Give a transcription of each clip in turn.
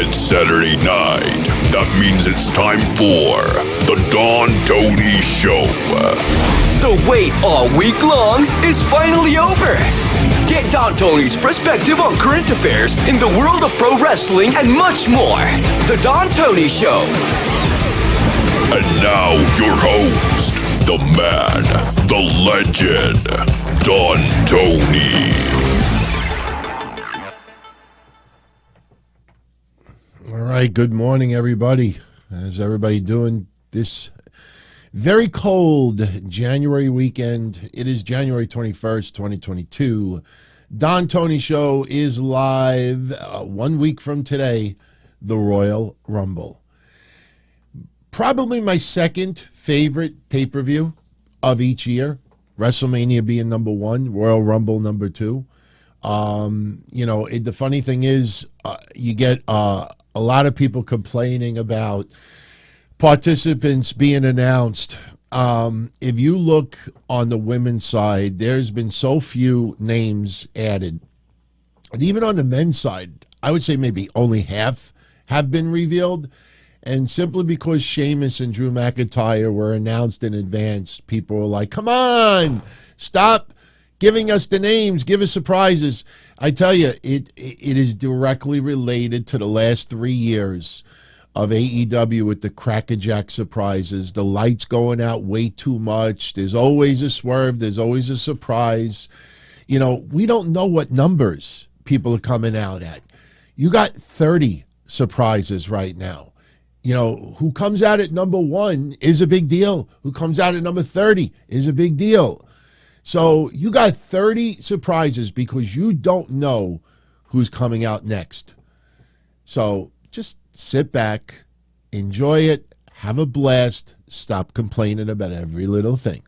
It's Saturday night. That means it's time for the Don Tony Show. The wait all week long is finally over. Get Don Tony's perspective on current affairs in the world of pro wrestling and much more. The Don Tony Show. And now your host, the man, the legend, Don Tony. All right, good morning, everybody. How's everybody doing this very cold January weekend? It is January 21st, 2022. Don Tony Show is live 1 week from today, the Royal Rumble. Probably my second favorite pay-per-view of each year, WrestleMania being number one, Royal Rumble number two. The funny thing is you get a lot of people complaining about participants being announced. If you look on the women's side, there's been so few names added. And even on the men's side, I would say maybe only half have been revealed. And simply because Sheamus and Drew McIntyre were announced in advance, people were like, come on, stop giving us the names, give us surprises. I tell you, it is directly related to the last 3 years of AEW with the crackerjack surprises, the lights going out way too much. There's always a swerve. There's always a surprise. You know, we don't know what numbers people are coming out at. You got 30 surprises right now. You know, who comes out at number one is a big deal. Who comes out at number 30 is a big deal. So you got 30 surprises because you don't know who's coming out next. So just sit back, enjoy it, have a blast, stop complaining about every little thing.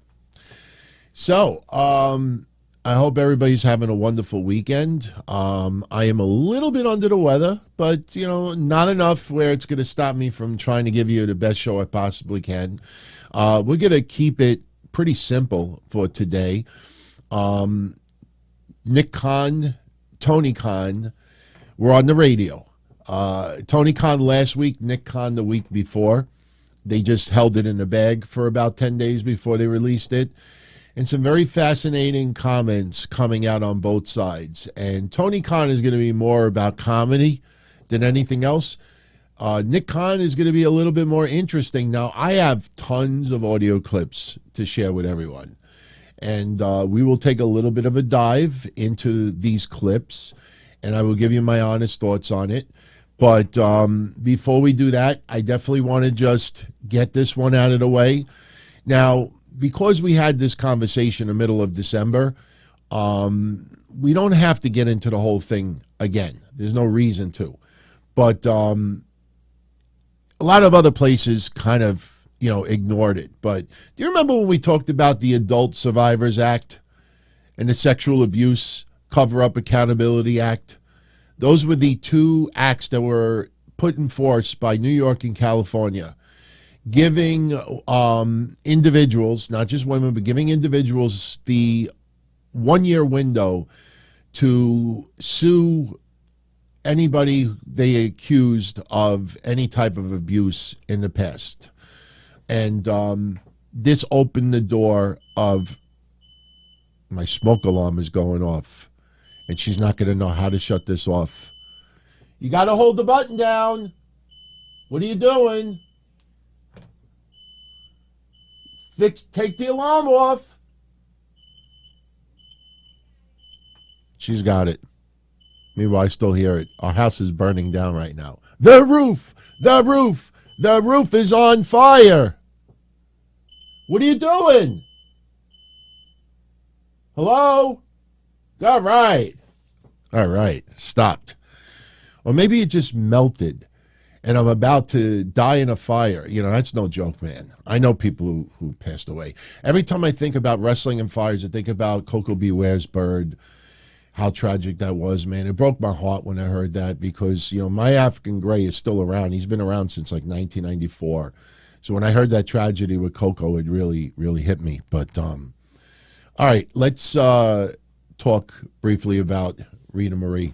So I hope everybody's having a wonderful weekend. I am a little bit under the weather, but, not enough where it's going to stop me from trying to give you the best show I possibly can. We're going to keep it pretty simple for today. Nick Khan, Tony Khan were on the radio. Tony Khan last week, Nick Khan the week before. They just held it in the bag for about 10 days before they released it. And some very fascinating comments coming out on both sides. And Tony Khan is going to be more about comedy than anything else. Nick Khan is going to be a little bit more interesting. Now, I have tons of audio clips to share with everyone. And we will take a little bit of a dive into these clips. And I will give you my honest thoughts on it. But before we do that, I definitely want to just get this one out of the way. Now, because we had this conversation in the middle of December, we don't have to get into the whole thing again. There's no reason to. But a lot of other places kind of, ignored it. But do you remember when we talked about the Adult Survivors Act and the Sexual Abuse Cover-Up Accountability Act? Those were the two acts that were put in force by New York and California, giving individuals, not just women, but giving individuals the 1 year window to sue anybody they accused of any type of abuse in the past. And this opened the door of, my smoke alarm is going off, and she's not going to know how to shut this off. You got to hold the button down. What are you doing? Take the alarm off. She's got it. Meanwhile, I still hear it. Our house is burning down right now. The roof is on fire. What are you doing? Hello? All right. Stopped. Or maybe it just melted and I'm about to die in a fire. That's no joke, man. I know people who passed away. Every time I think about wrestling and fires, I think about Coco Beware's bird, how tragic that was, man. It broke my heart when I heard that because, my African Gray is still around. He's been around since like 1994. So when I heard that tragedy with Coco, it really, really hit me. But, all right, let's talk briefly about Rita Marie.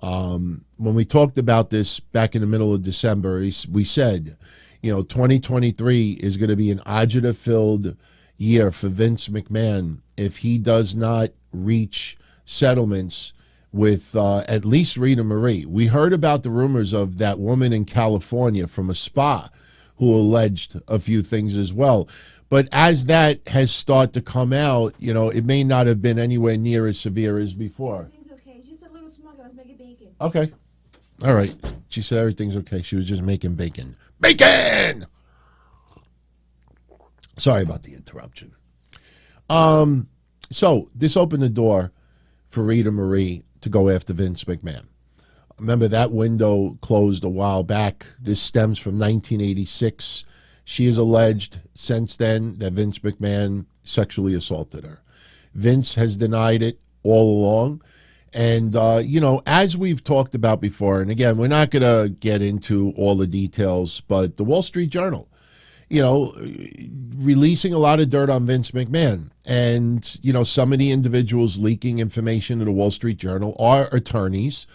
When we talked about this back in the middle of December, we said, 2023 is going to be an agita-filled year for Vince McMahon if he does not reach settlements with at least Rita Marie. We heard about the rumors of that woman in California from a spa who alleged a few things as well. But as that has started to come out, it may not have been anywhere near as severe as before. Everything's okay. Just a little smug. I was making bacon. Okay. All right. She said everything's okay. She was just making bacon. Bacon! Sorry about the interruption. So this opened the door for Rita Marie to go after Vince McMahon. Remember, that window closed a while back. This stems from 1986. She has alleged since then that Vince McMahon sexually assaulted her. Vince has denied it all along. And, as we've talked about before, and again, we're not going to get into all the details, but the Wall Street Journal, releasing a lot of dirt on Vince McMahon. And, some of the individuals leaking information to the Wall Street Journal are attorneys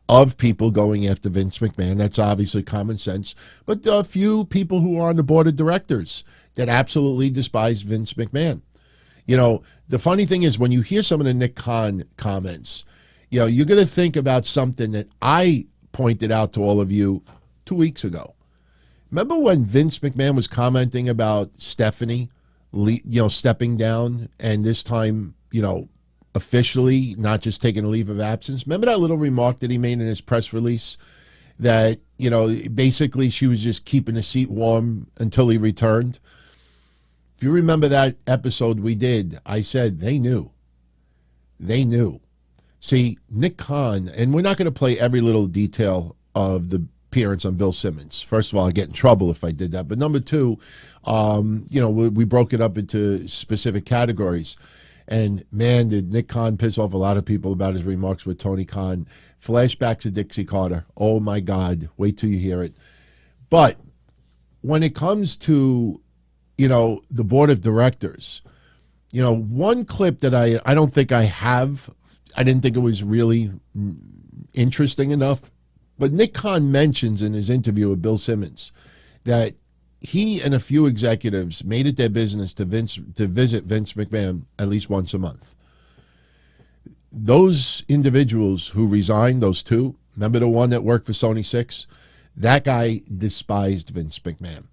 of people going after Vince McMahon. That's obviously common sense. But a few people who are on the board of directors that absolutely despise Vince McMahon. The funny thing is when you hear some of the Nick Khan comments, you're going to think about something that I pointed out to all of you 2 weeks ago. Remember when Vince McMahon was commenting about Stephanie, stepping down, and this time, officially not just taking a leave of absence? Remember that little remark that he made in his press release that, basically she was just keeping the seat warm until he returned? If you remember that episode we did, I said they knew. They knew. See, Nick Khan, and we're not going to play every little detail of the appearance on Bill Simmons. First of all, I'd get in trouble if I did that. But number two, we broke it up into specific categories. And, man, did Nick Khan piss off a lot of people about his remarks with Tony Khan. Flashbacks to Dixie Carter. Oh, my God. Wait till you hear it. But when it comes to, the board of directors, one clip that I don't think I have, I didn't think it was really interesting enough, but Nick Khan mentions in his interview with Bill Simmons that he and a few executives made it their business to visit Vince McMahon at least once a month. Those individuals who resigned, those two, remember the one that worked for Sony 6? That guy despised Vince McMahon.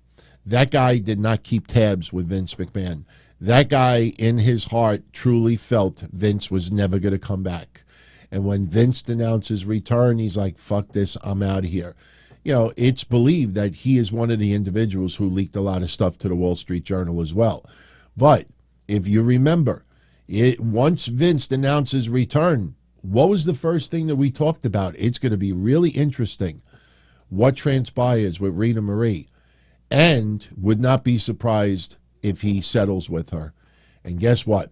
That guy did not keep tabs with Vince McMahon. That guy, in his heart, truly felt Vince was never going to come back. And when Vince announced his return, he's like, fuck this, I'm out of here. It's believed that he is one of the individuals who leaked a lot of stuff to the Wall Street Journal as well. But if you remember, once Vince announced his return, what was the first thing that we talked about? It's going to be really interesting what transpires with Rita Marie, and would not be surprised if he settles with her. And guess what?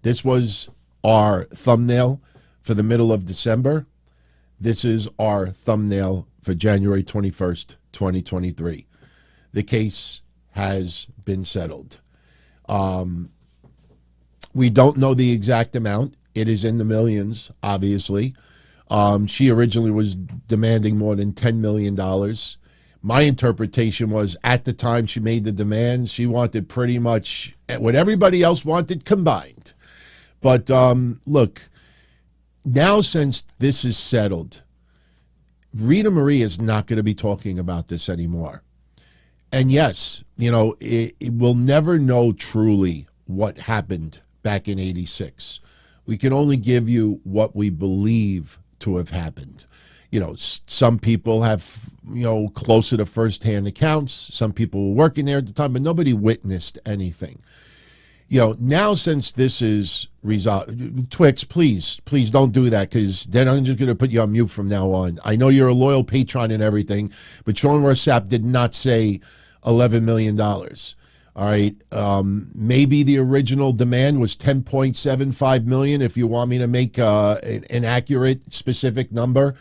This was our thumbnail for the middle of December. This is our thumbnail for January 21st, 2023. The case has been settled. We don't know the exact amount. It is in the millions, obviously. She originally was demanding more than $10 million. My interpretation was at the time she made the demand, she wanted pretty much what everybody else wanted combined. But look, now since this is settled, Rita Marie is not going to be talking about this anymore. And yes, we'll never know truly what happened back in '86. We can only give you what we believe to have happened. Some people have, closer to firsthand accounts. Some people were working there at the time, but nobody witnessed anything. Now since this is resolved, Twix, please don't do that, because then I'm just going to put you on mute from now on. I know you're a loyal patron and everything, but Sean Rossap did not say $11 million. All right. Maybe the original demand was $10.75 million if you want me to make an accurate, specific number.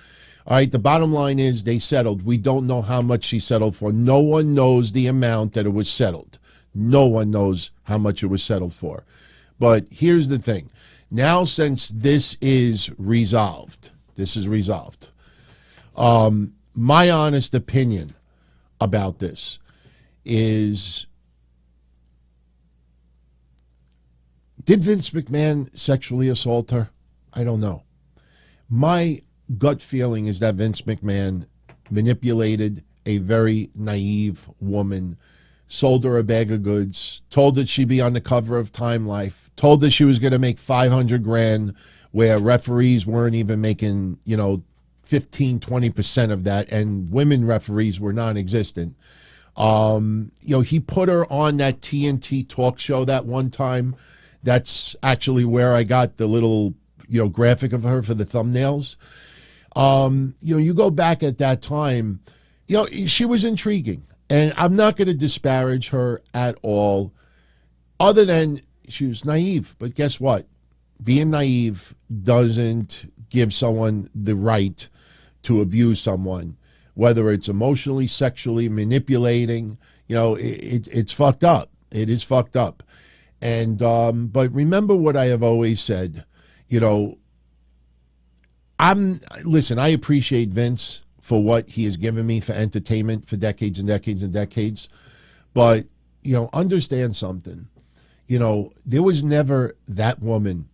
All right, the bottom line is they settled. We don't know how much she settled for. No one knows the amount that it was settled. No one knows how much it was settled for. But here's the thing. Now, since this is resolved, My honest opinion about this is, did Vince McMahon sexually assault her? I don't know. My gut feeling is that Vince McMahon manipulated a very naive woman, sold her a bag of goods, told that she'd be on the cover of Time Life, told that she was going to make $500,000 where referees weren't even making, 15, 20% of that, and women referees were non-existent. He put her on that TNT talk show that one time. That's actually where I got the little, graphic of her for the thumbnails. You go back at that time, she was intriguing. And I'm not going to disparage her at all, other than she was naive. But guess what? Being naive doesn't give someone the right to abuse someone, whether it's emotionally, sexually, manipulating. It's fucked up. It is fucked up. And but remember what I have always said. I appreciate Vince for what he has given me for entertainment for decades and decades and decades. But, understand something. There was never that woman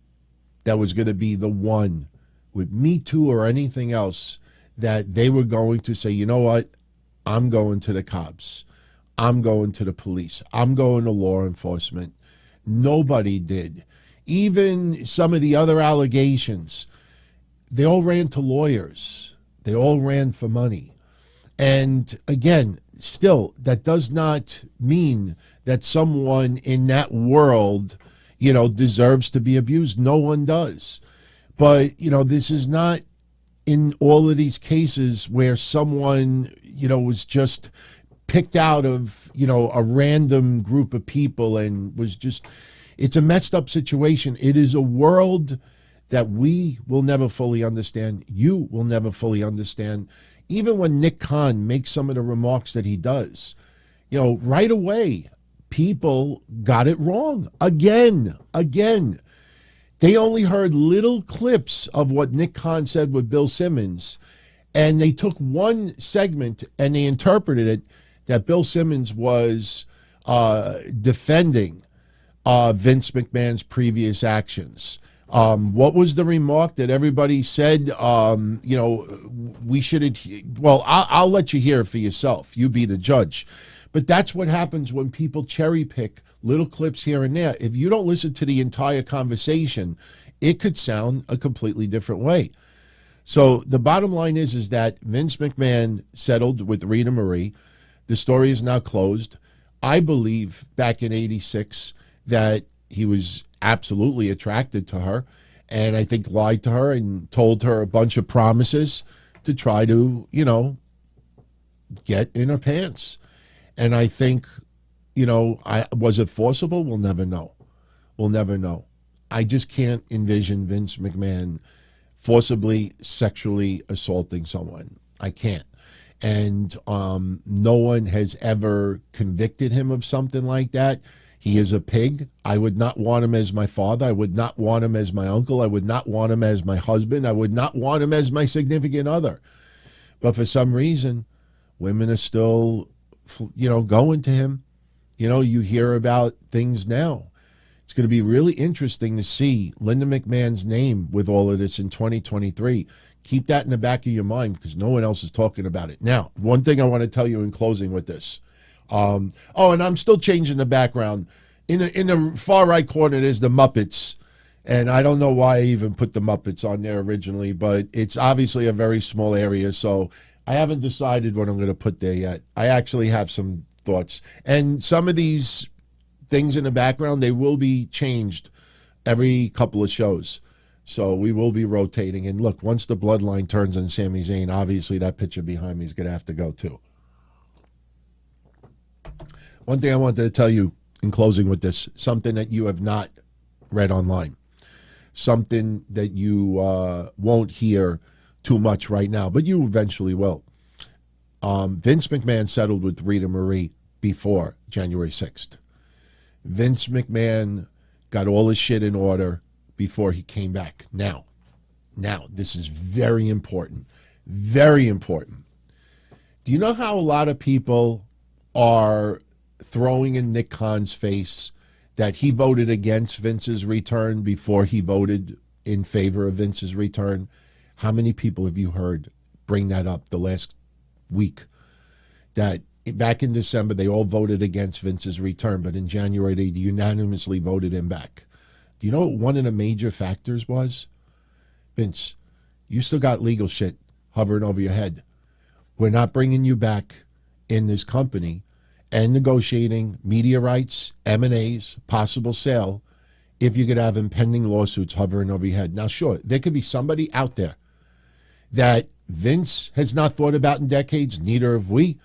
that was going to be the one with Me Too or anything else that they were going to say, you know what, I'm going to the cops. I'm going to the police. I'm going to law enforcement. Nobody did. Even some of the other allegations, they all ran to lawyers. They all ran for money. And again, still, that does not mean that someone in that world, deserves to be abused. No one does. But, this is not in all of these cases where someone, was just picked out of, a random group of people and was just, it's a messed up situation. It is a world that we will never fully understand. You will never fully understand. Even when Nick Khan makes some of the remarks that he does, right away, people got it wrong. Again. They only heard little clips of what Nick Khan said with Bill Simmons, and they took one segment and they interpreted it that Bill Simmons was defending Vince McMahon's previous actions. What was the remark that everybody said? We should. Well, I'll let you hear it for yourself. You be the judge. But that's what happens when people cherry pick little clips here and there. If you don't listen to the entire conversation, it could sound a completely different way. So the bottom line is that Vince McMahon settled with Rita Marie. The story is now closed. I believe back in '86 that he was absolutely attracted to her, and I think lied to her and told her a bunch of promises to try to, get in her pants. And I think, was it forcible? We'll never know. We'll never know. I just can't envision Vince McMahon forcibly sexually assaulting someone. I can't. And no one has ever convicted him of something like that. He is a pig. I would not want him as my father. I would not want him as my uncle. I would not want him as my husband. I would not want him as my significant other. But for some reason, women are still, going to him. You hear about things now. It's going to be really interesting to see Linda McMahon's name with all of this in 2023. Keep that in the back of your mind because no one else is talking about it. Now, one thing I want to tell you in closing with this. And I'm still changing the background. In the far right corner, there's the Muppets. And I don't know why I even put the Muppets on there originally, but it's obviously a very small area. So I haven't decided what I'm going to put there yet. I actually have some thoughts. And some of these things in the background, they will be changed every couple of shows. So we will be rotating. And look, once the Bloodline turns on Sami Zayn, obviously that picture behind me is going to have to go too. One thing I wanted to tell you in closing with this, something that you have not read online, something that you won't hear too much right now, but you eventually will. Vince McMahon settled with Rita Marie before January 6th. Vince McMahon got all his shit in order before he came back. Now, this is very important. Very important. Do you know how a lot of people are throwing in Nick Khan's face that he voted against Vince's return before he voted in favor of Vince's return? How many people have you heard bring that up the last week? That back in December, they all voted against Vince's return, but in January, they unanimously voted him back. Do you know what one of the major factors was? Vince, you still got legal shit hovering over your head. We're not bringing you back in this company and negotiating media rights, M&As, possible sale, if you could have impending lawsuits hovering over your head. Now, sure, there could be somebody out there that Vince has not thought about in decades, neither have we,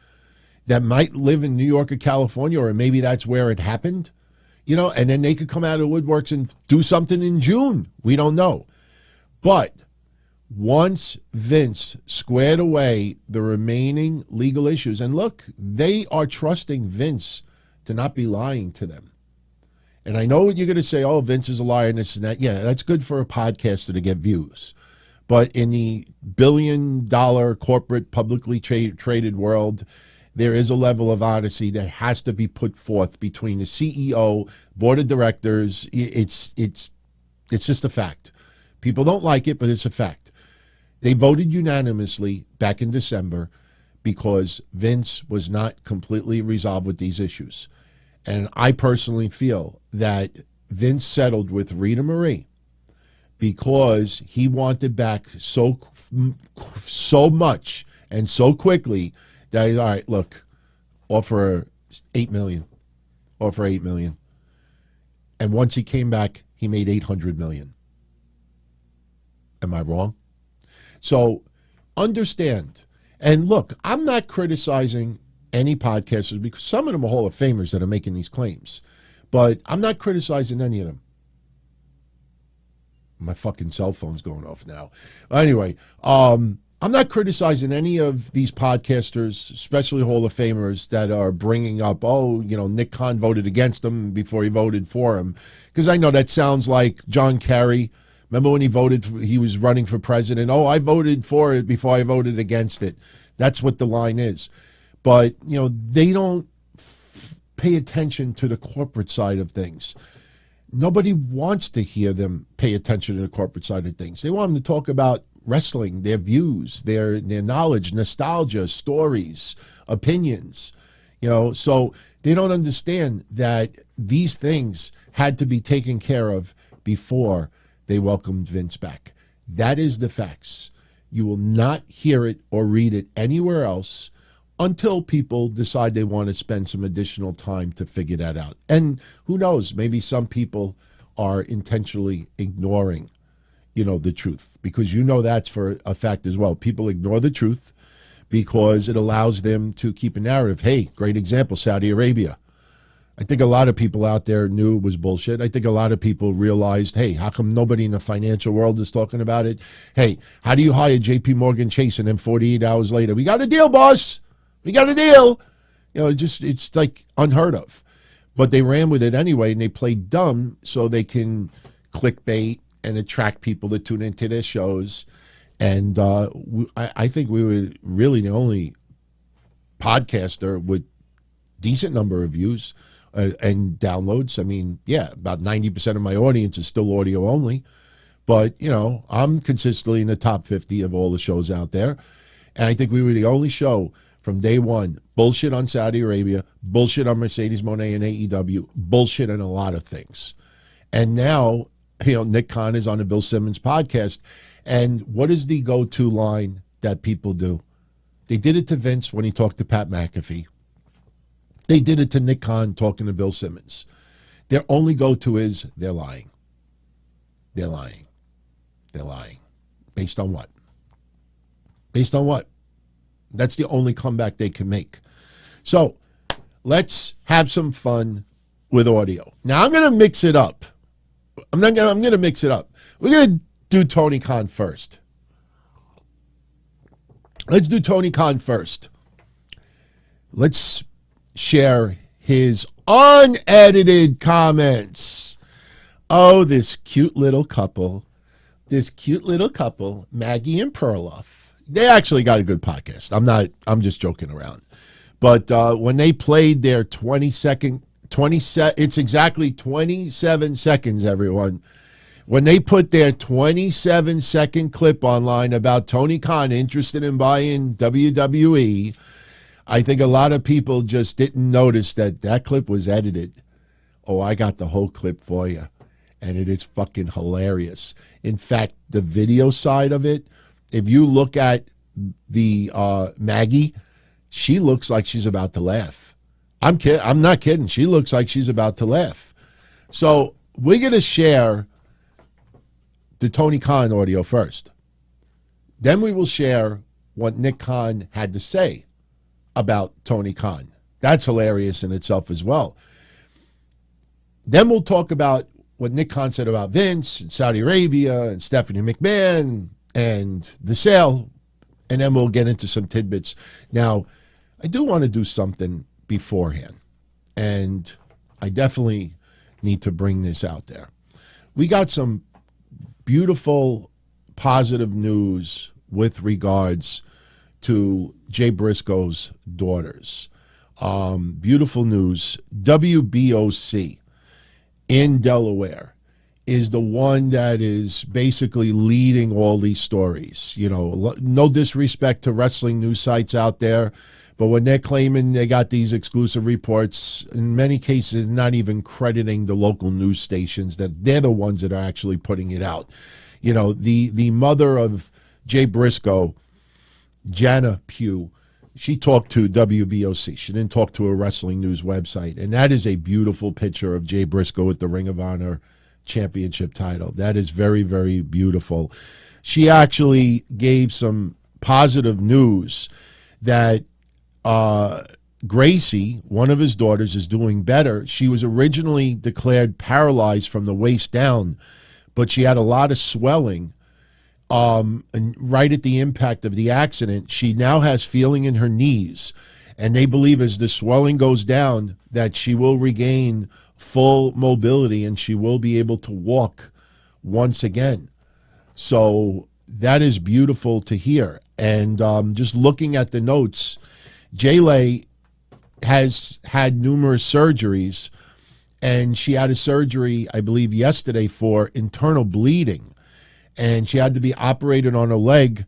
that might live in New York or California, or maybe that's where it happened, and then they could come out of the woodworks and do something in June. We don't know. But once Vince squared away the remaining legal issues, and look, they are trusting Vince to not be lying to them. And I know what you're going to say, oh, Vince is a liar and this and that. Yeah, that's good for a podcaster to get views. But in the billion-dollar corporate publicly traded world, there is a level of honesty that has to be put forth between the CEO, board of directors. It's just a fact. People don't like it, but it's a fact. They voted unanimously back in December because Vince was not completely resolved with these issues. And I personally feel that Vince settled with Rita Marie because he wanted back so much and so quickly that he's, all right, look, offer $8 million. Offer $8 million. And once he came back, he made $800 million. Am I wrong? So understand. And look, I'm not criticizing any podcasters because some of them are Hall of Famers that are making these claims. But I'm not criticizing any of them. My fucking cell phone's going off now. Anyway, I'm not criticizing any of these podcasters, especially Hall of Famers, that are bringing up, Nick Khan voted against him before he voted for him. Because I know that sounds like John Kerry. Remember when he was running for president? Oh, I voted for it before I voted against it. That's what the line is. But, they don't pay attention to the corporate side of things. Nobody wants to hear them pay attention to the corporate side of things. They want them to talk about wrestling, their views, their knowledge, nostalgia, stories, opinions. So they don't understand that these things had to be taken care of before they welcomed Vince back. That is the facts. You will not hear it or read it anywhere else until people decide they want to spend some additional time to figure that out. And who knows, maybe some people are intentionally ignoring, the truth, because that's for a fact as well. People ignore the truth because it allows them to keep a narrative. Hey, great example, Saudi Arabia. I think a lot of people out there knew it was bullshit. I think a lot of people realized, hey, how come nobody in the financial world is talking about it? Hey, how do you hire J.P. Morgan Chase and then 48 hours later, we got a deal, boss. We got a deal. It's like unheard of. But they ran with it anyway, and they played dumb so they can clickbait and attract people to tune into their shows. And I think we were really the only podcaster with decent number of views and downloads. I mean, yeah, about 90% of my audience is still audio only. But, I'm consistently in the top 50 of all the shows out there. And I think we were the only show from day one. Bullshit on Saudi Arabia, bullshit on Mercedes Moné and AEW, bullshit on a lot of things. And now, Nick Khan is on the Bill Simmons podcast. And what is the go-to line that people do? They did it to Vince when he talked to Pat McAfee. They did it to Nick Khan talking to Bill Simmons. Their only go-to is they're lying. They're lying. They're lying. Based on what? Based on what? That's the only comeback they can make. So let's have some fun with audio. Now I'm going to mix it up. I'm going to mix it up. We're going to do Tony Khan first. Let's do Tony Khan first. Let's share his unedited comments. Oh, this cute little couple, Maggie and Perloff. they actually got a good podcast. I'm just joking around. But when they played their it's exactly 27 seconds, everyone. When they put their 27-second clip online about Tony Khan interested in buying WWE, I think a lot of people just didn't notice that clip was edited. Oh, I got the whole clip for you, and it is fucking hilarious. In fact, the video side of it, if you look at the Maggie, she looks like she's about to laugh. I'm not kidding. She looks like she's about to laugh. So we're going to share the Tony Khan audio first. Then we will share what Nick Khan had to say about Tony Khan. That's hilarious in itself as well. Then we'll talk about what Nick Khan said about Vince and Saudi Arabia and Stephanie McMahon and the sale. And then we'll get into some tidbits. Now, I do want to do something beforehand, and I definitely need to bring this out there. We got some beautiful, positive news with regards to Jay Briscoe's daughters. Beautiful news. WBOC in Delaware is the one that is basically leading all these stories. You know, no disrespect to wrestling news sites out there, but when they're claiming they got these exclusive reports, in many cases not even crediting the local news stations, that they're the ones that are actually putting it out. You know, the mother of Jay Briscoe, Jana Pugh, she talked to WBOC. She didn't talk to a wrestling news website. And that is a beautiful picture of Jay Briscoe with the Ring of Honor championship title. That is very, very beautiful. She actually gave some positive news that Gracie, one of his daughters, is doing better. She was originally declared paralyzed from the waist down, but she had a lot of swelling. And right at the impact of the accident, she now has feeling in her knees. And they believe as the swelling goes down that she will regain full mobility and she will be able to walk once again. So that is beautiful to hear. And just looking at the notes, Jaylay has had numerous surgeries, and she had a surgery, I believe, yesterday for internal bleeding, and she had to be operated on her leg.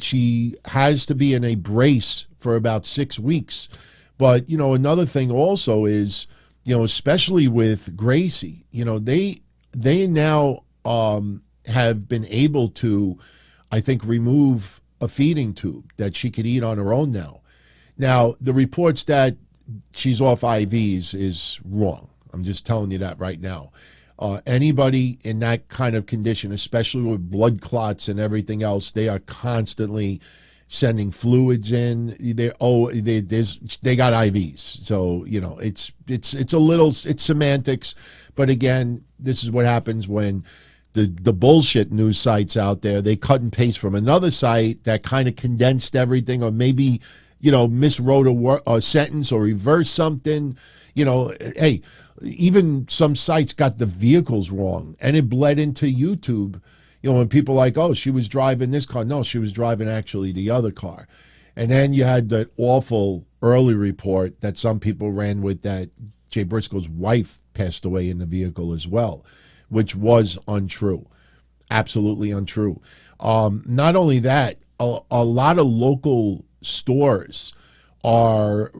She has to be in a brace for about 6 weeks. But, you know, another thing also is, you know, especially with Gracie, you know, they now have been able to, I think, remove a feeding tube that she could eat on her own now. Now, the reports that she's off IVs is wrong. I'm just telling you that right now. Anybody in that kind of condition, especially with blood clots and everything else, they are constantly sending fluids in. They got IVs. So, you know, it's semantics. But again, this is what happens when the bullshit news sites out there, they cut and paste from another site that kind of condensed everything, or maybe, you know, miswrote a sentence or reversed something. You know, hey, even some sites got the vehicles wrong, and it bled into YouTube. You know, when people are like, oh, she was driving this car. No, she was driving actually the other car. And then you had that awful early report that some people ran with, that Jay Briscoe's wife passed away in the vehicle as well, which was untrue. Absolutely untrue. Not only that, a lot of local stores are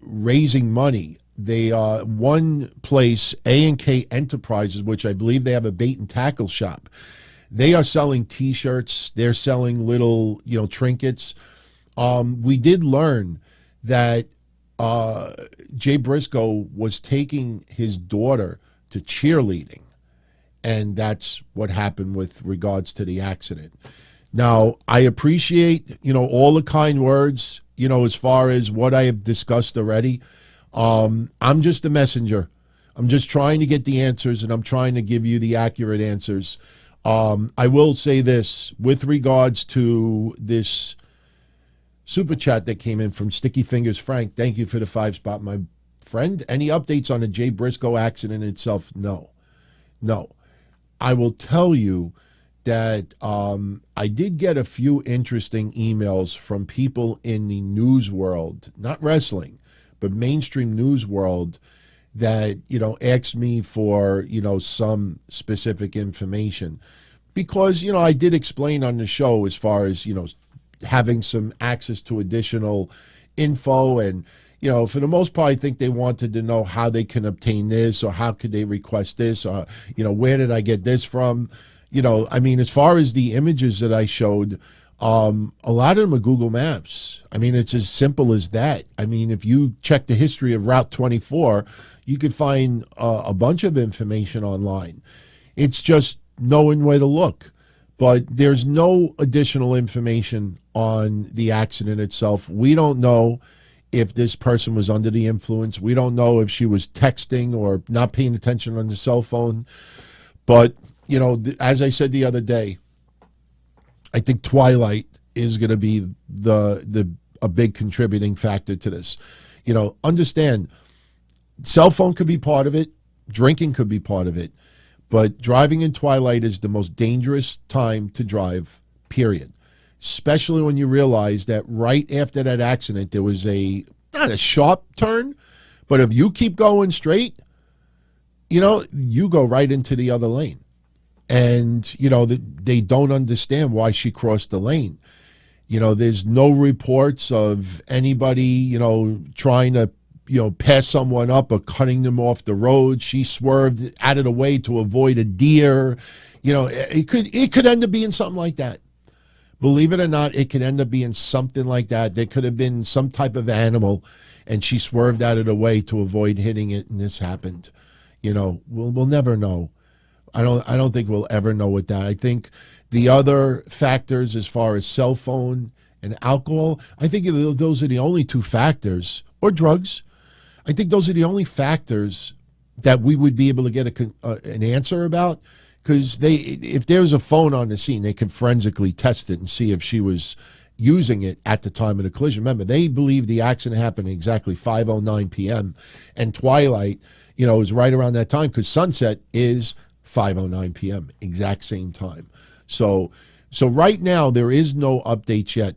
raising money. They one place, A&K Enterprises, which I believe they have a bait and tackle shop. They are selling T-shirts. They're selling little, you know, trinkets. We did learn that Jay Briscoe was taking his daughter to cheerleading, and that's what happened with regards to the accident. Now, I appreciate, you know, all the kind words, you know, as far as what I have discussed already. I'm just a messenger. I'm just trying to get the answers, and I'm trying to give you the accurate answers. I will say this with regards to this super chat that came in from Sticky Fingers Frank. Thank you for the 5-spot, my friend. Any updates on the Jay Briscoe accident itself? No. I will tell you that I did get a few interesting emails from people in the news world, not wrestling, but mainstream news world, that, asked me for, some specific information. Because, I did explain on the show as far as, having some access to additional info. And, for the most part, I think they wanted to know how they can obtain this, or how could they request this, or, where did I get this from? As far as the images that I showed, a lot of them are Google Maps. It's as simple as that. If you check the history of Route 24, you could find a bunch of information online. It's just knowing where to look. But there's no additional information on the accident itself. We don't know if this person was under the influence. We don't know if she was texting or not paying attention on the cell phone. But, as I said the other day, I think Twilight is going to be a big contributing factor to this. Understand, cell phone could be part of it, drinking could be part of it, but driving in Twilight is the most dangerous time to drive, period. Especially when you realize that right after that accident, there was not a sharp turn, but if you keep going straight, you go right into the other lane. And, they don't understand why she crossed the lane. There's no reports of anybody, trying to, pass someone up or cutting them off the road. She swerved out of the way to avoid a deer. It could end up being something like that. Believe it or not, it could end up being something like that. There could have been some type of animal, and she swerved out of the way to avoid hitting it, and this happened. We'll never know. I don't think we'll ever know with that. I think the other factors as far as cell phone and alcohol, I think those are the only two factors, or drugs. I think those are the only factors that we would be able to get an answer about, because if there's a phone on the scene, they can forensically test it and see if she was using it at the time of the collision. Remember, they believe the accident happened at exactly 5:09 p.m. and Twilight, is right around that time, because sunset is 5:09 p.m., exact same time. So right now, there is no updates yet.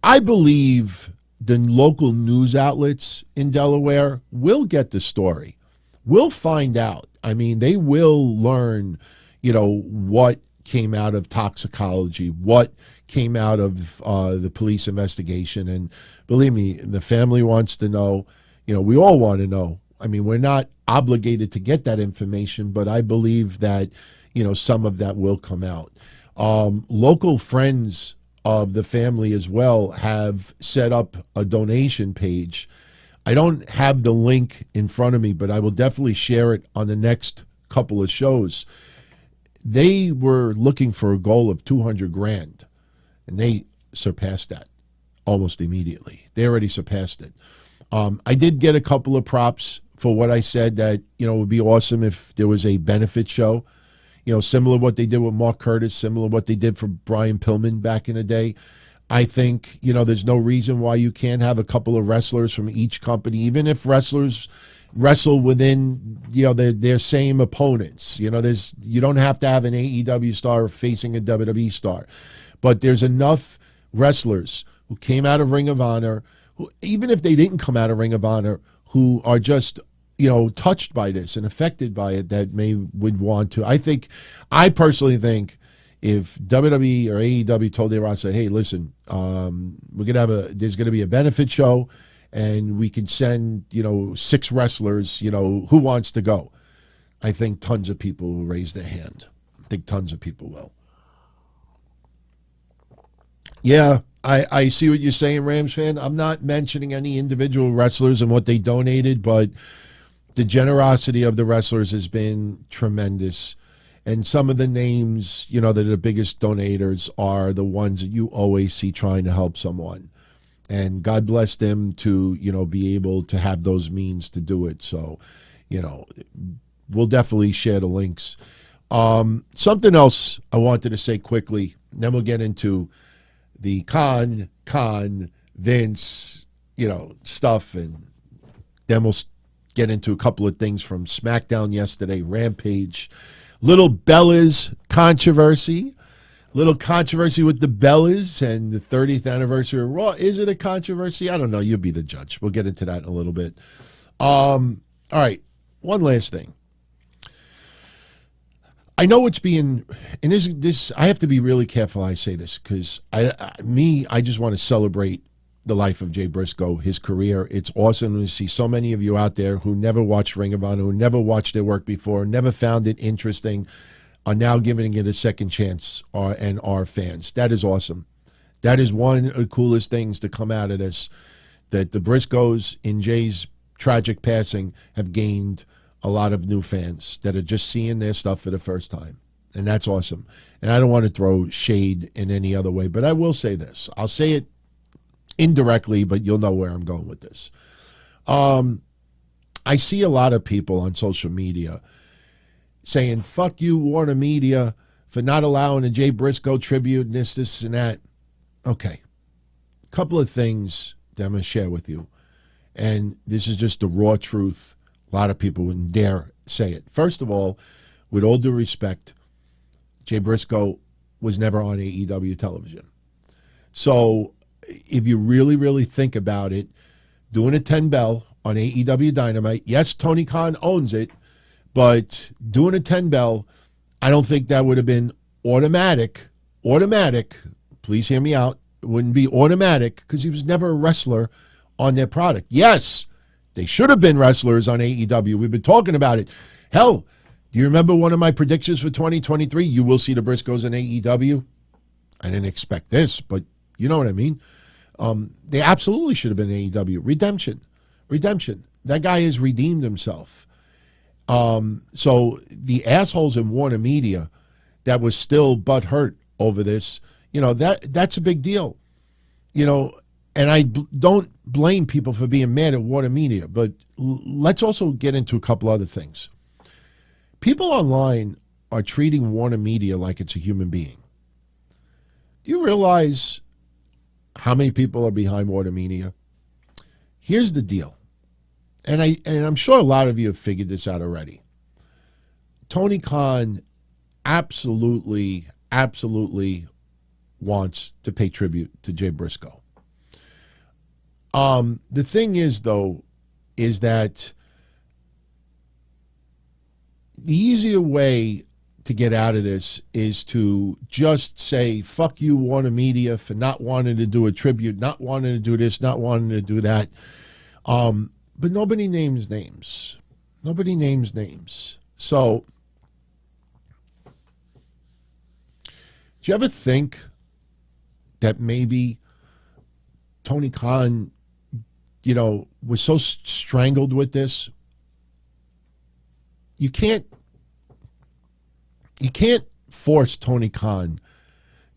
I believe the local news outlets in Delaware will get the story. We'll find out. They will learn, what came out of toxicology, what came out of the police investigation. And believe me, the family wants to know. We all want to know. We're not obligated to get that information, but I believe that, some of that will come out. Local friends of the family as well have set up a donation page. I don't have the link in front of me, but I will definitely share it on the next couple of shows. They were looking for a goal of $200,000, and they surpassed that almost immediately. They already surpassed it. I did get a couple of props for what I said, that, it would be awesome if there was a benefit show, similar to what they did with Mark Curtis, similar to what they did for Brian Pillman back in the day. I think, there's no reason why you can't have a couple of wrestlers from each company, even if wrestlers wrestle within, their same opponents. You don't have to have an AEW star facing a WWE star. But there's enough wrestlers who came out of Ring of Honor, who, even if they didn't come out of Ring of Honor, who are just, touched by this and affected by it, that would want to. I personally think if WWE or AEW told their roster, hey, listen, there's going to be a benefit show, and we can send, 6 wrestlers, who wants to go? I think tons of people will raise their hand. I think tons of people will. Yeah, I see what you're saying, Rams fan. I'm not mentioning any individual wrestlers and what they donated, but the generosity of the wrestlers has been tremendous. And some of the names, that are the biggest donators are the ones that you always see trying to help someone. And God bless them to, be able to have those means to do it. So, we'll definitely share the links. Something else I wanted to say quickly, and then we'll get into the Vince, stuff, and then we'll get into a couple of things from SmackDown yesterday, Rampage, Little Bella's controversy. Little controversy with the Bellas and the 30th anniversary of Raw. Is it a controversy? I don't know. You'll be the judge. We'll get into that in a little bit. All right. One last thing. I know it's being, and this I have to be really careful how I say this, because I just want to celebrate the life of Jay Briscoe, his career. It's awesome to see so many of you out there who never watched Ring of Honor, who never watched their work before, never found it interesting, are now giving it a second chance and are fans. That is awesome. That is one of the coolest things to come out of this, that the Briscoes in Jay's tragic passing have gained a lot of new fans that are just seeing their stuff for the first time. And that's awesome. And I don't want to throw shade in any other way, but I will say this. I'll say it indirectly, but you'll know where I'm going with this. I see a lot of people on social media saying, fuck you, WarnerMedia, for not allowing a Jay Briscoe tribute and this, and that. Okay. A couple of things that I'm going to share with you. And this is just the raw truth. A lot of people wouldn't dare say it. First of all, with all due respect, Jay Briscoe was never on AEW television. So if you really, really think about it, doing a 10 bell on AEW Dynamite, yes, Tony Khan owns it, but doing a 10 bell, I don't think that would have been automatic, please hear me out, it wouldn't be automatic because he was never a wrestler on their product. Yes, they should have been wrestlers on AEW. We've been talking about it. Hell, do you remember one of my predictions for 2023? You will see the Briscoes in AEW. I didn't expect this, but you know what I mean. They absolutely should have been AEW. Redemption. That guy has redeemed himself. So the assholes in WarnerMedia that was still butthurt over this, that's a big deal. And I don't blame people for being mad at WarnerMedia, but let's also get into a couple other things. People online are treating WarnerMedia like it's a human being. Do you realize how many people are behind WarnerMedia? Here's the deal. And I'm sure a lot of you have figured this out already. Tony Khan absolutely wants to pay tribute to Jay Briscoe. The thing is, though, is that the easier way to get out of this is to just say, fuck you, WarnerMedia, for not wanting to do a tribute, not wanting to do this, not wanting to do that. But nobody names names. So, do you ever think that maybe Tony Khan, was so strangled with this? You can't force Tony Khan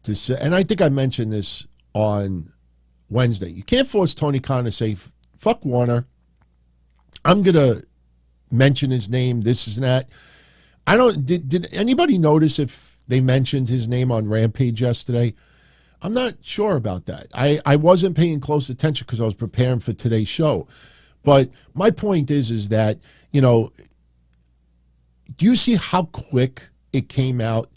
to say, and I think I mentioned this on Wednesday. You can't force Tony Khan to say, fuck Warner. I'm going to mention his name, this is that. Did anybody notice if they mentioned his name on Rampage yesterday? I'm not sure about that. I wasn't paying close attention because I was preparing for today's show. But my point is that, do you see how quick it came out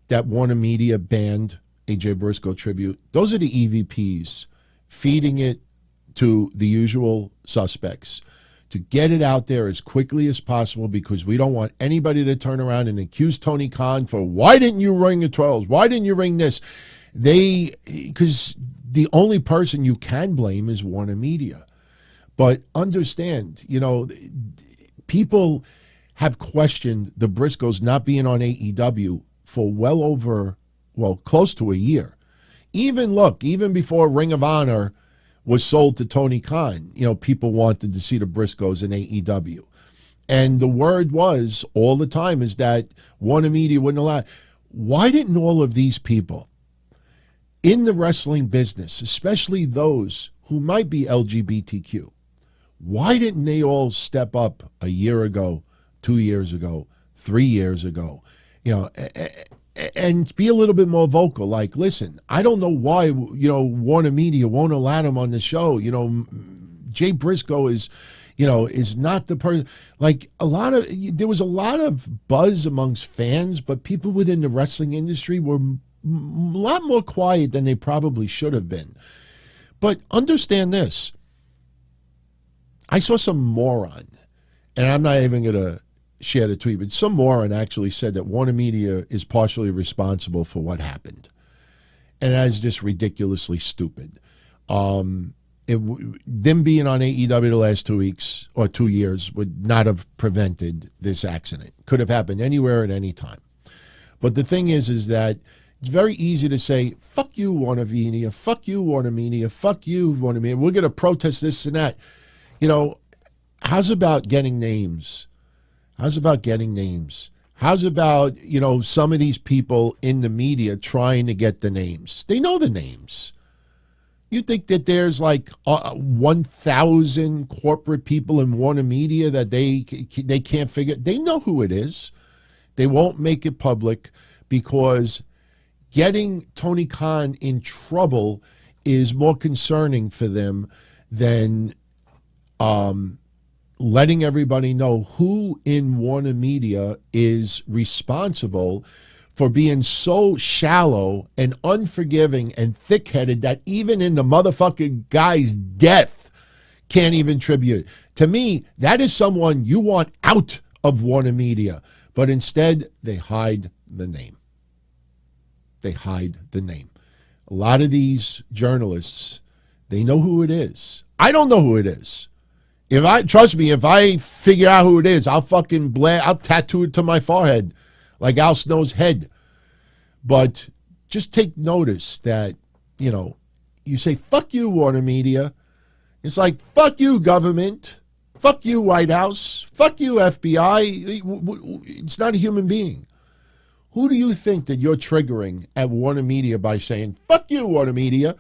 that WarnerMedia banned a Jay Briscoe tribute? Those are the EVPs feeding it to the usual suspects to get it out there as quickly as possible, because we don't want anybody to turn around and accuse Tony Khan for, why didn't you ring the 12s? Why didn't you ring this? Because the only person you can blame is WarnerMedia. But understand, people have questioned the Briscoes not being on AEW for close to a year. Even before Ring of Honor was sold to Tony Khan, people wanted to see the Briscoes in AEW. And the word was all the time is that WarnerMedia wouldn't allow. Why didn't all of these people in the wrestling business, especially those who might be LGBTQ, why didn't they all step up a year ago, 2 years ago, 3 years ago, and be a little bit more vocal? Like, listen, I don't know why, WarnerMedia won't allow them on the show. Jay Briscoe is not the person. Like, there was a lot of buzz amongst fans, but people within the wrestling industry were lot more quiet than they probably should have been. But understand this. I saw some moron, and I'm not even going to share the tweet, but some moron actually said that WarnerMedia is partially responsible for what happened. And that is just ridiculously stupid. Them being on AEW the last 2 weeks or 2 years would not have prevented this accident. Could have happened anywhere at any time. But the thing is that it's very easy to say, fuck you, WarnerMedia, fuck you, WarnerMedia, fuck you, WarnerMedia. We're going to protest this and that. You know, how's about getting names? How's about, you know, some of these people in the media trying to get the names? They know the names. You think that there's like 1,000 corporate people in WarnerMedia that they can't figure? They know who it is. They won't make it public because getting Tony Khan in trouble is more concerning for them than letting everybody know who in WarnerMedia is responsible for being so shallow and unforgiving and thick-headed that even in the motherfucking guy's death can't even tribute. To me, that is someone you want out of WarnerMedia, but instead they hide the name. They hide the name. A lot of these journalists, they know who it is. I don't know who it is. Trust me, if I figure out who it is, I'll I'll tattoo it to my forehead like Al Snow's head. But just take notice that, you know, you say, fuck you, WarnerMedia. It's like, fuck you, government. Fuck you, White House. Fuck you, FBI. It's not a human being. Who do you think that you're triggering at WarnerMedia by saying, fuck you, WarnerMedia?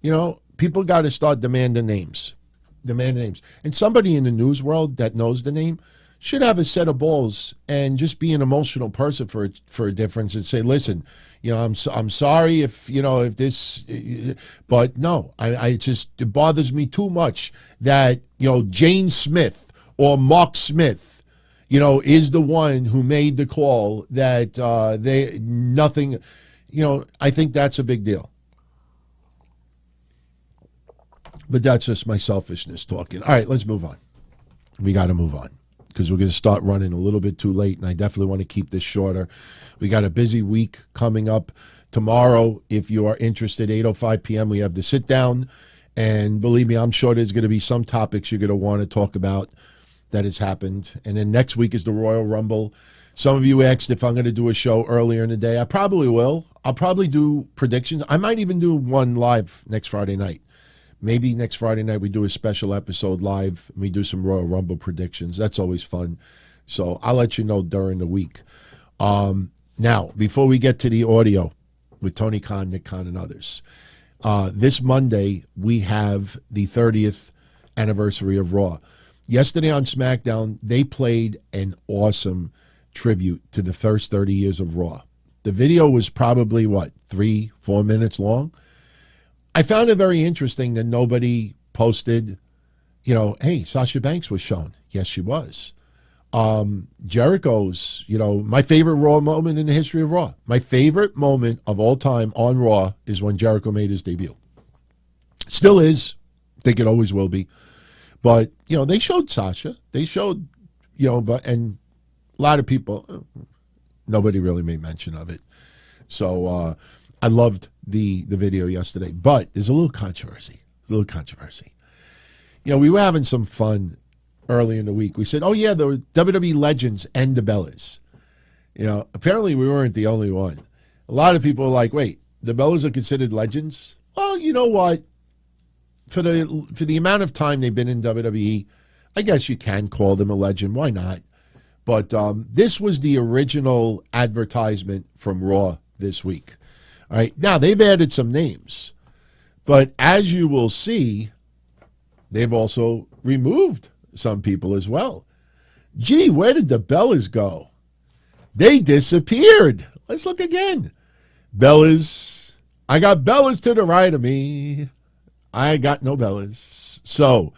You know, people got to start demanding names. And somebody in the news world that knows the name should have a set of balls and just be an emotional person for a difference and say, listen, you know, I'm sorry if this, but no, it bothers me too much that, you know, Jane Smith or Mark Smith, you know, is the one who made the call that I think that's a big deal. But that's just my selfishness talking. All right, let's move on. We got to move on because we're going to start running a little bit too late, and I definitely want to keep this shorter. We got a busy week coming up. Tomorrow, if you are interested, 8:05 p.m., we have the sit-down. And believe me, I'm sure there's going to be some topics you're going to want to talk about that has happened. And then next week is the Royal Rumble. Some of you asked if I'm going to do a show earlier in the day. I probably will. I'll probably do predictions. I might even do one live next Friday night. Maybe next Friday night we do a special episode live and we do some Royal Rumble predictions. That's always fun. So I'll let you know during the week. Now, before we get to the audio with Tony Khan, Nick Khan, and others, this Monday we have the 30th anniversary of Raw. Yesterday on SmackDown, they played an awesome tribute to the first 30 years of Raw. The video was probably, 3-4 minutes long? I found it very interesting that nobody posted, you know, hey, Sasha Banks was shown. Yes, she was. Jericho's, you know, my favorite Raw moment in the history of Raw. My favorite moment of all time on Raw is when Jericho made his debut. Still is. I think it always will be. But, you know, they showed Sasha. They showed, you know, and a lot of people, nobody really made mention of it. So I loved the video yesterday. But there's a little controversy. You know, we were having some fun early in the week. We said, oh, yeah, the WWE Legends and the Bellas. You know, apparently we weren't the only one. A lot of people are like, wait, the Bellas are considered legends? Well, you know what? For the amount of time they've been in WWE, I guess you can call them a legend. Why not? But this was the original advertisement from Raw this week. All right. Now, they've added some names. But as you will see, they've also removed some people as well. Gee, where did the Bellas go? They disappeared. Let's look again. Bellas. I got Bellas to the right of me. I got no Bellas. So,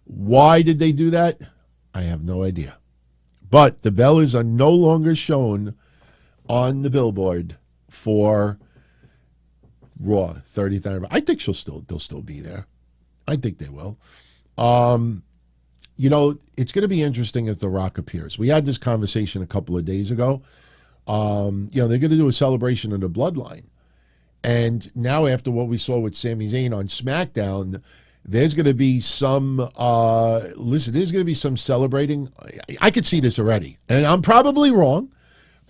why did they do that? I have no idea. But the Bellas are no longer shown on the billboard for Raw 30th anniversary. I think they'll still be there. I think they will. It's going to be interesting if The Rock appears. We had this conversation a couple of days ago. They're going to do a celebration of the Bloodline. And now after what we saw with Sami Zayn on SmackDown, there's going to be some, there's going to be some celebrating. I could see this already. And I'm probably wrong,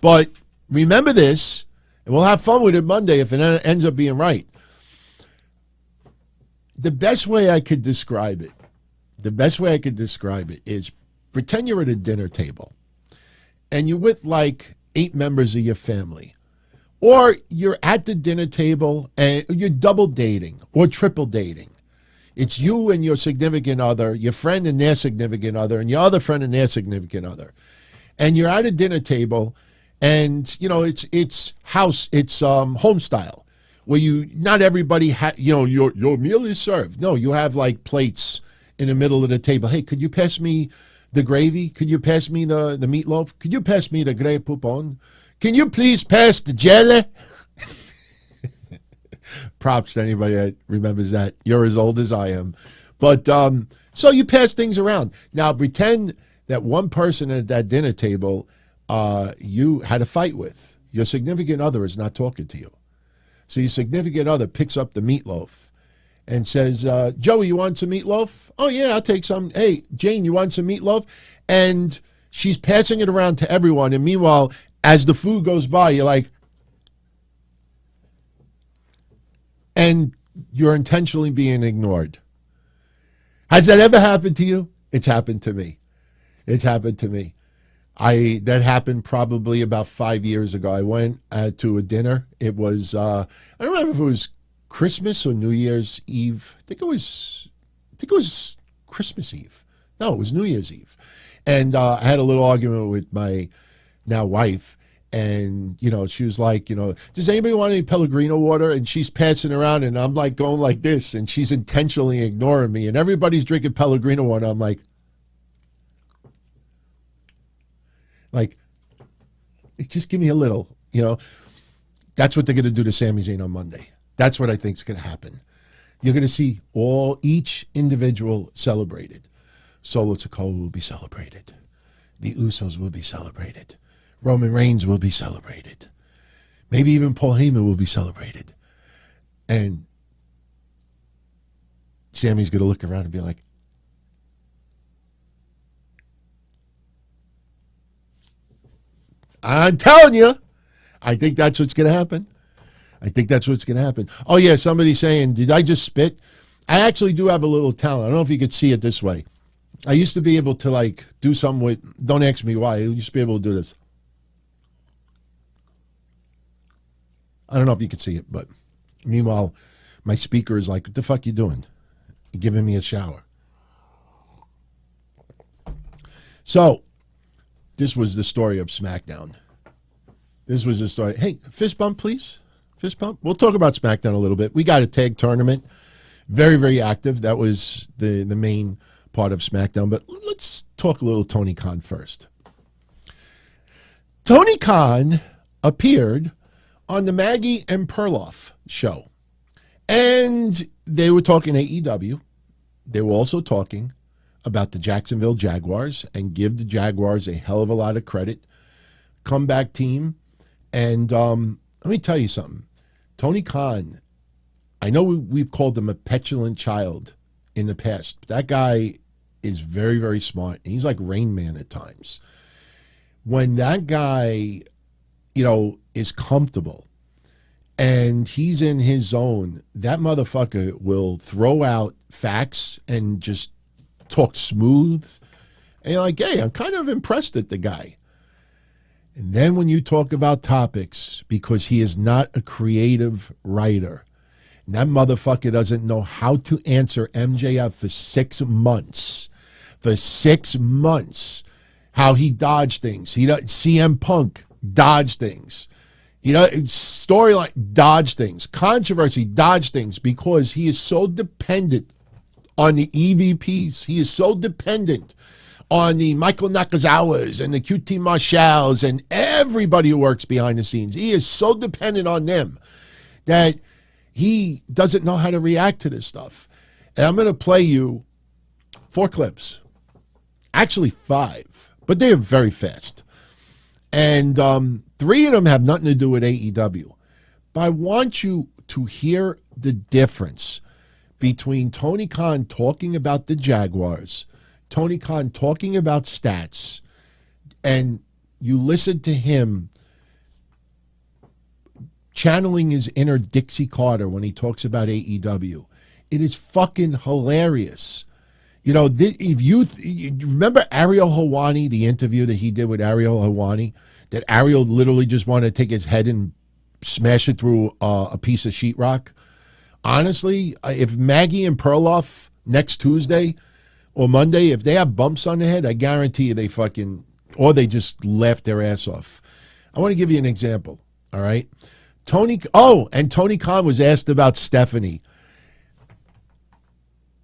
but remember this, and we'll have fun with it Monday if it ends up being right. The best way I could describe it is pretend you're at a dinner table and you're with like 8 members of your family. Or you're at the dinner table and you're double dating or triple dating. It's you and your significant other, your friend and their significant other, and your other friend and their significant other. And you're at a dinner table and, it's home style where not everybody, your meal is served. No, you have like plates in the middle of the table. Hey, could you pass me the gravy? Could you pass me the meatloaf? Could you pass me the grey poupon? Can you please pass the jelly? Props to anybody that remembers that. You're as old as I am. But so you pass things around. Now pretend that one person at that dinner table you had a fight with. Your significant other is not talking to you. So your significant other picks up the meatloaf and says, Joey, you want some meatloaf? Oh, yeah, I'll take some. Hey, Jane, you want some meatloaf? And she's passing it around to everyone. And meanwhile, as the food goes by, you're like, and you're intentionally being ignored. Has that ever happened to you? It's happened to me. That happened probably about 5 years ago. I went to a dinner. It was, I don't remember if it was Christmas or New Year's Eve. I think it was Christmas Eve. No, it was New Year's Eve. And I had a little argument with my now wife, and she was like, does anybody want any Pellegrino water? And she's passing around, and I'm like going like this, and she's intentionally ignoring me, and everybody's drinking Pellegrino water. I'm like, just give me a little. That's what they're going to do to Sami Zayn on Monday. That's what I think is going to happen. You're going to see each individual celebrated. Solo Sikoa will be celebrated. The Usos will be celebrated. Roman Reigns will be celebrated. Maybe even Paul Heyman will be celebrated. And Sammy's going to look around and be like, I'm telling you, I think that's what's going to happen. Oh, yeah, somebody's saying, did I just spit? I actually do have a little talent. I don't know if you could see it this way. I used to be able to, do something with, don't ask me why, I used to be able to do this. I don't know if you could see it, but meanwhile, my speaker is like, what the fuck you doing? You're giving me a shower. So, this was the story of SmackDown. Hey, fist bump, please. Fist bump. We'll talk about SmackDown a little bit. We got a tag tournament. Very, very active. That was the main part of SmackDown. But let's talk a little Tony Khan first. Tony Khan appeared on the Maggie and Perloff show. And they were talking AEW. They were also talking about the Jacksonville Jaguars and give the Jaguars a hell of a lot of credit. Comeback team. And let me tell you something. Tony Khan, I know we've called him a petulant child in the past, but that guy is very, very smart. And he's like Rain Man at times. When that guy, is comfortable and he's in his zone, that motherfucker will throw out facts and just talk smooth. And you're like, hey, I'm kind of impressed at the guy. And then when you talk about topics, because he is not a creative writer, and that motherfucker doesn't know how to answer MJF for 6 months. For 6 months. How he dodged things. CM Punk dodged things. Storyline, dodge things. Controversy, dodge things, because he is so dependent on the EVPs. He is so dependent on the Michael Nakazawas and the QT Marshalls and everybody who works behind the scenes. He is so dependent on them that He doesn't know how to react to this stuff. And I'm going to play you 4 clips. Actually 5, but they are very fast. And 3 of them have nothing to do with AEW. But I want you to hear the difference between Tony Khan talking about the Jaguars, Tony Khan talking about stats, and you listen to him channeling his inner Dixie Carter when he talks about AEW. It is fucking hilarious. You know, if you remember Ariel Helwani, the interview that he did with Ariel Helwani, that Ariel literally just wanted to take his head and smash it through a piece of sheetrock. Honestly, if Maggie and Perloff next Tuesday or Monday, if they have bumps on their head, I guarantee you they just laugh their ass off. I want to give you an example, all right? Tony Khan was asked about Stephanie.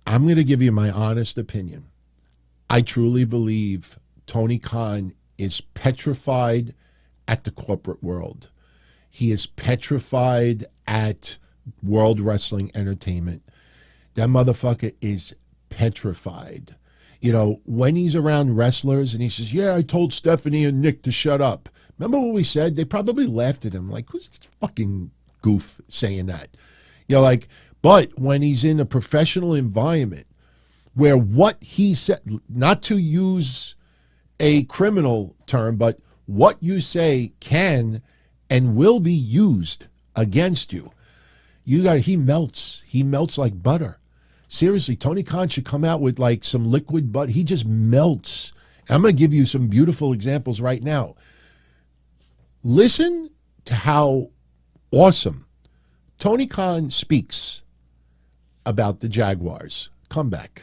I'm going to give you my honest opinion. I truly believe Tony Khan is petrified at the corporate world. He is petrified at World Wrestling Entertainment. That motherfucker is petrified. You know, when he's around wrestlers and he says, yeah, I told Stephanie and Nick to shut up. Remember what we said? They probably laughed at him like, who's this fucking goof saying that? You know, like, but when he's in a professional environment where what he said, not to use a criminal term, but what you say can and will be used against you. He melts. He melts like butter. Seriously, Tony Khan should come out with like some liquid butter. He just melts. I'm going to give you some beautiful examples right now. Listen to how awesome Tony Khan speaks about the Jaguars. Come back.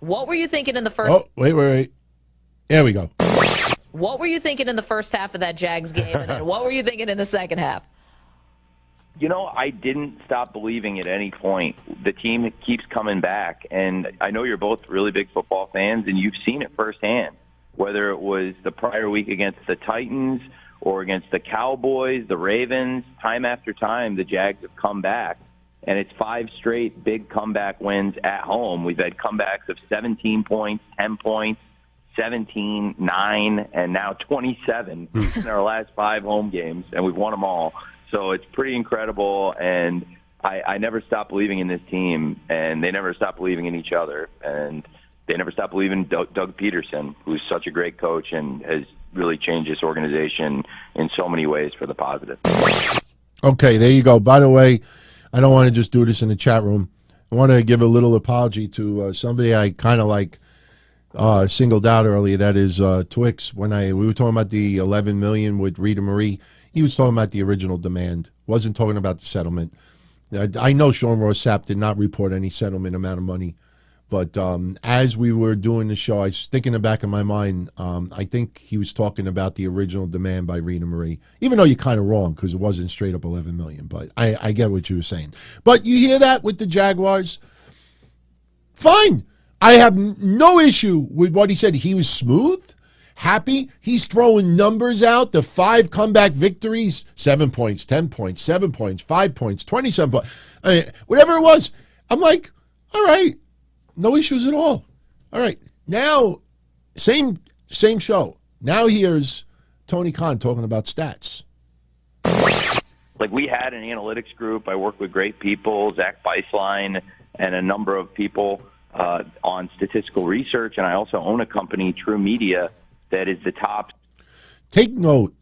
What were you thinking in the first? Oh, wait. There we go. What were you thinking in the first half of that Jags game, and then what were you thinking in the second half? You know, I didn't stop believing at any point. The team keeps coming back, and I know you're both really big football fans, and you've seen it firsthand, whether it was the prior week against the Titans or against the Cowboys, the Ravens. Time after time, the Jags have come back, and it's 5 straight big comeback wins at home. We've had comebacks of 17 points, 10 points, 17, 9, and now 27 in our last 5 home games, and we've won them all. So it's pretty incredible, and I never stopped believing in this team, and they never stopped believing in each other, and they never stopped believing in Doug Peterson, who's such a great coach and has really changed this organization in so many ways for the positive. Okay, there you go. By the way, I don't want to just do this in the chat room. I want to give a little apology to somebody I kind of like singled out earlier. That is Twix. When we were talking about the $11 million with Rita Marie, he was talking about the original demand. Wasn't talking about the settlement. I know Sean Ross Sapp did not report any settlement amount of money, but as we were doing the show, I was thinking in the back of my mind, I think he was talking about the original demand by Rita Marie, even though you're kind of wrong because it wasn't straight up $11 million, but I get what you were saying. But you hear that with the Jaguars? Fine. I have no issue with what he said. He was smooth, happy. He's throwing numbers out. The 5 comeback victories, 7 points, 10 points, 7 points, 5 points, 27 points, whatever it was. I'm like, all right, no issues at all. All right, now, same show. Now here's Tony Khan talking about stats. Like, we had an analytics group. I work with great people, Zach Beislein, and a number of people on statistical research, and I also own a company, True Media, that is the top. Take note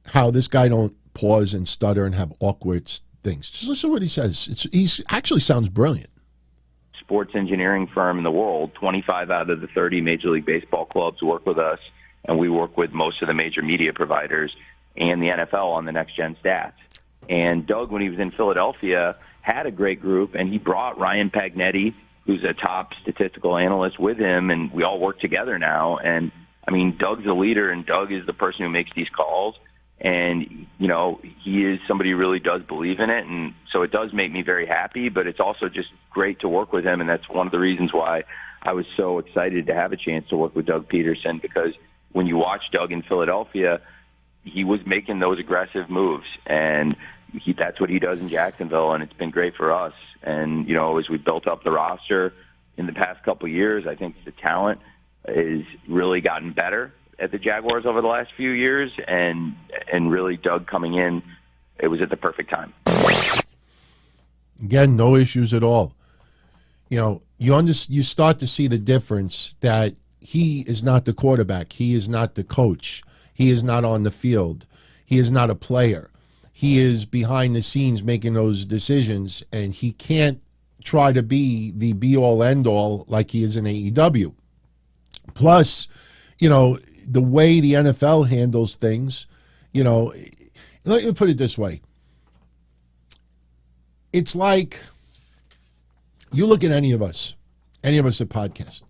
how this guy don't pause and stutter and have awkward things. Just listen to what he says. He's actually sounds brilliant. Sports engineering firm in the world. 25 out of the 30 Major League Baseball clubs work with us, and we work with most of the major media providers and the NFL on the next-gen stats. And Doug, when he was in Philadelphia, had a great group, and he brought Ryan Pagnetti, who's a top statistical analyst, with him, and we all work together now. And, I mean, Doug's a leader, and Doug is the person who makes these calls. And, you know, he is somebody who really does believe in it. And so it does make me very happy, but it's also just great to work with him. And that's one of the reasons why I was so excited to have a chance to work with Doug Peterson, because when you watch Doug in Philadelphia, he was making those aggressive moves, and that's what he does in Jacksonville, and it's been great for us. And, you know, as we built up the roster in the past couple of years, I think the talent has really gotten better at the Jaguars over the last few years, and really Doug coming in, it was at the perfect time. Again, no issues at all. You know, you start to see the difference that he is not the quarterback. He is not the coach. He is not on the field. He is not a player. He is behind the scenes making those decisions, and he can't try to be the be-all, end-all like he is in AEW. Plus, you know, the way the NFL handles things, you know, let me put it this way. It's like you look at any of us at podcast.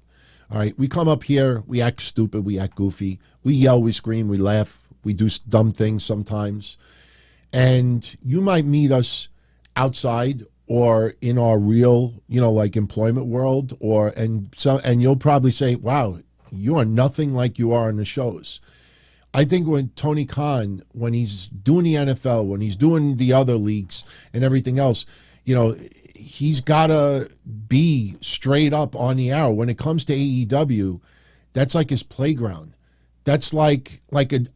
All right, we come up here, we act stupid, we act goofy, we yell, we scream, we laugh, we do dumb things sometimes. And you might meet us outside or in our real, you know, like employment world, and you'll probably say, wow, you are nothing like you are in the shows. I think when Tony Khan, when he's doing the NFL, when he's doing the other leagues and everything else, you know, he's got to be straight up on the arrow. When it comes to AEW, that's like his playground. That's like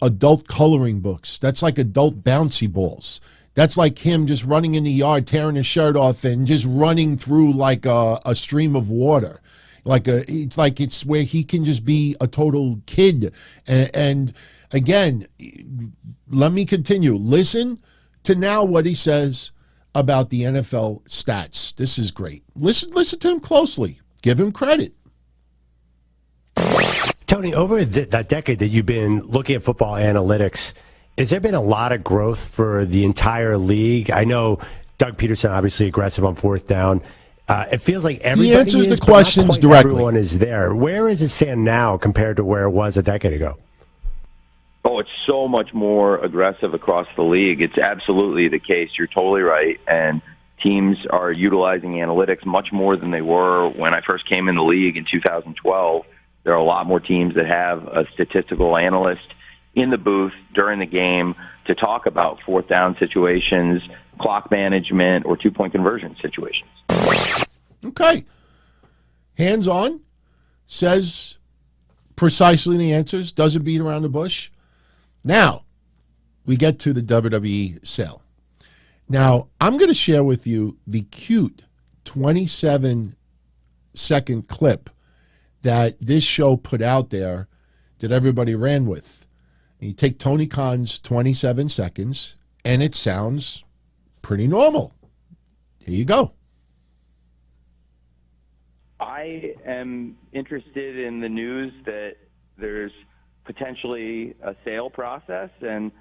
adult coloring books. That's like adult bouncy balls. That's like him just running in the yard, tearing his shirt off and just running through like a stream of water. It's where he can just be a total kid. And again, let me continue. Listen to now what he says about the NFL stats. This is great. Listen to him closely. Give him credit. Tony, over that decade that you've been looking at football analytics, has there been a lot of growth for the entire league? I know Doug Peterson, obviously aggressive on fourth down. It feels like everybody he answers is, the questions directly. Everyone is there. Where is it stand now compared to where it was a decade ago? Oh, it's so much more aggressive across the league. It's absolutely the case. You're totally right. And teams are utilizing analytics much more than they were when I first came in the league in 2012. There are a lot more teams that have a statistical analyst in the booth during the game to talk about fourth down situations, clock management, or two-point conversion situations. Okay. Hands on, says precisely the answers, doesn't beat around the bush. Now, we get to the WWE sale. Now, I'm going to share with you the cute 27-second clip that this show put out there that everybody ran with. You take Tony Khan's 27 seconds, and it sounds pretty normal. Here you go. I am interested in the news that there's potentially a sale process, and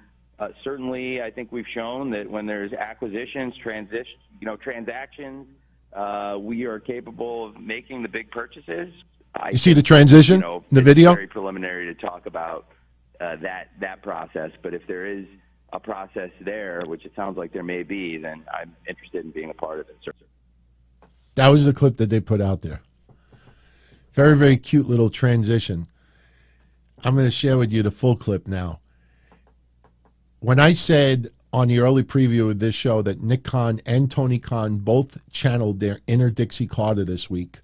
certainly I think we've shown that when there's acquisitions, transactions, we are capable of making the big purchases. You see the transition in the video? It's very preliminary to talk about that process, but if there is a process there, which it sounds like there may be, then I'm interested in being a part of it, sir. That was the clip that they put out there. Very, very cute little transition. I'm going to share with you the full clip now. When I said on the early preview of this show that Nick Khan and Tony Khan both channeled their inner Dixie Carter this week,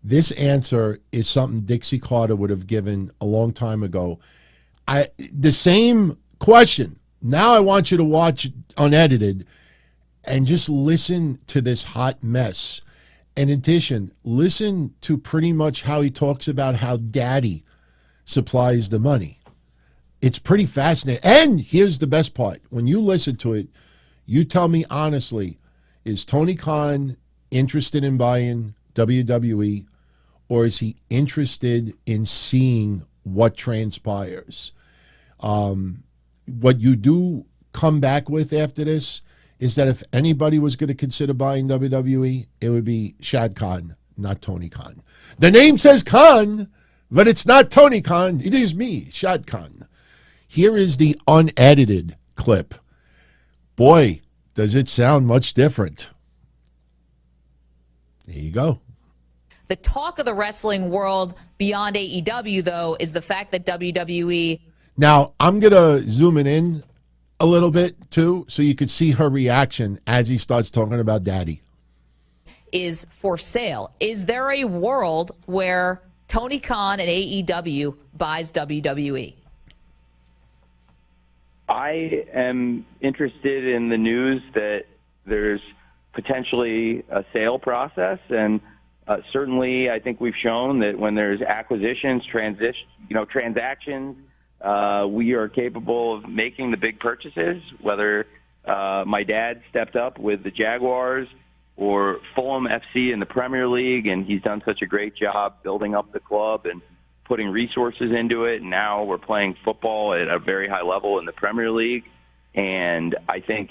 this answer is something Dixie Carter would have given a long time ago. The same question. Now I want you to watch unedited and just listen to this hot mess. In addition, listen to pretty much how he talks about how daddy supplies the money. It's pretty fascinating. And here's the best part. When you listen to it, you tell me honestly, is Tony Khan interested in buying WWE, or is he interested in seeing what transpires? What you do come back with after this is that if anybody was going to consider buying WWE, it would be Shad Khan, not Tony Khan. The name says Khan, but it's not Tony Khan. It is me, Shad Khan. Here is the unedited clip. Boy, does it sound much different. There you go. The talk of the wrestling world beyond AEW, though, is the fact that WWE... Now, I'm going to zoom it in a little bit, too, so you could see her reaction as he starts talking about Daddy. Is for sale. Is there a world where Tony Khan and AEW buys WWE? I am interested in the news that there's potentially a sale process, and certainly I think we've shown that when there's acquisitions, transactions, we are capable of making the big purchases, whether my dad stepped up with the Jaguars or Fulham FC in the Premier League, and he's done such a great job building up the club and putting resources into it. And now we're playing football at a very high level in the Premier League. And I think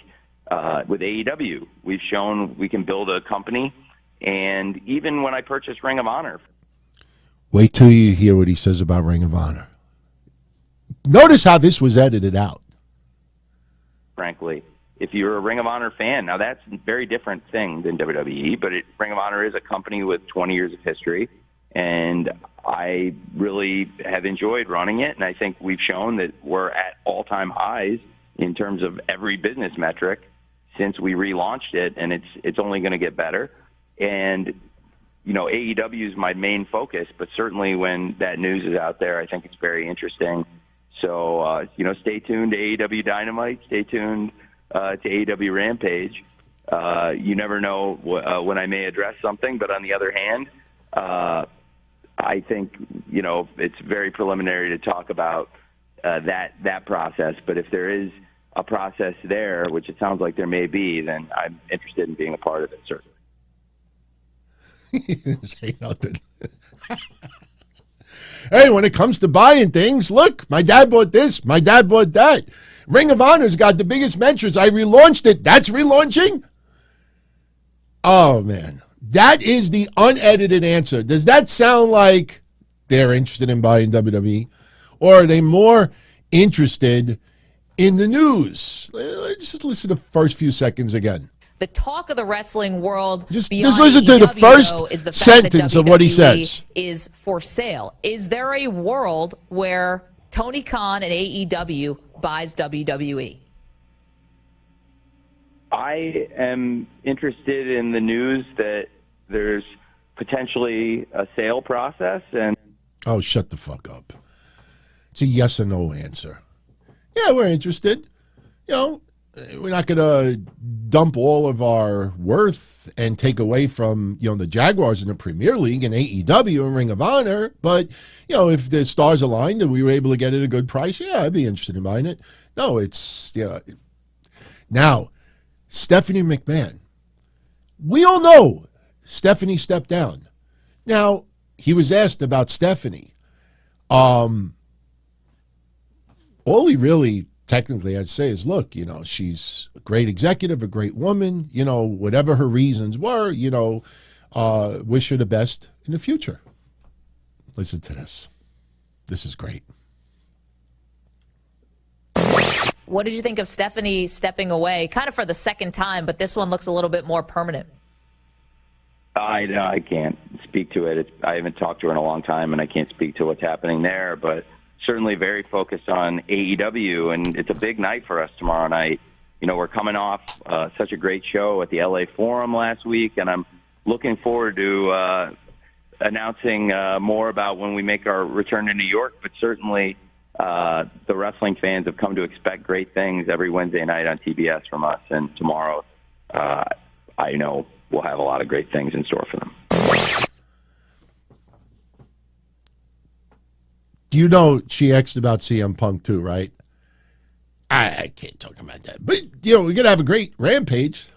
with AEW, we've shown we can build a company. And even when I purchased Ring of Honor. Wait till you hear what he says about Ring of Honor. Notice how this was edited out. Frankly, if you're a Ring of Honor fan, now that's a very different thing than WWE, but Ring of Honor is a company with 20 years of history, and I really have enjoyed running it, and I think we've shown that we're at all-time highs in terms of every business metric since we relaunched it, and it's only going to get better. And, AEW is my main focus, but certainly when that news is out there, I think it's very interesting. So, stay tuned to AEW Dynamite, stay tuned to AEW Rampage. You never know when I may address something, but on the other hand, I think, it's very preliminary to talk about that process. But if there is a process there, which it sounds like there may be, then I'm interested in being a part of it, certainly. He didn't say nothing. Hey, when it comes to buying things, look, my dad bought this, my dad bought that. Ring of Honor's got the biggest metrics. I relaunched it. That's relaunching? Oh, man. That is the unedited answer. Does that sound like they're interested in buying WWE? Or are they more interested in the news? Let's just listen to the first few seconds again. The talk of the wrestling world just beyond listen to the AEW, first is the fact sentence that of what he WWE says. Is for sale. Is there a world where Tony Khan and AEW buys WWE? I am interested in the news that there's potentially a sale process. And oh, shut the fuck up. It's a yes or no answer. Yeah, we're interested. We're not going to dump all of our worth and take away from, the Jaguars in the Premier League and AEW and Ring of Honor. But, if the stars aligned and we were able to get it at a good price, yeah, I'd be interested in buying it. No, it's, Now, Stephanie McMahon. We all know Stephanie stepped down. Now, he was asked about Stephanie. All he really technically I'd say is, look, she's a great executive, a great woman, whatever her reasons were, wish her the best in the future. Listen to this. This is great. What did you think of Stephanie stepping away, kind of for the second time, but this one looks a little bit more permanent? I can't speak to it. I haven't talked to her in a long time, and I can't speak to what's happening there, but certainly very focused on AEW, and it's a big night for us tomorrow night. We're coming off such a great show at the LA Forum last week, and I'm looking forward to announcing more about when we make our return to New York, but certainly the wrestling fans have come to expect great things every Wednesday night on TBS from us, and tomorrow I know we'll have a lot of great things in store for them. She asked about CM Punk too, right? I can't talk about that. But, we're going to have a great Rampage.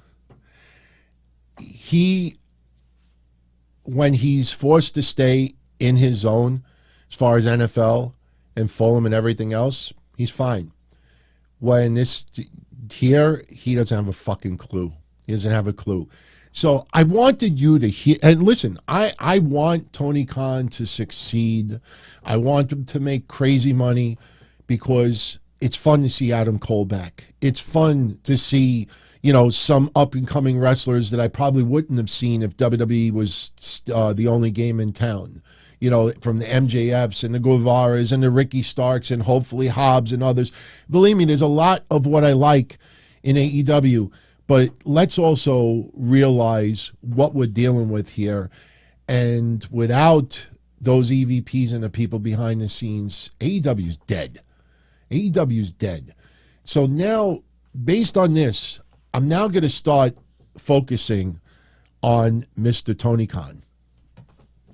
When he's forced to stay in his zone, as far as NFL and Fulham and everything else, he's fine. When here, he doesn't have a fucking clue. He doesn't have a clue. So I wanted you to hear, and listen, I want Tony Khan to succeed. I want him to make crazy money because it's fun to see Adam Cole back. It's fun to see, some up-and-coming wrestlers that I probably wouldn't have seen if WWE was the only game in town. from the MJFs and the Guevaras and the Ricky Starks and hopefully Hobbs and others. Believe me, there's a lot of what I like in AEW, but let's also realize what we're dealing with here. And without those EVPs and the people behind the scenes, AEW's dead. AEW's dead. So now, based on this, I'm now going to start focusing on Mr. Tony Khan.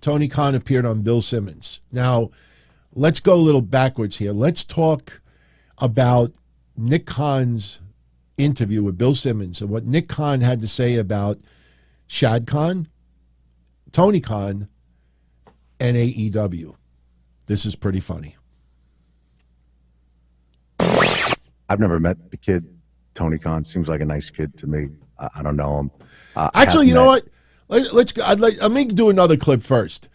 Tony Khan appeared on Bill Simmons. Now, let's go a little backwards here. Let's talk about Nick Khan's interview with Bill Simmons and what Nick Khan had to say about Shad Khan, Tony Khan, and AEW. This is pretty funny. I've never met the kid. Tony Khan seems like a nice kid to me. I don't know him. Actually, you know what? Let's go. Let me do another clip first.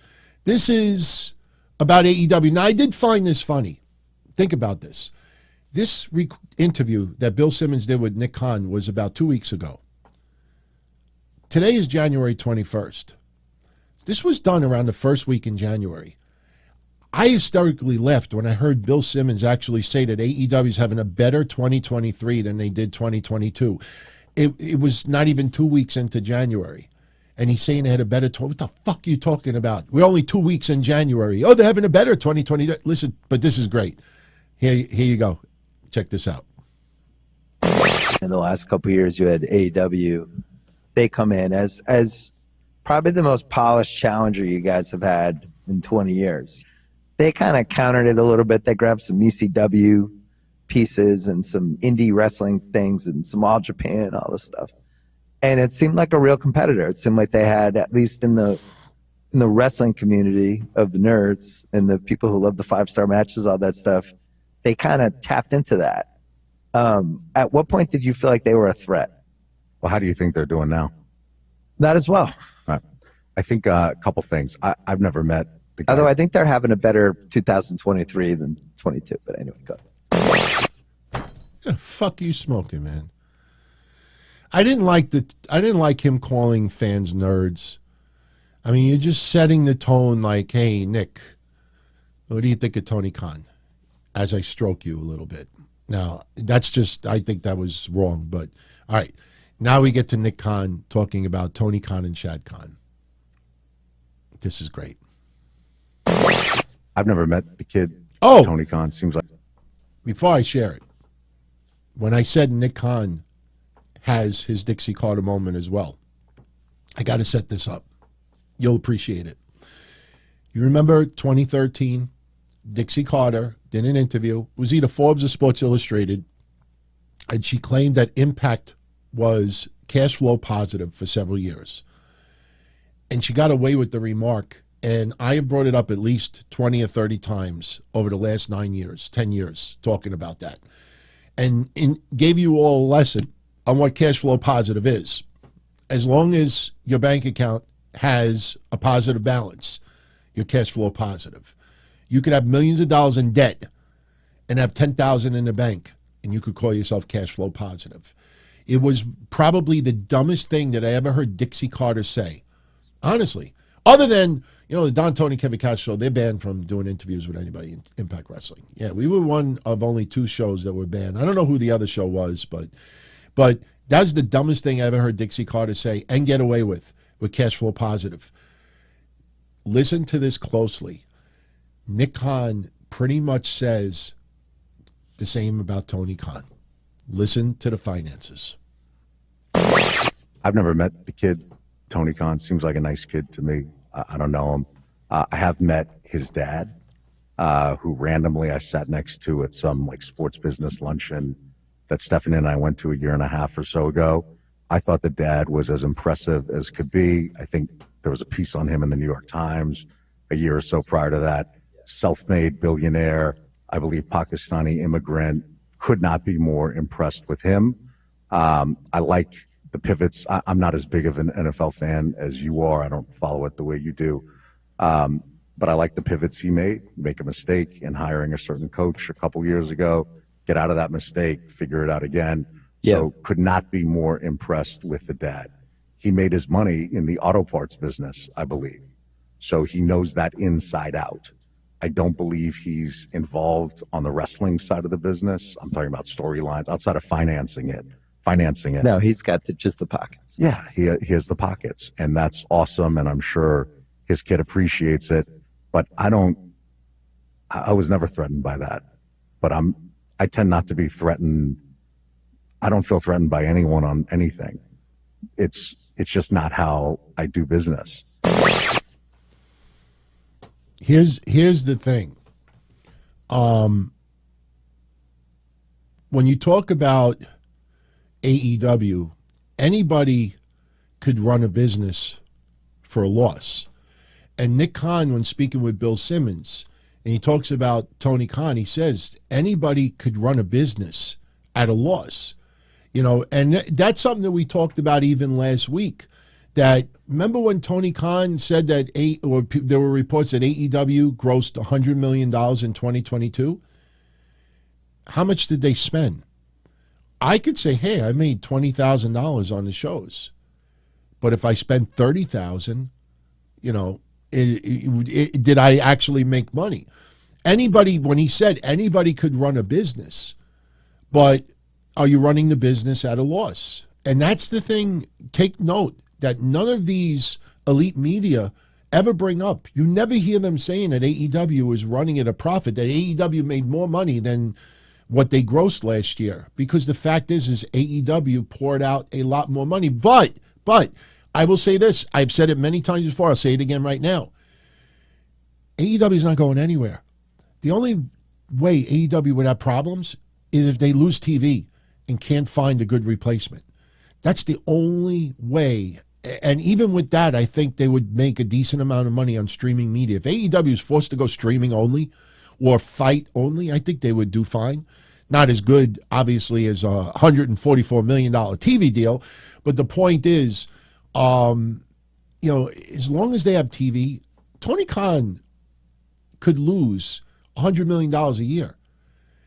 This is about AEW. Now, I did find this funny. Think about this. This interview that Bill Simmons did with Nick Khan was about 2 weeks ago. Today is January 21st. This was done around the first week in January. I hysterically laughed when I heard Bill Simmons actually say that AEW is having a better 2023 than they did 2022. It was not even 2 weeks into January. And he's saying they had a better what the fuck are you talking about? We're only 2 weeks in January. Oh, they're having a better 2020. Listen, but this is great. Here you go. Check this out. In the last couple of years, you had AEW. They come in as probably the most polished challenger you guys have had in 20 years. They kind of countered it a little bit. They grabbed some ECW pieces and some indie wrestling things and some All Japan, all this stuff. And it seemed like a real competitor. It seemed like they had, at least in the wrestling community of the nerds and the people who love the 5-star matches, all that stuff, they kind of tapped into that. At what point did you feel like they were a threat? Well, how do you think they're doing now? Not as well. Right. I think a couple things. I've never met the guy. Although I think they're having a better 2023 than 22. But anyway, go ahead. Yeah, fuck you smoking, man. I didn't like him calling fans nerds. I mean, you're just setting the tone like, hey, Nick, what do you think of Tony Khan? As I stroke you a little bit. Now, I think that was wrong. But, all right, now we get to Nick Khan talking about Tony Khan and Shad Khan. This is great. I've never met the kid. Oh! Tony Khan seems like... Before I share it, when I said Nick Khan has his Dixie Carter moment as well, I got to set this up. You'll appreciate it. You remember 2013, Dixie Carter did an interview. It was either Forbes or Sports Illustrated, and she claimed that Impact was cash flow positive for several years. And she got away with the remark, and I have brought it up at least 20 or 30 times over the last 9 years, 10 years, talking about that. And gave you all a lesson on what cash flow positive is. As long as your bank account has a positive balance, you're cash flow positive. You could have millions of dollars in debt and have $10,000 in the bank, and you could call yourself cash flow positive. It was probably the dumbest thing that I ever heard Dixie Carter say. Honestly. Other than, the Don, Tony, Kevin Cash show, they're banned from doing interviews with anybody in Impact Wrestling. Yeah, we were one of only 2 shows that were banned. I don't know who the other show was, but that's the dumbest thing I ever heard Dixie Carter say and get away with cash flow positive. Listen to this closely. Nick Khan pretty much says the same about Tony Khan. Listen to the finances. I've never met the kid. Tony Khan seems like a nice kid to me. I don't know him. I have met his dad, who randomly I sat next to at some sports business luncheon that Stephanie and I went to a year and a half or so ago. I thought the dad was as impressive as could be. I think there was a piece on him in the New York Times a year or so prior to that. Self-made billionaire, I believe Pakistani immigrant. Could not be more impressed with him. I like the pivots. I'm not as big of an NFL fan as you are. I don't follow it the way you do. But I like the pivots he made. Make a mistake in hiring a certain coach a couple years ago. Get out of that mistake, figure it out again. So could not be more impressed with the dad. He made his money in the auto parts business, I believe. So he knows that inside out. I don't believe he's involved on the wrestling side of the business. I'm talking about storylines outside of financing it. No, he's got just the pockets. Yeah, he has the pockets, and that's awesome. And I'm sure his kid appreciates it. But I was never threatened by that. But I tend not to be threatened. I don't feel threatened by anyone on anything. It's just not how I do business. Here's the thing. When you talk about AEW, anybody could run a business for a loss. And Nick Khan, when speaking with Bill Simmons, and he talks about Tony Khan, he says anybody could run a business at a loss. And that's something that we talked about even last week. That remember when Tony Khan said that there were reports that AEW grossed $100 million in 2022? How much did they spend? I could say, hey, I made $20,000 on the shows, but if I spent $30,000, did I actually make money? When he said anybody could run a business, but are you running the business at a loss? And that's the thing. Take note that none of these elite media ever bring up. You never hear them saying that AEW is running at a profit, that AEW made more money than what they grossed last year, because the fact is AEW poured out a lot more money. But I will say this. I've said it many times before. I'll say it again right now. AEW is not going anywhere. The only way AEW would have problems is if they lose TV and can't find a good replacement. That's the only way. And even with that, I think they would make a decent amount of money on streaming media. If AEW is forced to go streaming only or fight only, I think they would do fine. Not as good, obviously, as a $144 million TV deal. But the point is, as long as they have TV, Tony Khan could lose $100 million a year.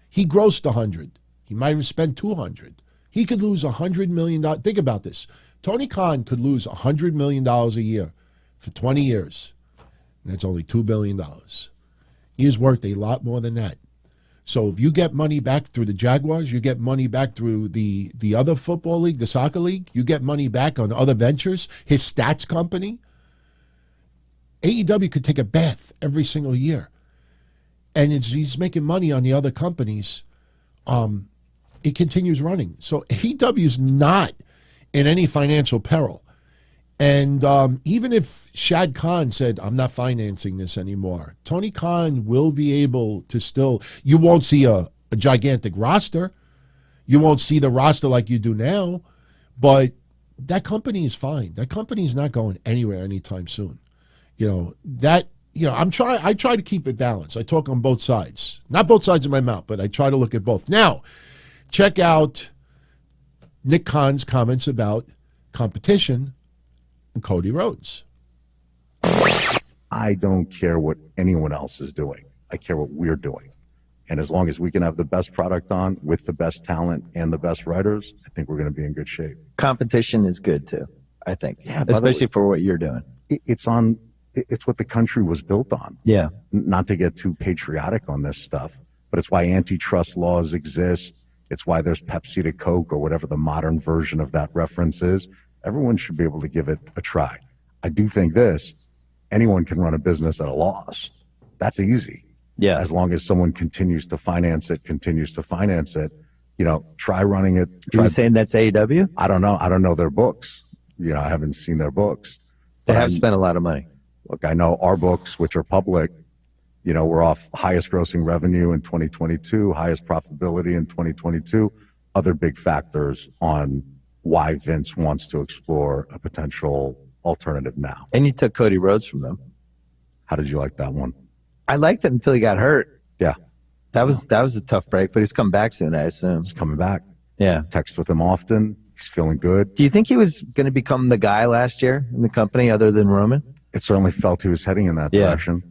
He grossed 100. He might have spent 200. He could lose $100 million. Think about this. Tony Khan could lose $100 million a year for 20 years, and that's only $2 billion. He is worth a lot more than that. So if you get money back through the Jaguars, you get money back through the other football league, the soccer league, you get money back on other ventures, his stats company. AEW could take a bath every single year. And he's making money on the other companies. It continues running. So AEW is not in any financial peril. And even if Shad Khan said, I'm not financing this anymore, Tony Khan will be able to still, you won't see a gigantic roster. You won't see the roster like you do now, but that company is fine. That company is not going anywhere anytime soon. I try to keep it balanced. I talk on both sides. Not both sides of my mouth, but I try to look at both. Now, check out Nick Khan's comments about competition and Cody Rhodes. I don't care what anyone else is doing. I care what we're doing. And as long as we can have the best product on with the best talent and the best writers, I think we're going to be in good shape. Competition is good too, I think. Yeah, especially for what you're doing. It's what the country was built on. Yeah. Not to get too patriotic on this stuff, but it's why antitrust laws exist. It's why there's Pepsi to Coke or whatever the modern version of that reference is. Everyone should be able to give it a try. I do think anyone can run a business at a loss. That's easy. Yeah. As long as someone continues to finance it, try running it. Are you saying that's AEW? I don't know. I don't know their books. I haven't seen their books. They have spent a lot of money. Look, I know our books, which are public, we're off highest grossing revenue in 2022, highest profitability in 2022, other big factors on why Vince wants to explore a potential alternative now. And you took Cody Rhodes from them. How did you like that one? I liked it until he got hurt. Yeah. That was a tough break, but he's coming back soon, I assume. He's coming back. Yeah. Text with him often. He's feeling good. Do you think he was going to become the guy last year in the company other than Roman? It certainly felt he was heading in that direction.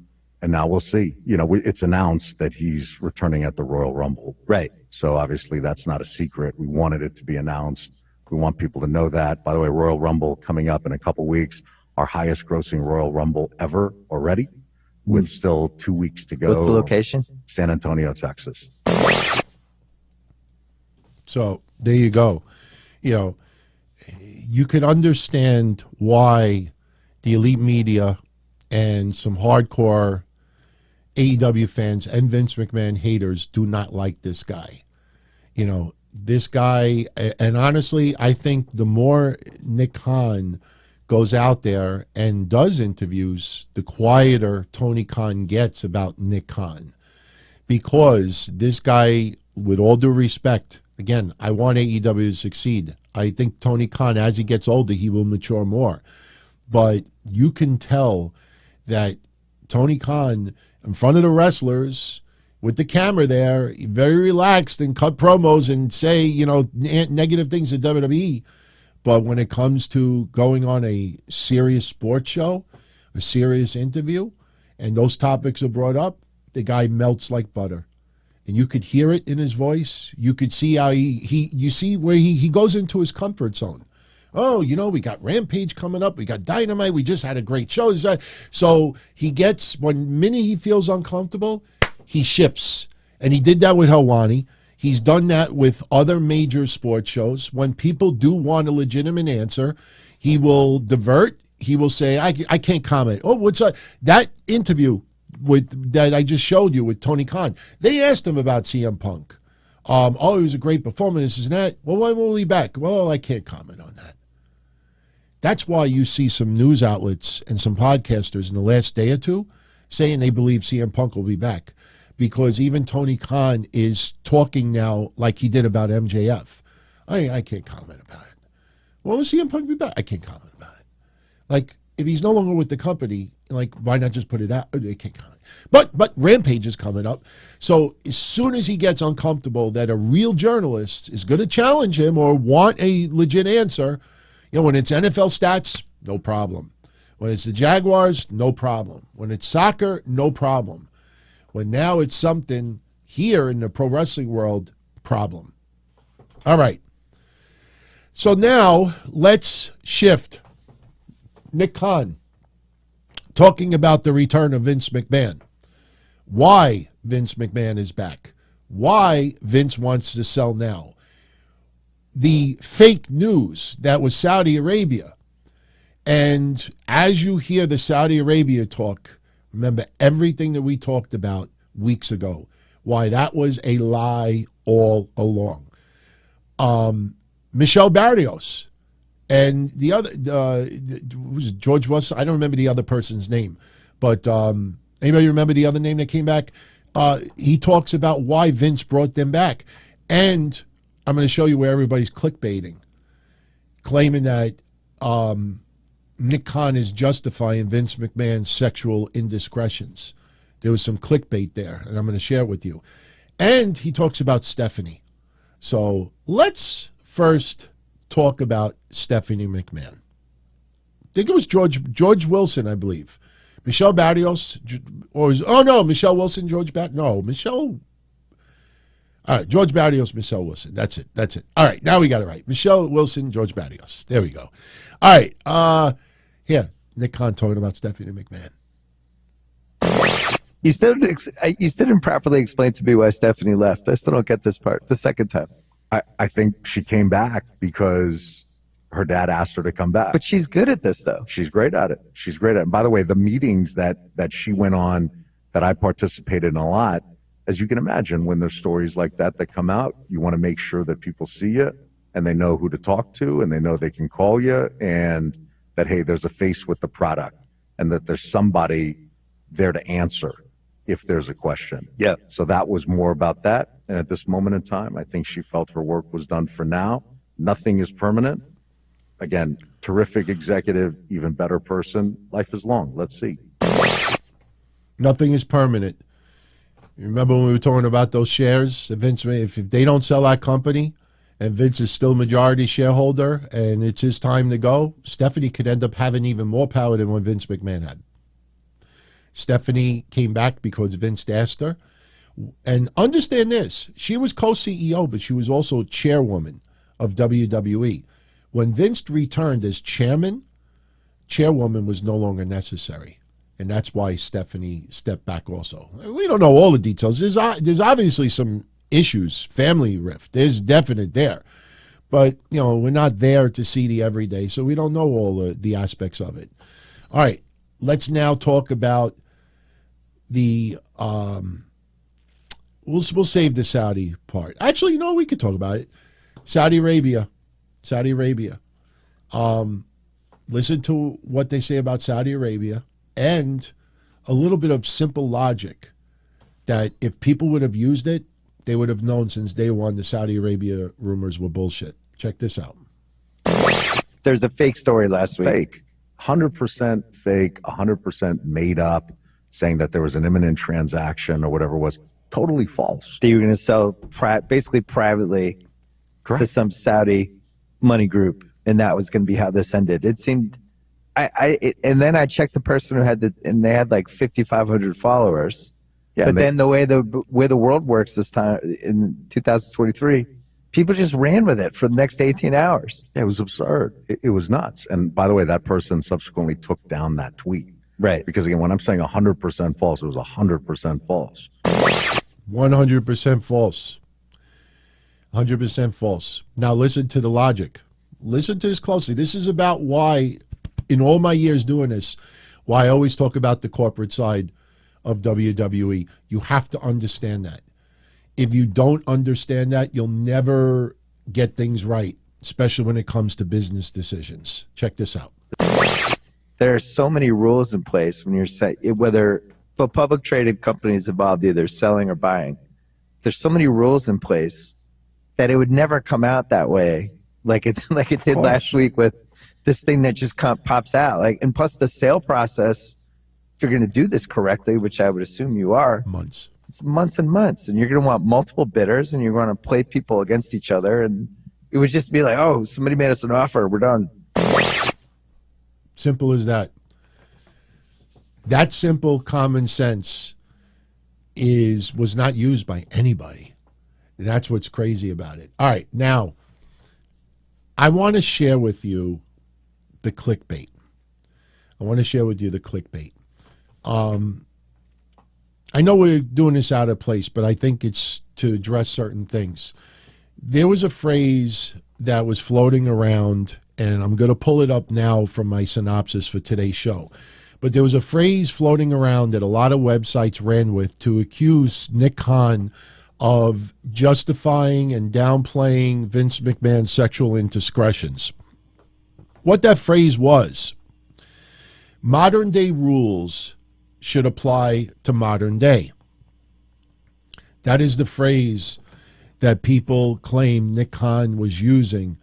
And now we'll see. It's announced that he's returning at the Royal Rumble. Right. So obviously that's not a secret. We wanted it to be announced. We want people to know that. By the way, Royal Rumble coming up in a couple weeks. our highest grossing Royal Rumble ever already, with still 2 weeks to go. What's the location? San Antonio, Texas. So there you go. You know, you can understand why the Elite Media and some hardcore AEW fans and Vince McMahon haters do not like this guy. You know, this guy, and honestly, I think the more Nick Khan goes out there and does interviews, the quieter Tony Khan gets about Nick Khan. Because this guy, with all due respect, again, I want AEW to succeed. I think Tony Khan, as he gets older, he will mature more. But you can tell that Tony Khan, in front of the wrestlers, with the camera there, very relaxed and cut promos and say, you know, negative things at WWE. But when it comes to going on a serious sports show, a serious interview, and those topics are brought up, the guy melts like butter. And you could hear it in his voice. You could see how you see where he goes into his comfort zone. Oh, you know, we got Rampage coming up. We got Dynamite. We just had a great show. So he gets, one minute he feels uncomfortable, he shifts. And he did that with Helwani. He's done that with other major sports shows. When people do want a legitimate answer, he will divert. He will say, I can't comment. Oh, what's that interview that I just showed you with Tony Khan? They asked him about CM Punk. Oh, it was a great performance, isn't that? Well, when will he be back? Well, I can't comment on that. That's why you see some news outlets and some podcasters in the last day or two saying they believe CM Punk will be back. Because even Tony Khan is talking now like he did about MJF. I can't comment about it. Well, will CM Punk be back? I can't comment about it. Like, if he's no longer with the company, like, why not just put it out? I can't comment. But Rampage is coming up. So as soon as he gets uncomfortable that a real journalist is going to challenge him or want a legit answer, you know, when it's NFL stats, no problem. When it's the Jaguars, no problem. When it's soccer, no problem. When now it's something here in the pro wrestling world, problem. All right. So now let's shift. Nick Khan talking about the return of Vince McMahon. Why Vince McMahon is back. Why Vince wants to sell now. The fake news that was Saudi Arabia. And as you hear the Saudi Arabia talk, remember everything that we talked about weeks ago, why that was a lie all along. Michelle Barrios and the other, was it George Wilson? I don't remember the other person's name, but anybody remember the other name that came back? He talks about why Vince brought them back. And I'm going to show you where everybody's clickbaiting, claiming that Nick Khan is justifying Vince McMahon's sexual indiscretions. There was some clickbait there, and I'm going to share it with you. And he talks about Stephanie. So let's first talk about Stephanie McMahon. I think it was George Wilson, I believe. Michelle Barrios, Michelle Wilson, Michelle. All right, George Barrios, Michelle Wilson. That's it. All right, now we got it right. Michelle Wilson, George Barrios. There we go. All right, here, Nick Khan talking about Stephanie McMahon. You still didn't properly explain to me why Stephanie left. I still don't get this part, the second time. I think she came back because her dad asked her to come back. But she's good at this, though. She's great at it. And by the way, the meetings that she went on that I participated in a lot, as you can imagine, when there's stories like that come out, you want to make sure that people see you and they know who to talk to and they know they can call you and that, hey, there's a face with the product and that there's somebody there to answer if there's a question. Yeah. So that was more about that. And at this moment in time, I think she felt her work was done for now. Nothing is permanent. Again, terrific executive, even better person. Life is long. Let's see. Nothing is permanent. You remember when we were talking about those shares? Vince, if they don't sell that company and Vince is still majority shareholder and it's his time to go, Stephanie could end up having even more power than what Vince McMahon had. Stephanie came back because Vince asked her. And understand this, she was co-CEO, but she was also chairwoman of WWE. When Vince returned as chairman chairwoman was no longer necessary. And that's why Stephanie stepped back also. We don't know all the details. There's obviously some issues, family rift. There's definite there. But, we're not there to see the everyday, so we don't know all the aspects of it. All right, let's now talk about the we'll save the Saudi part. Actually, we could talk about it. Saudi Arabia. Listen to what they say about Saudi Arabia and a little bit of simple logic that if people would have used it, they would have known since day one the Saudi Arabia rumors were bullshit. Check this out. There's a fake story last week. Fake. 100% fake, 100% made up, saying that there was an imminent transaction or whatever it was. Totally false. That you were going to sell basically privately to some Saudi money group, and that was going to be how this ended. It seemed, and then I checked the person who had and they had like 5,500 followers. Yeah, but then the way the world works this time in 2023, people just ran with it for the next 18 hours. Yeah, it was absurd. It was nuts. And by the way, that person subsequently took down that tweet. Right. Because again, when I'm saying 100% false, it was 100% false. 100% false. 100% false. Now listen to the logic. Listen to this closely. This is about why, in all my years doing this, why I always talk about the corporate side of WWE. You have to understand that. If you don't understand that, you'll never get things right, especially when it comes to business decisions. Check this out. There are so many rules in place when whether for public traded companies involved, either selling or buying, there's so many rules in place that it would never come out that way, like it did last week with this thing that just pops out. And plus the sale process, if you're going to do this correctly, which I would assume you are, it's months and months, and you're going to want multiple bidders, and you're going to play people against each other, and it would just be like, oh, somebody made us an offer, we're done. Simple as that. That simple common sense was not used by anybody. That's what's crazy about it. All right, now I want to share with you the clickbait. I know we're doing this out of place, but I think it's to address certain things. There was a phrase that was floating around, and I'm going to pull it up now from my synopsis for today's show. But there was a phrase floating around that a lot of websites ran with to accuse Nick Khan of justifying and downplaying Vince McMahon's sexual indiscretions. What that phrase was, modern day rules should apply to modern day. That is the phrase that people claim Nick Khan was using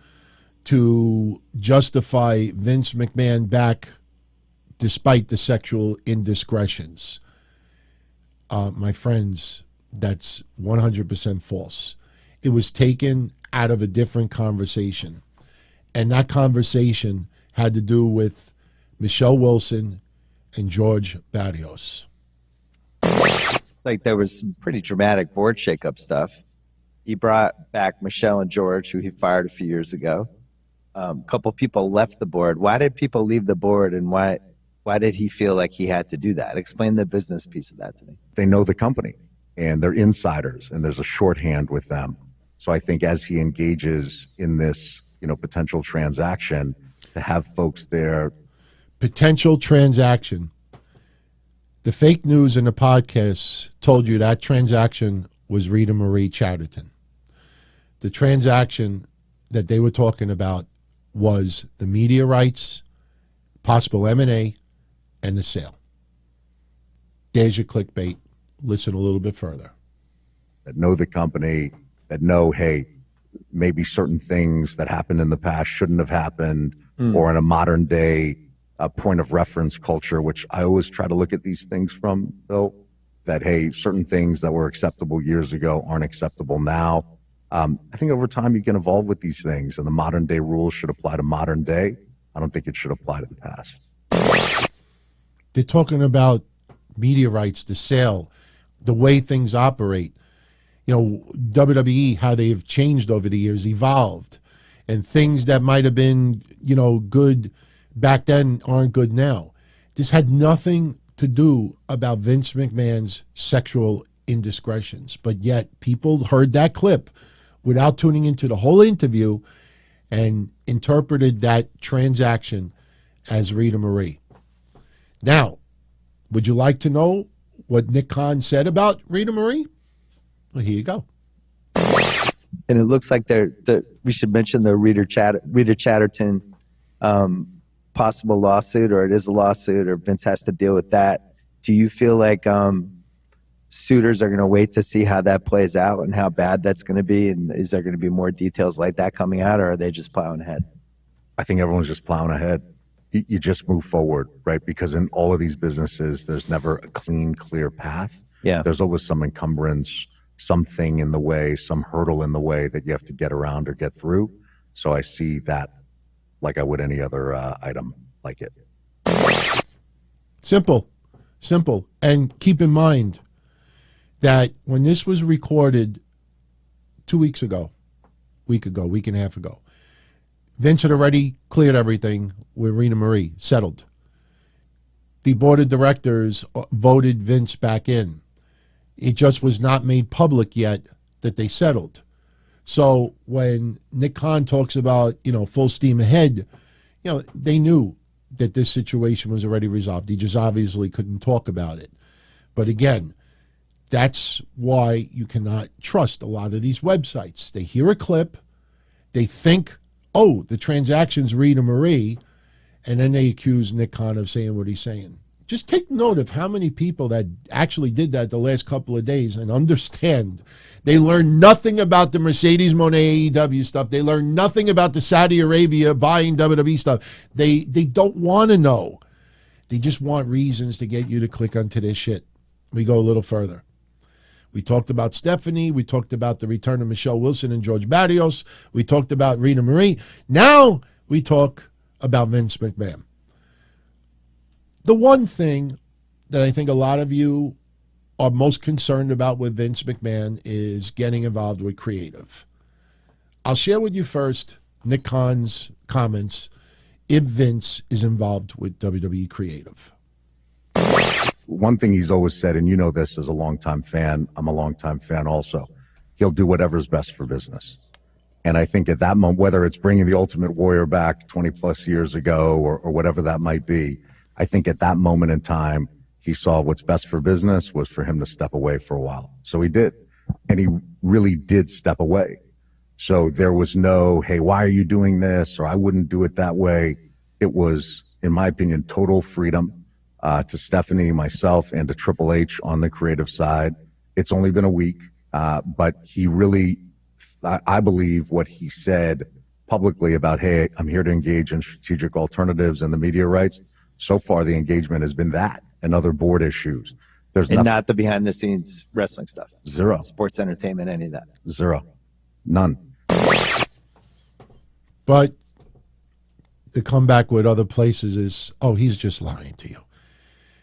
to justify Vince McMahon back despite the sexual indiscretions. My friends, that's 100% false. It was taken out of a different conversation. And that conversation had to do with Michelle Wilson and George Barrios. Like there was some pretty dramatic board shakeup stuff. He brought back Michelle and George, who he fired a few years ago. A couple people left the board. Why did people leave the board, and why did he feel like he had to do that? Explain the business piece of that to me. They know the company, and they're insiders, and there's a shorthand with them. So I think as he engages in this, potential transaction, to have folks there. Potential transaction. The fake news in the podcast told you that transaction was Rita Marie Chatterton. The transaction that they were talking about was the media rights, possible M&A, and the sale. There's your clickbait. Listen a little bit further. That know the company, that know, hey, maybe certain things that happened in the past shouldn't have happened, or in a modern day point of reference culture, which I always try to look at these things from, though, that, hey, certain things that were acceptable years ago aren't acceptable now. I think over time you can evolve with these things, and the modern day rules should apply to modern day. I don't think it should apply to the past. They're talking about media rights, the sale, the way things operate. WWE, how they've changed over the years, evolved. And things that might have been, good back then aren't good now. This had nothing to do about Vince McMahon's sexual indiscretions, but yet people heard that clip without tuning into the whole interview and interpreted that transaction as Rita Marie. Now, would you like to know what Nick Khan said about Rita Marie? Well, here you go. And it looks like we should mention the Rita Chatterton possible lawsuit, or it is a lawsuit, or Vince has to deal with that. Do you feel like suitors are going to wait to see how that plays out and how bad that's going to be? And is there going to be more details like that coming out, or are they just plowing ahead? I think everyone's just plowing ahead. You just move forward, right? Because in all of these businesses, there's never a clean, clear path. Yeah. There's always some encumbrance, something in the way, some hurdle in the way that you have to get around or get through. So I see that like I would any other item like it. Simple. And keep in mind that when this was recorded 2 weeks ago, week and a half ago, Vince had already cleared everything with Rita Marie, settled. The board of directors voted Vince back in. It just was not made public yet that they settled. So when Nick Khan talks about, full steam ahead, they knew that this situation was already resolved. He just obviously couldn't talk about it. But again, that's why you cannot trust a lot of these websites. They hear a clip, they think, oh, the transaction's Rita Marie, and then they accuse Nick Khan of saying what he's saying. Just take note of how many people that actually did that the last couple of days and understand they learned nothing about the Mercedes Moné AEW stuff. They learned nothing about the Saudi Arabia buying WWE stuff. They don't want to know. They just want reasons to get you to click onto this shit. We go a little further. We talked about Stephanie. We talked about the return of Michelle Wilson and George Barrios. We talked about Rita Marie. Now we talk about Vince McMahon. The one thing that I think a lot of you are most concerned about with Vince McMahon is getting involved with creative. I'll share with you first Nick Khan's comments if Vince is involved with WWE creative. One thing he's always said, and you know this as a longtime fan, I'm a longtime fan also, he'll do whatever's best for business. And I think at that moment, whether it's bringing the Ultimate Warrior back 20 plus years ago or whatever that might be, I think at that moment in time, he saw what's best for business was for him to step away for a while. So he did. And he really did step away. So there was no, hey, why are you doing this? Or I wouldn't do it that way. It was, in my opinion, total freedom. To Stephanie, myself, and to Triple H on the creative side. It's only been a week, but he really, I believe what he said publicly about, hey, I'm here to engage in strategic alternatives and the media rights. So far, the engagement has been that and other board issues. There's not the behind-the-scenes wrestling stuff. Zero. Sports entertainment, any of that. Zero. None. But the comeback with other places is, oh, he's just lying to you.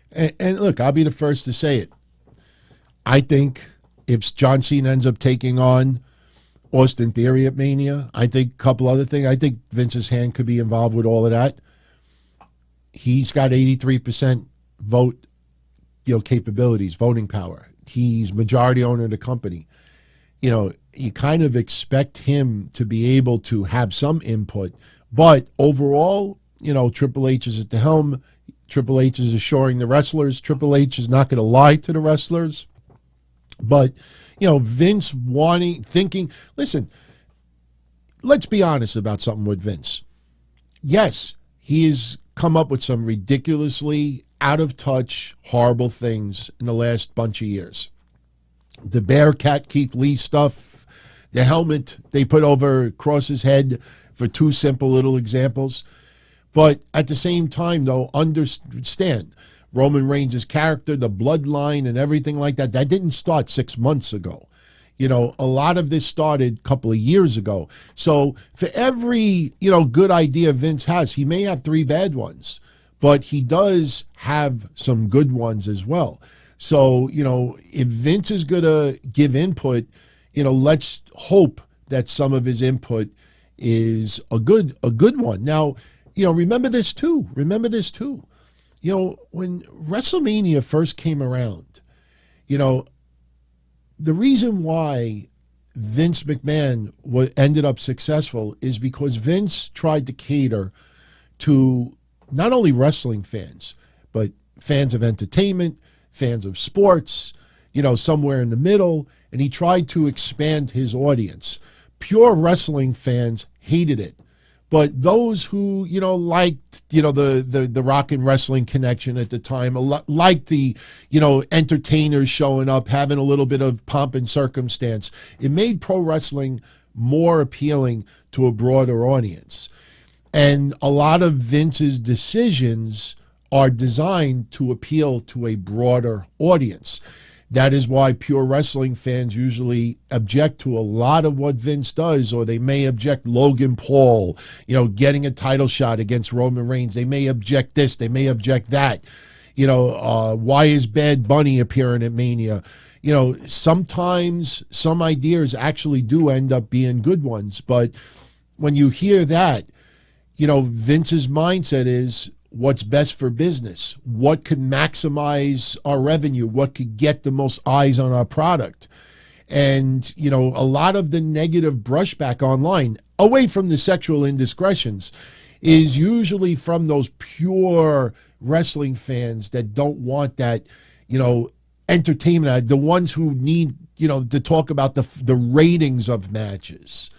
And look, I'll be the first to say it. I think if John Cena ends up taking on Austin Theory at Mania, I think a couple other things. I think Vince's hand could be involved with all of that. He's got 83% vote, capabilities, voting power. He's majority owner of the company. You kind of expect him to be able to have some input. But overall, Triple H is at the helm. Triple H is assuring the wrestlers. Triple H is not going to lie to the wrestlers. But, Vince thinking, listen, let's be honest about something with Vince. Yes, he has come up with some ridiculously out of touch, horrible things in the last bunch of years. The Bearcat Keith Lee stuff, the helmet they put over Cross's head for two simple little examples. But at the same time, though, understand Roman Reigns' character, the bloodline and everything like that, that didn't start 6 months ago. A lot of this started a couple of years ago. So for every, good idea Vince has, he may have 3 bad ones, but he does have some good ones as well. So, if Vince is going to give input, let's hope that some of his input is a good one. Now, remember this too. When WrestleMania first came around, the reason why Vince McMahon ended up successful is because Vince tried to cater to not only wrestling fans, but fans of entertainment, fans of sports, somewhere in the middle, and he tried to expand his audience. Pure wrestling fans hated it. But those who, liked, the rock and wrestling connection at the time, liked the, entertainers showing up, having a little bit of pomp and circumstance, it made pro wrestling more appealing to a broader audience. And a lot of Vince's decisions are designed to appeal to a broader audience. That is why pure wrestling fans usually object to a lot of what Vince does, or they may object Logan Paul, getting a title shot against Roman Reigns. They may object this, they may object that. Why is Bad Bunny appearing at Mania? Sometimes some ideas actually do end up being good ones, but when you hear that, Vince's mindset is, what's best for business? What could maximize our revenue? What could get the most eyes on our product? And, a lot of the negative brushback online, away from the sexual indiscretions, is usually from those pure wrestling fans that don't want that, entertainment, the ones who need, to talk about the ratings of matches.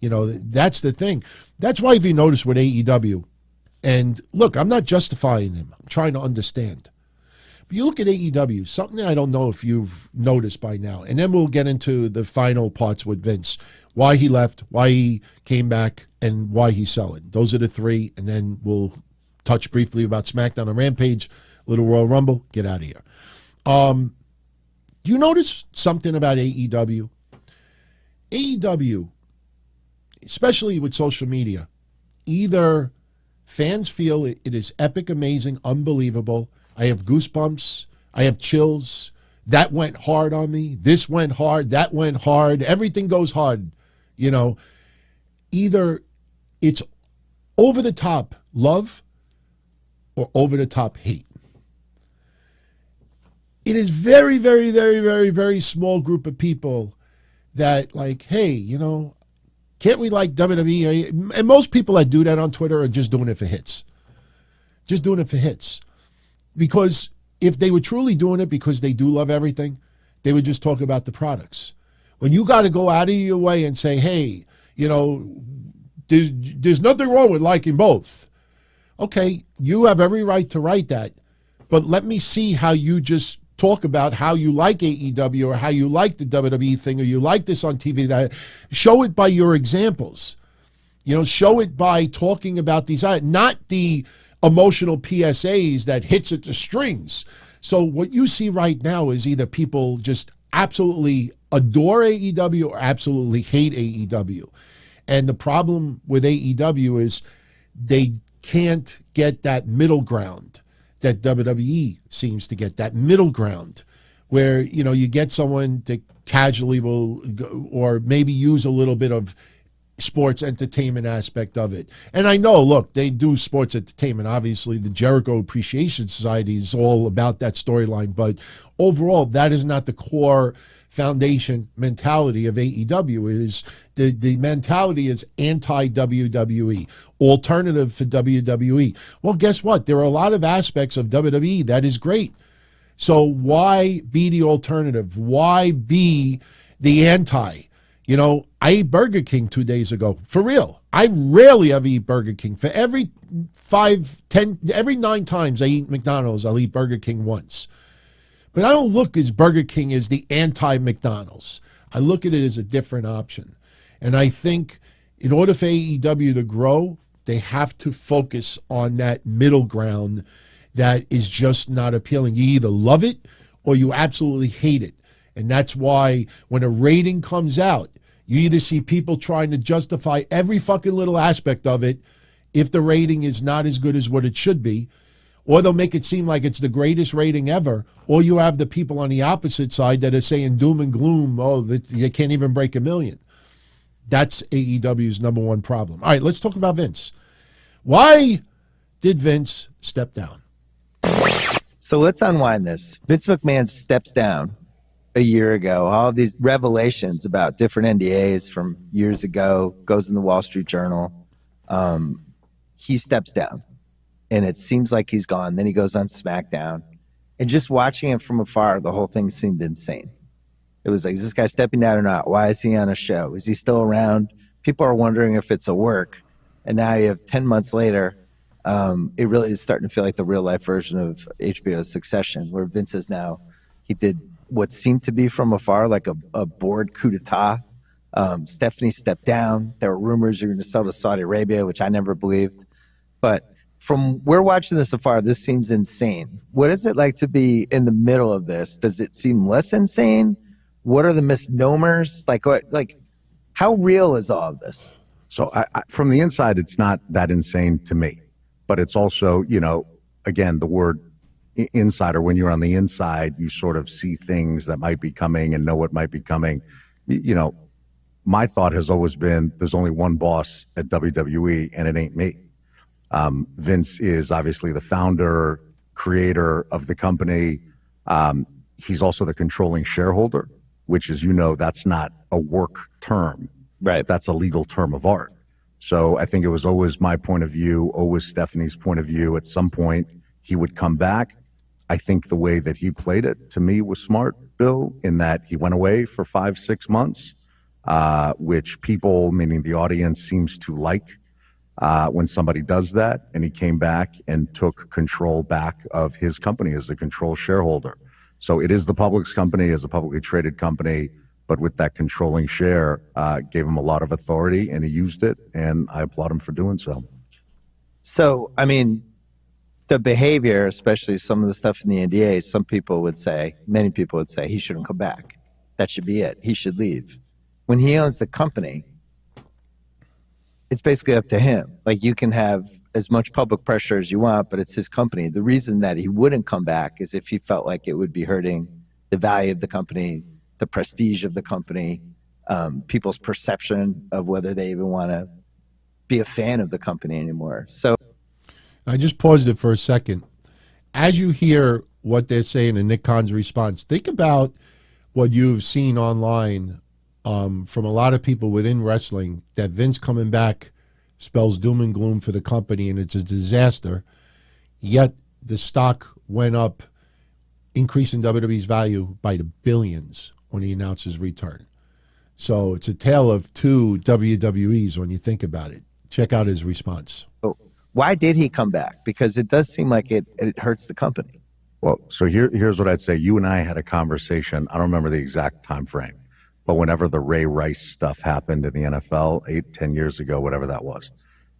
That's the thing. That's why if you notice with AEW, and look, I'm not justifying him. I'm trying to understand. But you look at AEW, something that I don't know if you've noticed by now, and then we'll get into the final parts with Vince. Why he left, why he came back, and why he's selling. Those are the three, and then we'll touch briefly about SmackDown and Rampage, Little Royal Rumble, get out of here. Do you notice something about AEW? AEW, especially with social media, either fans feel it is epic, amazing, unbelievable. I have goosebumps. I have chills. That went hard on me. This went hard. That went hard. Everything goes hard. Either it's over the top love or over the top hate. It is very, very, very, very, very small group of people that hey, can't we like WWE? And most people that do that on Twitter are just doing it for hits. Just doing it for hits. Because if they were truly doing it because they do love everything, they would just talk about the products. When you got to go out of your way and say, hey, there's nothing wrong with liking both. Okay, you have every right to write that. But let me see how you just talk about how you like AEW or how you like the WWE thing or you like this on TV. Show it by your examples. Show it by talking about these, not the emotional PSAs that hits at the strings. So what you see right now is either people just absolutely adore AEW or absolutely hate AEW. And the problem with AEW is they can't get that middle ground that WWE seems to get, that middle ground where, you get someone that casually will go, or maybe use a little bit of sports entertainment aspect of it. And I know, look, they do sports entertainment. Obviously, the Jericho Appreciation Society is all about that storyline. But overall, that is not the core foundation mentality of AEW. It is the mentality is anti-WWE, alternative for WWE. Well, guess what? There are a lot of aspects of WWE that is great. So why be the alternative? Why be the anti? I ate Burger King 2 days ago. For real. I rarely ever eat Burger King. For every 9 times I eat McDonald's, I'll eat Burger King once. But I don't look as Burger King as the anti-McDonald's. I look at it as a different option. And I think in order for AEW to grow, they have to focus on that middle ground that is just not appealing. You either love it or you absolutely hate it. And that's why when a rating comes out, you either see people trying to justify every fucking little aspect of it if the rating is not as good as what it should be, or they'll make it seem like it's the greatest rating ever, or you have the people on the opposite side that are saying doom and gloom, they can't even break 1 million. That's AEW's number one problem. All right, let's talk about Vince. Why Did Vince step down? So let's unwind this. Vince McMahon steps down a year ago. All of these revelations about different NDAs from years ago, goes in the Wall Street Journal. He steps down, and it seems like he's gone. Then he goes on SmackDown. And just watching it from afar, the whole thing seemed insane. It was like, is this guy stepping down or not? Why is he on a show? Is he still around? People are wondering if it's a work. And now you have 10 months later, it really is starting to feel like the real life version of HBO's Succession, where Vince is now, he did what seemed to be from afar like a board coup d'etat. Stephanie stepped down. There were rumors you're going to sell to Saudi Arabia, which I never believed. But from we're watching this afar, this seems insane. What is it like to be in the middle of this? Does it seem less insane? What are the misnomers? Like how real is all of this? So I, from the inside, it's not that insane to me, but it's also, again, the word insider, when you're on the inside, you sort of see things that might be coming and know what might be coming. My thought has always been there's only one boss at WWE, and it ain't me. Vince is obviously the founder, creator of the company. He's also the controlling shareholder, which is, that's not a work term. Right. That's a legal term of art. So I think it was always my point of view, always Stephanie's point of view. At some point, he would come back. I think the way that he played it, to me, was smart, Bill, in that he went away for 5-6 months, which people, meaning the audience, seems to like when somebody does that. And he came back and took control back of his company as the control shareholder. So it is the public's company, as a publicly traded company, but with that controlling share, gave him a lot of authority, and he used it, and I applaud him for doing so. So, the behavior, especially some of the stuff in the NDA, many people would say, he shouldn't come back. That should be it. He should leave. When he owns the company, it's basically up to him. Like, you can have as much public pressure as you want, but it's his company. The reason that he wouldn't come back is if he felt like it would be hurting the value of the company, the prestige of the company, people's perception of whether they even want to be a fan of the company anymore. So I just paused it for a second. As you hear what they're saying in Nick Khan's response, think about what you've seen online from a lot of people within wrestling, that Vince coming back spells doom and gloom for the company and it's a disaster, yet the stock went up, increasing WWE's value by the billions when he announced his return. So it's a tale of two WWEs when you think about it. Check out his response. Why did he come back? Because it does seem like it hurts the company. Well, so here's what I'd say. You and I had a conversation. I don't remember the exact time frame, but whenever the Ray Rice stuff happened in the NFL 8-10 years ago, whatever that was,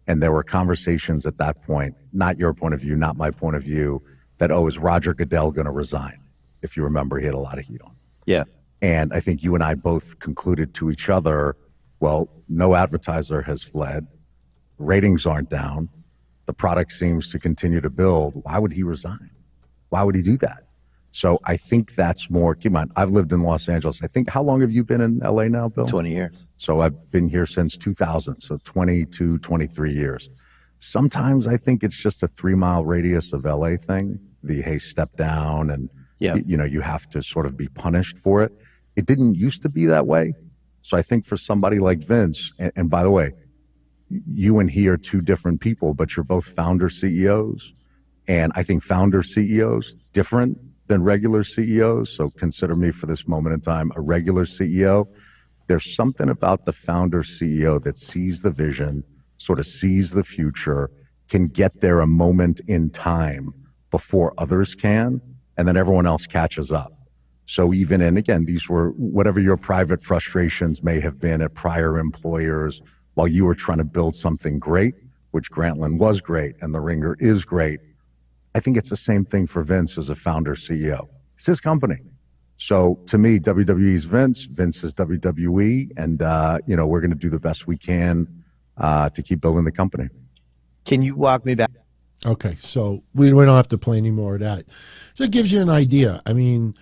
and there were conversations at that point, not your point of view, not my point of view, that, is Roger Goodell going to resign? If you remember, he had a lot of heat on. Yeah. And I think you and I both concluded to each other, well, no advertiser has fled. Ratings aren't down. The product seems to continue to build. Why would he resign? Why would he do that? So I think that's more, keep in mind, I've lived in Los Angeles. I think, how long have you been in LA now, Bill? 20 years. So I've been here since 2000, so 22, 23 years. Sometimes I think it's just a 3-mile radius of LA thing. The, hey, step down, and you have to sort of be punished for it. It didn't used to be that way. So I think for somebody like Vince, and by the way, you and he are two different people, but you're both founder CEOs. And I think founder CEOs, different than regular CEOs. So consider me for this moment in time a regular CEO. There's something about the founder CEO that sees the vision, sort of sees the future, can get there a moment in time before others can, and then everyone else catches up. So even, and again, these were whatever your private frustrations may have been at prior employers while you were trying to build something great, which Grantland was great and The Ringer is great. I think it's the same thing for Vince as a founder CEO. It's his company. So to me, WWE's Vince, Vince is WWE, and we're going to do the best we can to keep building the company. Can you walk me back? Okay, so we don't have to play any more of that. So it gives you an idea. I mean,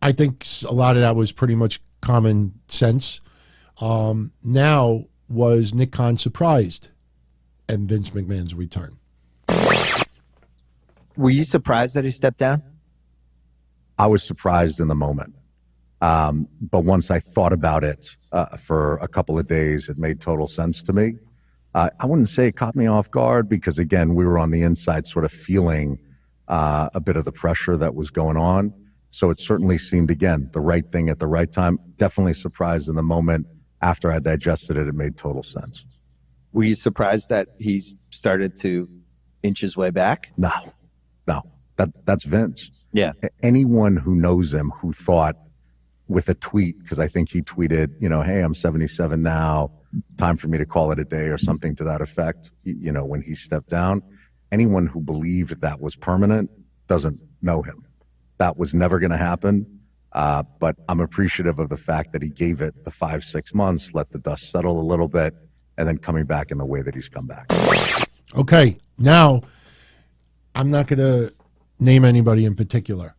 I think a lot of that was pretty much common sense. Now, was Nick Khan surprised at Vince McMahon's return? Were you surprised that he stepped down? I was surprised in the moment. But once I thought about it for a couple of days, it made total sense to me. I wouldn't say it caught me off guard because, again, we were on the inside sort of feeling a bit of the pressure that was going on. So it certainly seemed, again, the right thing at the right time. Definitely surprised in the moment. After I digested it, it made total sense. Were you surprised that he started to inch his way back? No. That's Vince. Yeah. Anyone who knows him who thought with a tweet, because I think he tweeted, hey, I'm 77 now, time for me to call it a day or something to that effect, when he stepped down. Anyone who believed that was permanent doesn't know him. That was never going to happen. But I'm appreciative of the fact that he gave it the 5-6 months, let the dust settle a little bit, and then coming back in the way that he's come back. Okay, now I'm not going to name anybody in particular.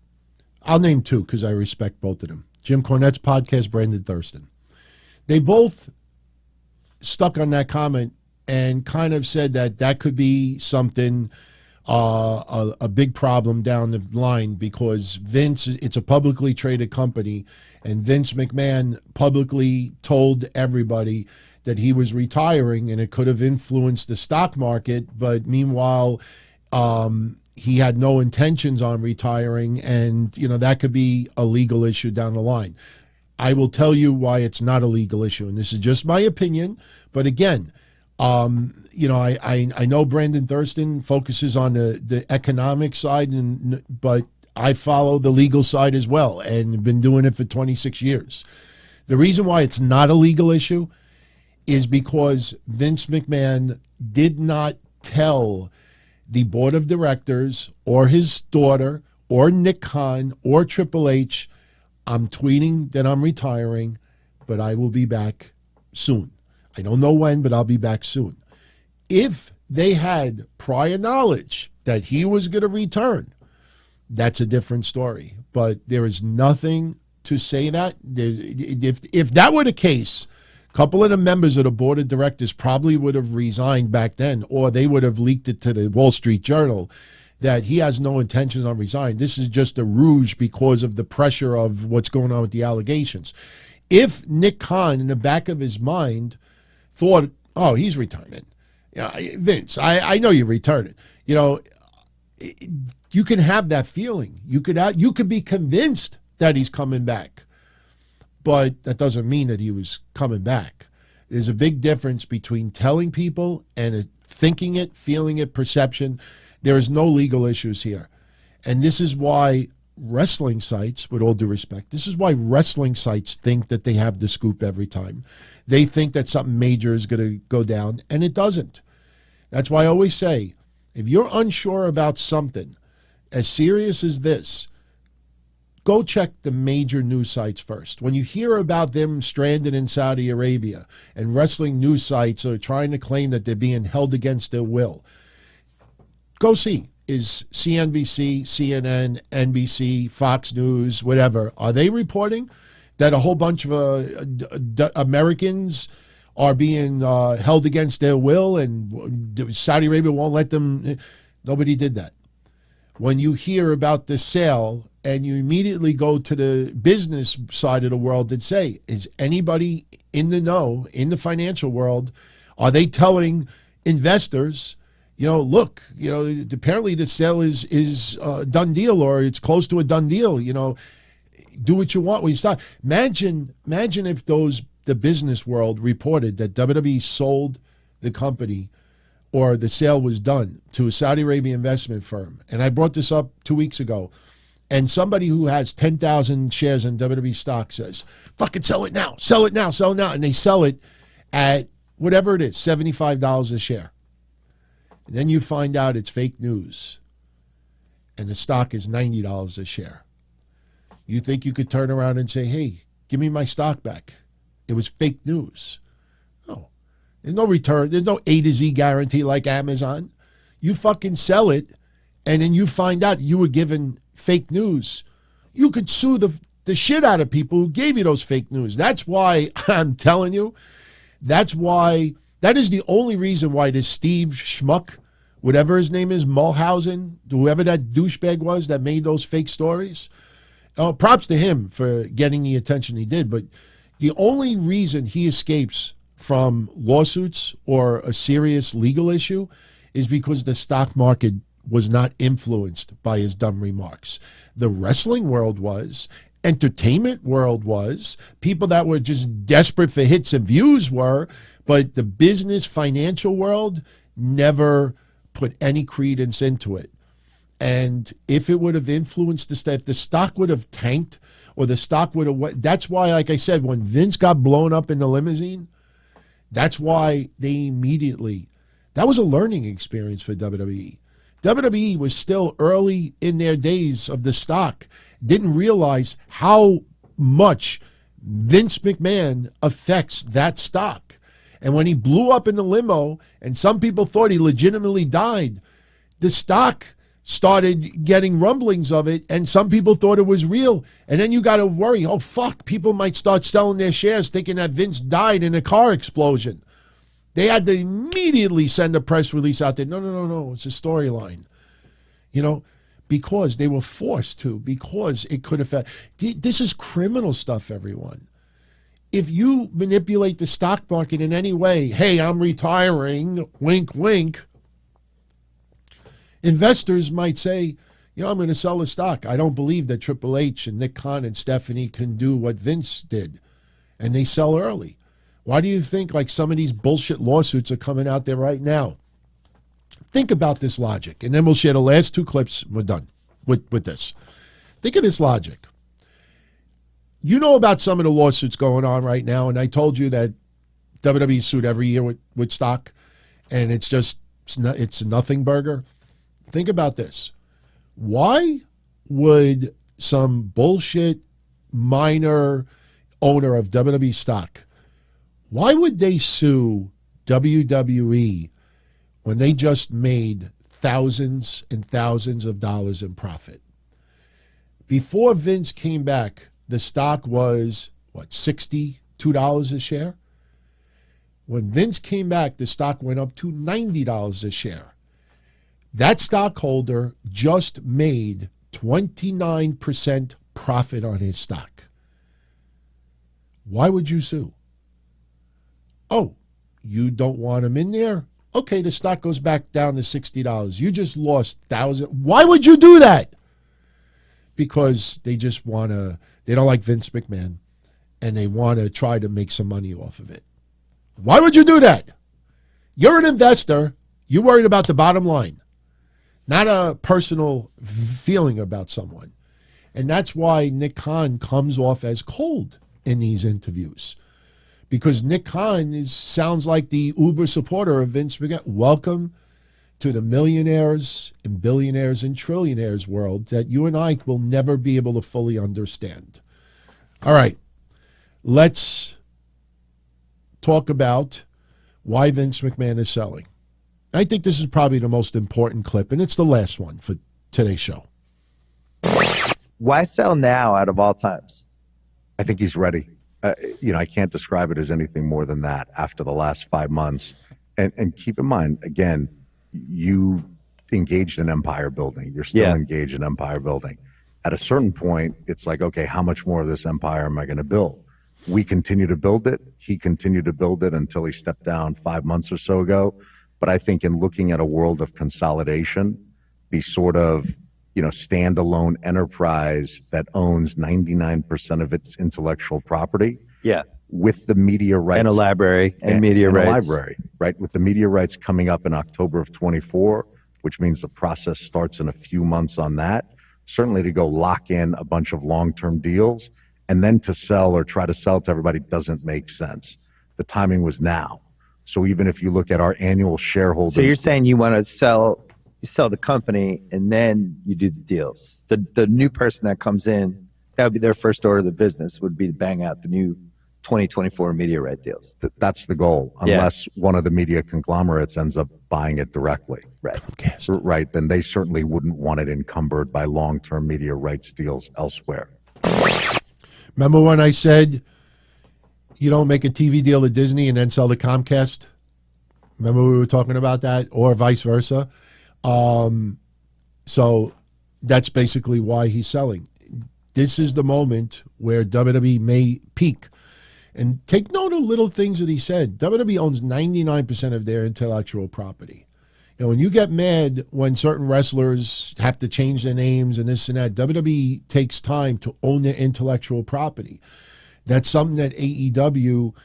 I'll name two because I respect both of them. Jim Cornette's podcast, Brandon Thurston. They both stuck on that comment and kind of said that could be something, a big problem down the line because Vince, it's a publicly traded company, and Vince McMahon publicly told everybody that he was retiring and it could have influenced the stock market, but meanwhile, he had no intentions on retiring, and that could be a legal issue down the line. I will tell you why it's not a legal issue, and this is just my opinion. But again, I know Brandon Thurston focuses on the economic side, but I follow the legal side as well, and been doing it for 26 years. The reason why it's not a legal issue is because Vince McMahon did not tell the board of directors or his daughter or Nick Khan or Triple H, I'm tweeting that I'm retiring, but I will be back soon. I don't know when, but I'll be back soon. If they had prior knowledge that he was going to return, that's a different story. But there is nothing to say that. If that were the case, a couple of the members of the board of directors probably would have resigned back then, or they would have leaked it to the Wall Street Journal that he has no intentions on resigning. This is just a ruse because of the pressure of what's going on with the allegations. If Nick Khan, in the back of his mind, thought, oh, he's returning. Vince, I know you're returning. You can have that feeling. You could be convinced that he's coming back. But that doesn't mean that he was coming back. There's a big difference between telling people and thinking it, feeling it, perception. There is no legal issues here. And this is why wrestling sites, with all due respect, this is why wrestling sites think that they have the scoop every time. They think that something major is going to go down, and it doesn't. That's why I always say, if you're unsure about something as serious as this, go check the major news sites first. When you hear about them stranded in Saudi Arabia and wrestling news sites are trying to claim that they're being held against their will, go see. Is CNBC, CNN, NBC, Fox News, whatever, are they reporting that a whole bunch of Americans are being held against their will and Saudi Arabia won't let them? Nobody did that. When you hear about the sale and you immediately go to the business side of the world and say, is anybody in the know, in the financial world, are they telling investors, look, apparently the sale is a done deal, or it's close to a done deal, do what you want when you start. Imagine if the business world reported that WWE sold the company or the sale was done to a Saudi Arabian investment firm. And I brought this up 2 weeks ago. And somebody who has 10,000 shares in WWE stock says, fucking sell it now, sell it now, sell it now. And they sell it at whatever it is, $75 a share. And then you find out it's fake news. And the stock is $90 a share. You think you could turn around and say, hey, give me my stock back. It was fake news. No. There's no return. There's no A to Z guarantee like Amazon. You fucking sell it, and then you find out you were given fake news. You could sue the shit out of people who gave you those fake news. That's why I'm telling you, that is the only reason why this Steve Schmuck whatever his name is, Mulhausen, whoever that douchebag was that made those fake stories. Props to him for getting the attention he did. But the only reason he escapes from lawsuits or a serious legal issue is because the stock market was not influenced by his dumb remarks. The wrestling world was, entertainment world was, people that were just desperate for hits and views were, but the business financial world never put any credence into it. And if it would have influenced if the stock would have tanked or the stock would have, that's why, like I said, when Vince got blown up in the limousine, that's why they immediately, that was a learning experience for WWE. WWE was still early in their days of the stock, didn't realize how much Vince McMahon affects that stock. And when he blew up in the limo and some people thought he legitimately died, the stock started getting rumblings of it and some people thought it was real. And then you got to worry, oh, fuck, people might start selling their shares thinking that Vince died in a car explosion. They had to immediately send a press release out there. No, it's a storyline. You know, because they were forced to, because it could affect. This is criminal stuff, everyone. If you manipulate the stock market in any way, hey, I'm retiring, wink, wink, investors might say, you know, I'm going to sell the stock. I don't believe that Triple H and Nick Khan and Stephanie can do what Vince did. And they sell early. Why do you think like some of these bullshit lawsuits are coming out there right now? Think about this logic, and then we'll share the last two clips. We're done with this. Think of this logic. You know about some of the lawsuits going on right now, and I told you that WWE sued every year with stock, and it's a nothing burger. Think about this. Why would some bullshit minor owner of WWE stock, why would they sue WWE when they just made thousands and thousands of dollars in profit? Before Vince came back, the stock was, $62 a share? When Vince came back, the stock went up to $90 a share. That stockholder just made 29% profit on his stock. Why would you sue? Oh, you don't want him in there? Okay, the stock goes back down to $60. You just lost thousands. Why would you do that? Because they just want to, they don't like Vince McMahon, and they want to try to make some money off of it. Why would you do that? You're an investor. You're worried about the bottom line, not a personal feeling about someone. And that's why Nick Khan comes off as cold in these interviews. Because Nick Khan sounds like the uber supporter of Vince McMahon. Welcome to the millionaires and billionaires and trillionaires world that you and I will never be able to fully understand. All right, let's talk about why Vince McMahon is selling. I think this is probably the most important clip, and it's the last one for today's show. Why sell now out of all times? I think he's ready. I can't describe it as anything more than that after the last 5 months. And keep in mind, again, you engaged in empire building. You're still engaged in empire building. At a certain point, it's like, okay, how much more of this empire am I going to build? We continue to build it. He continued to build it until he stepped down 5 months or so ago. But I think in looking at a world of consolidation, the sort of standalone enterprise that owns 99% of its intellectual property, with the media rights and a library and media rights, right? With the media rights coming up in October of 24, which means the process starts in a few months on that. Certainly to go lock in a bunch of long-term deals and then to sell or try to sell to everybody doesn't make sense. The timing was now. So even if you look at our annual shareholders, so you're saying you want to sell the company and then you do the deals. The new person that comes in, that would be their first order of the business, would be to bang out the new 2024 media right deals. That's the goal, unless one of the media conglomerates ends up buying it directly. Right. Then they certainly wouldn't want it encumbered by long-term media rights deals elsewhere. Remember when I said you don't make a TV deal at Disney and then sell to Comcast? Remember we were talking about that, or vice versa. So that's basically why he's selling. This is the moment where WWE may peak. And take note of little things that he said. WWE owns 99% of their intellectual property. You know, when you get mad when certain wrestlers have to change their names and this and that, WWE takes time to own their intellectual property. That's something that AEW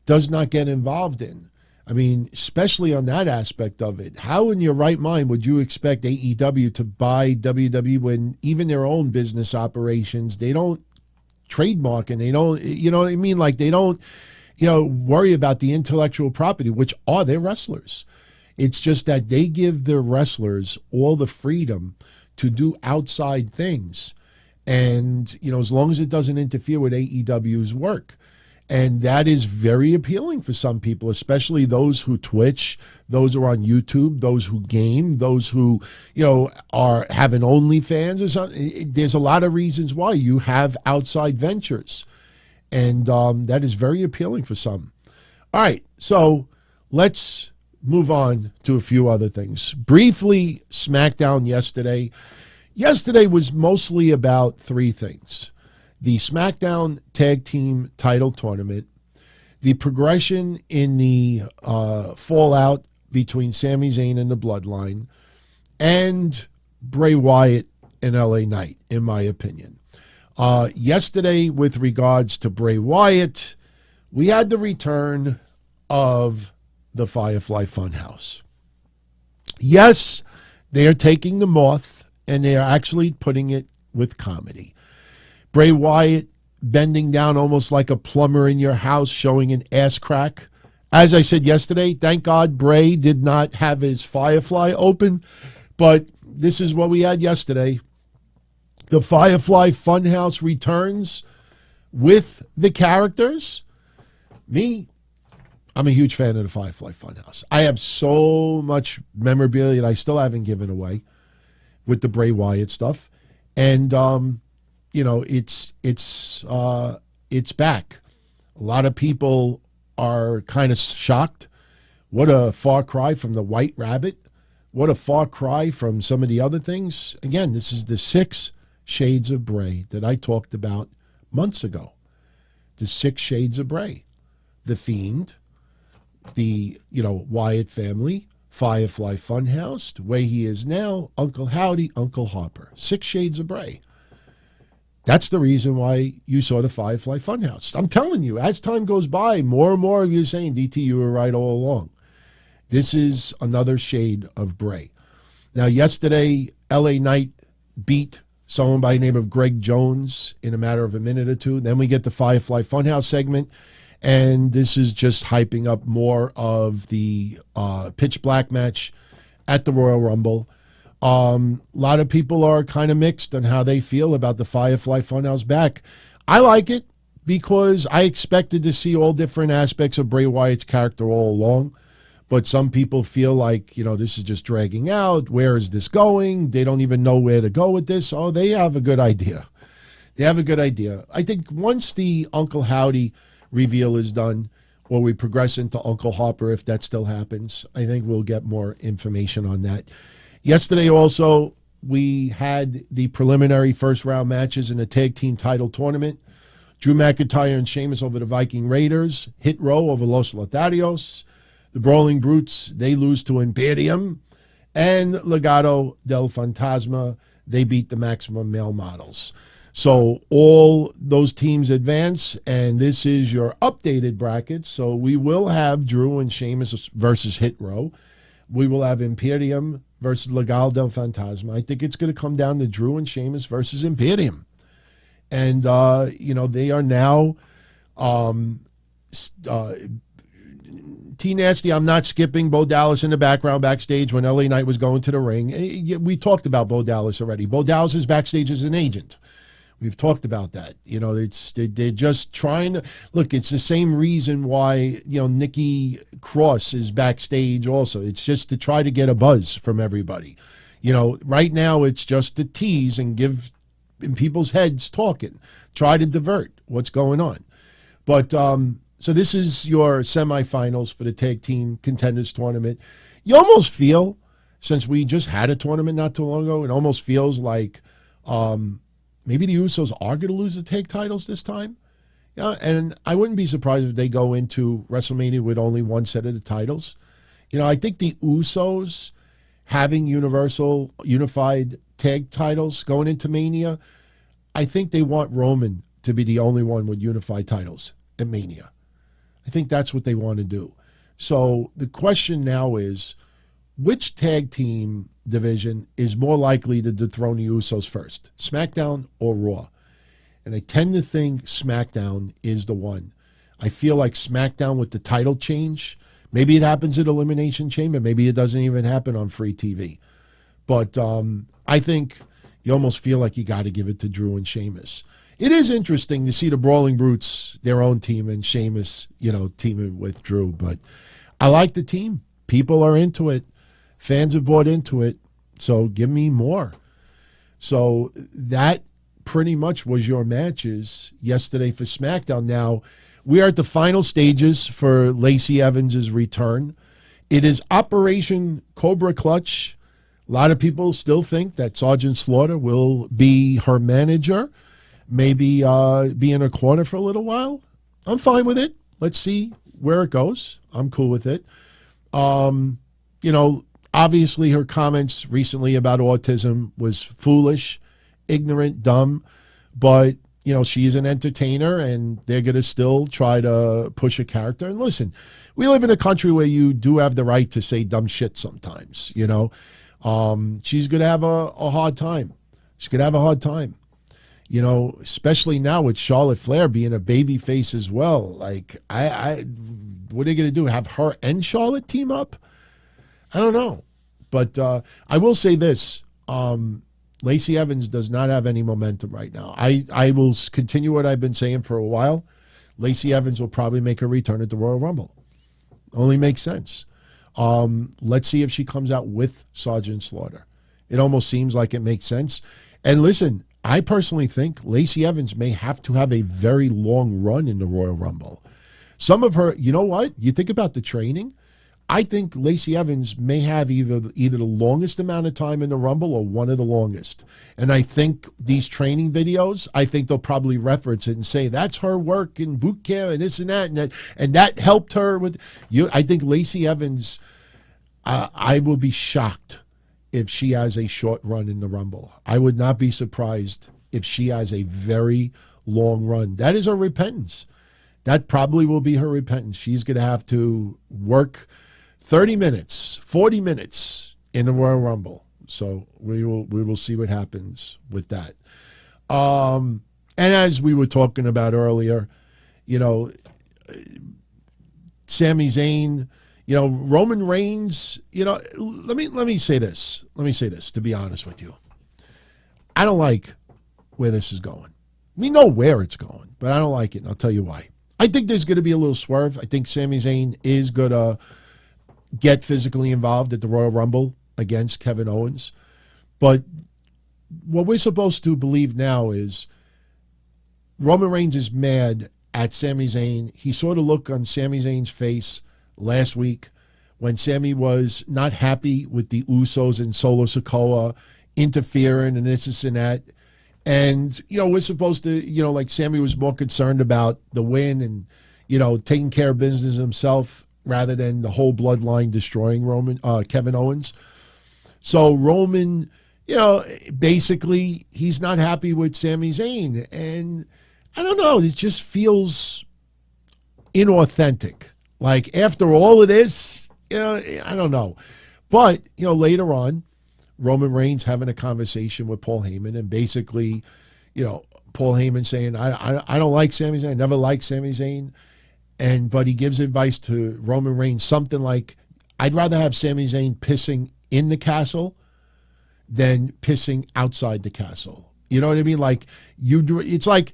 does not get involved in. I mean, especially on that aspect of it. How in your right mind would you expect AEW to buy WWE when even their own business operations, they don't trademark and they don't, you know what I mean? Like they don't, worry about the intellectual property, which are their wrestlers. It's just that they give their wrestlers all the freedom to do outside things. And, as long as it doesn't interfere with AEW's work. And that is very appealing for some people, especially those who Twitch, those who are on YouTube, those who game, those who, are having OnlyFans or something. There's a lot of reasons why you have outside ventures. And that is very appealing for some. All right, so let's move on to a few other things. Briefly, SmackDown yesterday. Yesterday was mostly about three things. The SmackDown Tag Team Title Tournament, the progression in the fallout between Sami Zayn and the Bloodline, and Bray Wyatt and LA Knight, in my opinion. Yesterday, with regards to Bray Wyatt, we had the return of the Firefly Funhouse. Yes, they are taking the moth and they are actually putting it with comedy. Bray Wyatt bending down almost like a plumber in your house, showing an ass crack. As I said yesterday, thank God Bray did not have his Firefly open, but this is what we had yesterday. The Firefly Funhouse returns with the characters. I'm a huge fan of the Firefly Funhouse. I have so much memorabilia that I still haven't given away with the Bray Wyatt stuff. And, it's back. A lot of people are kind of shocked. What a far cry from the White Rabbit. What a far cry from some of the other things. Again, this is the 6 shades of Bray that I talked about months ago. The 6 shades of Bray. The Fiend, the, Wyatt family, Firefly Funhouse, the way he is now, Uncle Howdy, Uncle Harper. 6 shades of Bray. That's the reason why you saw the Firefly Funhouse. I'm telling you, as time goes by, more and more of you are saying, DT, you were right all along. This is another shade of Bray. Now, yesterday, LA Knight beat someone by the name of Greg Jones in a matter of a minute or two. Then we get the Firefly Funhouse segment. And this is just hyping up more of the Pitch Black match at the Royal Rumble. A lot of people are kind of mixed on how they feel about the Firefly Funhouse back. I like it because I expected to see all different aspects of Bray Wyatt's character all along. But some people feel like, this is just dragging out. Where is this going? They don't even know where to go with this. Oh, they have a good idea. I think once the Uncle Howdy reveal is done, or we progress into Uncle Harper, if that still happens, I think we'll get more information on that. Yesterday also, we had the preliminary first round matches in the tag team title tournament. Drew McIntyre and Sheamus over the Viking Raiders. Hit Row over Los Lotharios. The Brawling Brutes, they lose to Imperium. And Legado del Fantasma, they beat the Maximum Male Models. So all those teams advance, and this is your updated bracket. So we will have Drew and Sheamus versus Hit Row. We will have Imperium versus Legado del Fantasma. I think it's going to come down to Drew and Sheamus versus Imperium. And, they are now T-Nasty. I'm not skipping Bo Dallas in the background backstage when LA Knight was going to the ring. We talked about Bo Dallas already. Bo Dallas is backstage as an agent. We've talked about that. They're just trying to look. It's the same reason why Nikki Cross is backstage. Also, it's just to try to get a buzz from everybody. Right now it's just to tease and give in people's heads talking. Try to divert what's going on. But So this is your semifinals for the Tag Team Contenders Tournament. You almost feel, since we just had a tournament not too long ago, it almost feels like maybe the Usos are going to lose the tag titles this time. Yeah, and I wouldn't be surprised if they go into WrestleMania with only one set of the titles. I think the Usos having unified tag titles going into Mania, I think they want Roman to be the only one with unified titles at Mania. I think that's what they want to do. So the question now is, which tag team division is more likely to dethrone the Usos first, SmackDown or Raw? And I tend to think SmackDown is the one. I feel like SmackDown with the title change, maybe it happens at Elimination Chamber, maybe it doesn't even happen on free TV. But I think you almost feel like you got to give it to Drew and Sheamus. It is interesting to see the Brawling Brutes, their own team, and Sheamus, teaming with Drew. But I like the team. People are into it. Fans have bought into it. So give me more. So that pretty much was your matches yesterday for SmackDown. Now, we are at the final stages for Lacey Evans' return. It is Operation Cobra Clutch. A lot of people still think that Sergeant Slaughter will be her manager, maybe be in her corner for a little while. I'm fine with it. Let's see where it goes. I'm cool with it. Obviously her comments recently about autism was foolish, ignorant, dumb, but, she is an entertainer and they're going to still try to push a character. And listen, we live in a country where you do have the right to say dumb shit sometimes, She's going to have a hard time. She's going to have a hard time. Especially now with Charlotte Flair being a baby face as well. Like, what are they going to do? Have her and Charlotte team up? I don't know. But I will say this. Lacey Evans does not have any momentum right now. I will continue what I've been saying for a while. Lacey Evans will probably make a return at the Royal Rumble. Only makes sense. Let's see if she comes out with Sergeant Slaughter. It almost seems like it makes sense. And listen, I personally think Lacey Evans may have to have a very long run in the Royal Rumble. Some of her, you know what? You think about the training. I think Lacey Evans may have either the longest amount of time in the Rumble or one of the longest. And I think these training videos, I think they'll probably reference it and say, that's her work in boot camp and this and that. And that helped her with you. I think Lacey Evans, I will be shocked if she has a short run in the Rumble. I would not be surprised if she has a very long run. That is her repentance. That probably will be her repentance. She's going to have to work 30 minutes, 40 minutes in the Royal Rumble. So we will see what happens with that. And as we were talking about earlier, Sami Zayn, Roman Reigns, let me say this. Let me say this, to be honest with you. I don't like where this is going. We know where it's going, but I don't like it, and I'll tell you why. I think there's going to be a little swerve. I think Sami Zayn is going to get physically involved at the Royal Rumble against Kevin Owens. But what we're supposed to believe now is Roman Reigns is mad at Sami Zayn. He saw the look on Sami Zayn's face last week when Sami was not happy with the Usos and Solo Sikoa interfering and this and that. And, we're supposed to, like Sami was more concerned about the win and, taking care of business himself rather than the whole bloodline destroying Kevin Owens. So Roman, basically he's not happy with Sami Zayn. And I don't know, it just feels inauthentic. Like after all of this, I don't know. But, later on, Roman Reigns having a conversation with Paul Heyman and basically, Paul Heyman saying, I don't like Sami Zayn. I never liked Sami Zayn. But he gives advice to Roman Reigns, something like, I'd rather have Sami Zayn pissing in the castle than pissing outside the castle. You know what I mean? Like it's like,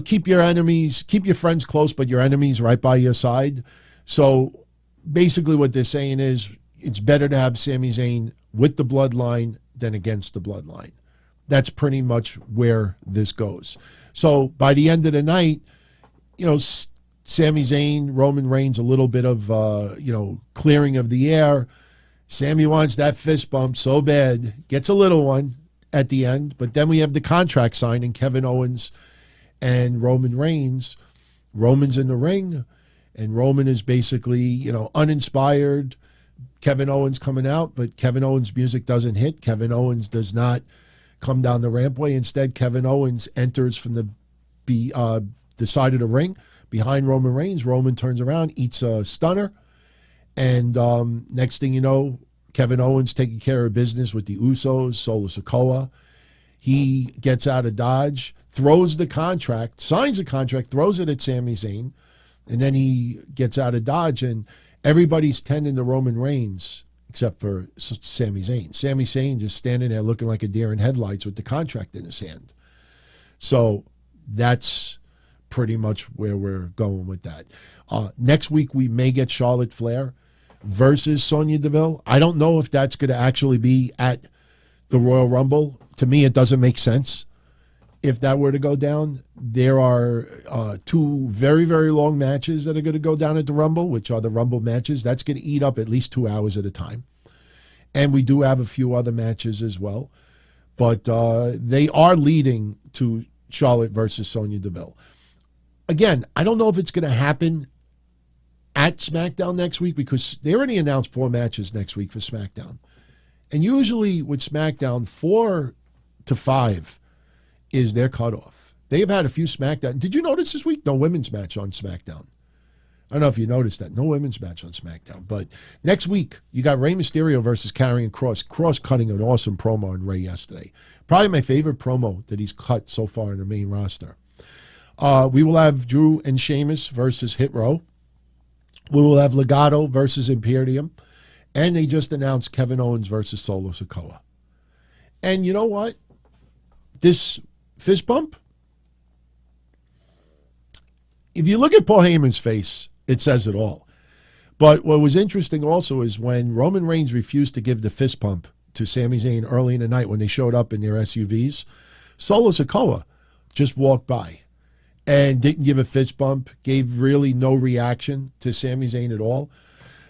keep your friends close, but your enemies right by your side. So basically what they're saying is it's better to have Sami Zayn with the bloodline than against the bloodline. That's pretty much where this goes. So by the end of the night, Sami Zayn, Roman Reigns, a little bit of, clearing of the air. Sami wants that fist bump so bad, gets a little one at the end. But then we have the contract signing, Kevin Owens and Roman Reigns. Roman's in the ring, and Roman is basically, uninspired. Kevin Owens coming out, but Kevin Owens' music doesn't hit. Kevin Owens does not come down the rampway. Instead, Kevin Owens enters from the side of the ring behind Roman Reigns. Roman turns around, eats a stunner, and next thing you know, Kevin Owens taking care of business with the Usos, Solo Sikoa. He gets out of Dodge, throws the contract, signs the contract, throws it at Sami Zayn, and then he gets out of Dodge, and everybody's tending to Roman Reigns except for Sami Zayn. Sami Zayn just standing there looking like a deer in headlights with the contract in his hand. So that's pretty much where we're going with that. Next week, we may get Charlotte Flair versus Sonya Deville. I don't know if that's going to actually be at the Royal Rumble. To me, it doesn't make sense if that were to go down. There are two very, very long matches that are going to go down at the Rumble, which are the Rumble matches. That's going to eat up at least 2 hours at a time. And we do have a few other matches as well. But they are leading to Charlotte versus Sonya Deville. Again, I don't know if it's going to happen at SmackDown next week because they already announced 4 matches next week for SmackDown. And usually with SmackDown, 4 to 5 is their cutoff. They've had a few SmackDown. Did you notice this week? No women's match on SmackDown. I don't know if you noticed that. No women's match on SmackDown. But next week, you got Rey Mysterio versus Karrion Kross. Kross cutting an awesome promo on Rey yesterday. Probably my favorite promo that he's cut so far in the main roster. We will have Drew and Sheamus versus Hit Row. We will have Legado versus Imperium. And they just announced Kevin Owens versus Solo Sikoa. And you know what? This fist bump, if you look at Paul Heyman's face, it says it all. But what was interesting also is when Roman Reigns refused to give the fist pump to Sami Zayn early in the night when they showed up in their SUVs, Solo Sikoa just walked by and didn't give a fist bump, gave really no reaction to Sami Zayn at all.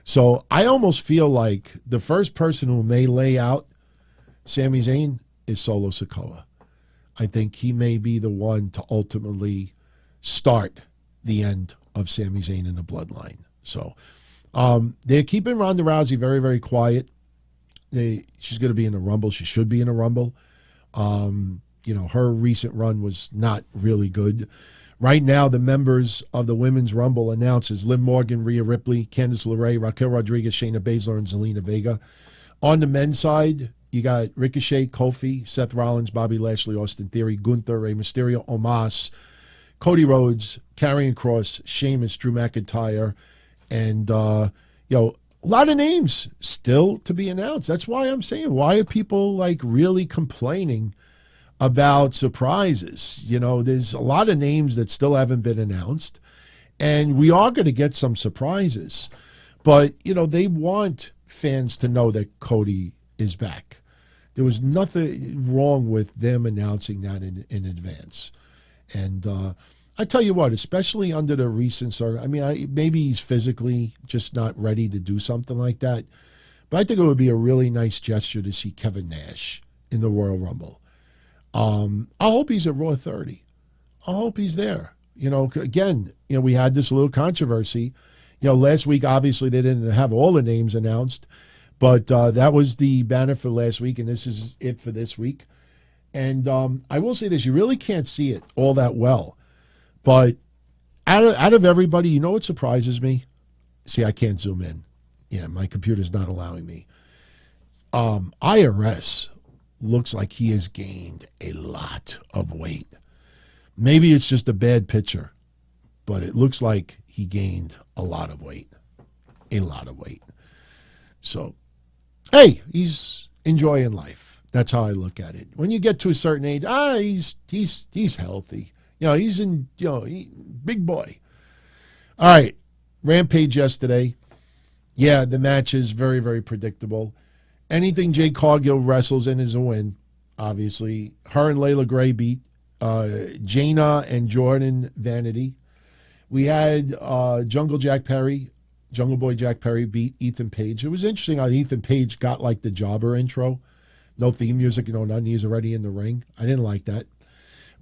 So I almost feel like the first person who may lay out Sami Zayn is Solo Sikoa. I think he may be the one to ultimately start the end of Sami Zayn in the Bloodline. So they're keeping Ronda Rousey very, very quiet. She's going to be in a Rumble. She should be in a Rumble. Her recent run was not really good. Right now, the members of the Women's Rumble announces Liv Morgan, Rhea Ripley, Candice LeRae, Raquel Rodriguez, Shayna Baszler, and Zelina Vega. On the men's side, you got Ricochet, Kofi, Seth Rollins, Bobby Lashley, Austin Theory, Gunther, Rey Mysterio, Omos, Cody Rhodes, Karrion Kross, Sheamus, Drew McIntyre, and a lot of names still to be announced. That's why I'm saying, why are people really complaining about surprises? There's a lot of names that still haven't been announced, and we are going to get some surprises. But, they want fans to know that Cody is back. There was nothing wrong with them announcing that in advance. And I tell you what, especially under the recent maybe he's physically just not ready to do something like that. But I think it would be a really nice gesture to see Kevin Nash in the Royal Rumble. I hope he's at Raw 30. I hope he's there. Again, we had this little controversy. Last week, obviously, they didn't have all the names announced, but that was the banner for last week, and this is it for this week. And I will say this, you really can't see it all that well, but out of everybody, what surprises me? See, I can't zoom in. Yeah, my computer's not allowing me. IRS looks like he has gained a lot of weight. Maybe it's just a bad picture, but it looks like he gained a lot of weight. A lot of weight. So, hey, he's enjoying life. That's how I look at it. When you get to a certain age, he's healthy. He's big boy. All right, Rampage yesterday. Yeah, the match is very, very predictable. Anything Jade Cargill wrestles in is a win, obviously. Her and Layla Gray beat Jaina and Jordan Vanity. We had Jungle Boy Jack Perry beat Ethan Page. It was interesting how Ethan Page got like the jobber intro. No theme music, nothing. He's already in the ring. I didn't like that.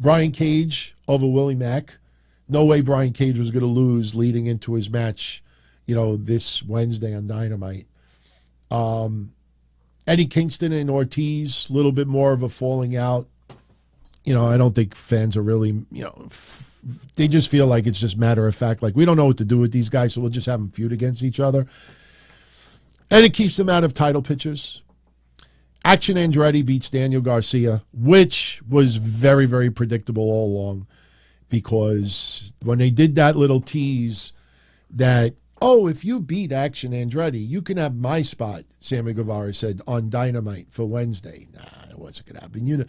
Brian Cage over Willie Mack. No way Brian Cage was going to lose leading into his match, this Wednesday on Dynamite. Eddie Kingston and Ortiz, a little bit more of a falling out. I don't think fans are really, they just feel like it's just matter of fact. Like, we don't know what to do with these guys, so we'll just have them feud against each other. And it keeps them out of title pictures. Action Andretti beats Daniel Garcia, which was very, very predictable all along, because when they did that little tease that, if you beat Action Andretti, you can have my spot, Sammy Guevara said, on Dynamite for Wednesday. Nah, it wasn't going to happen.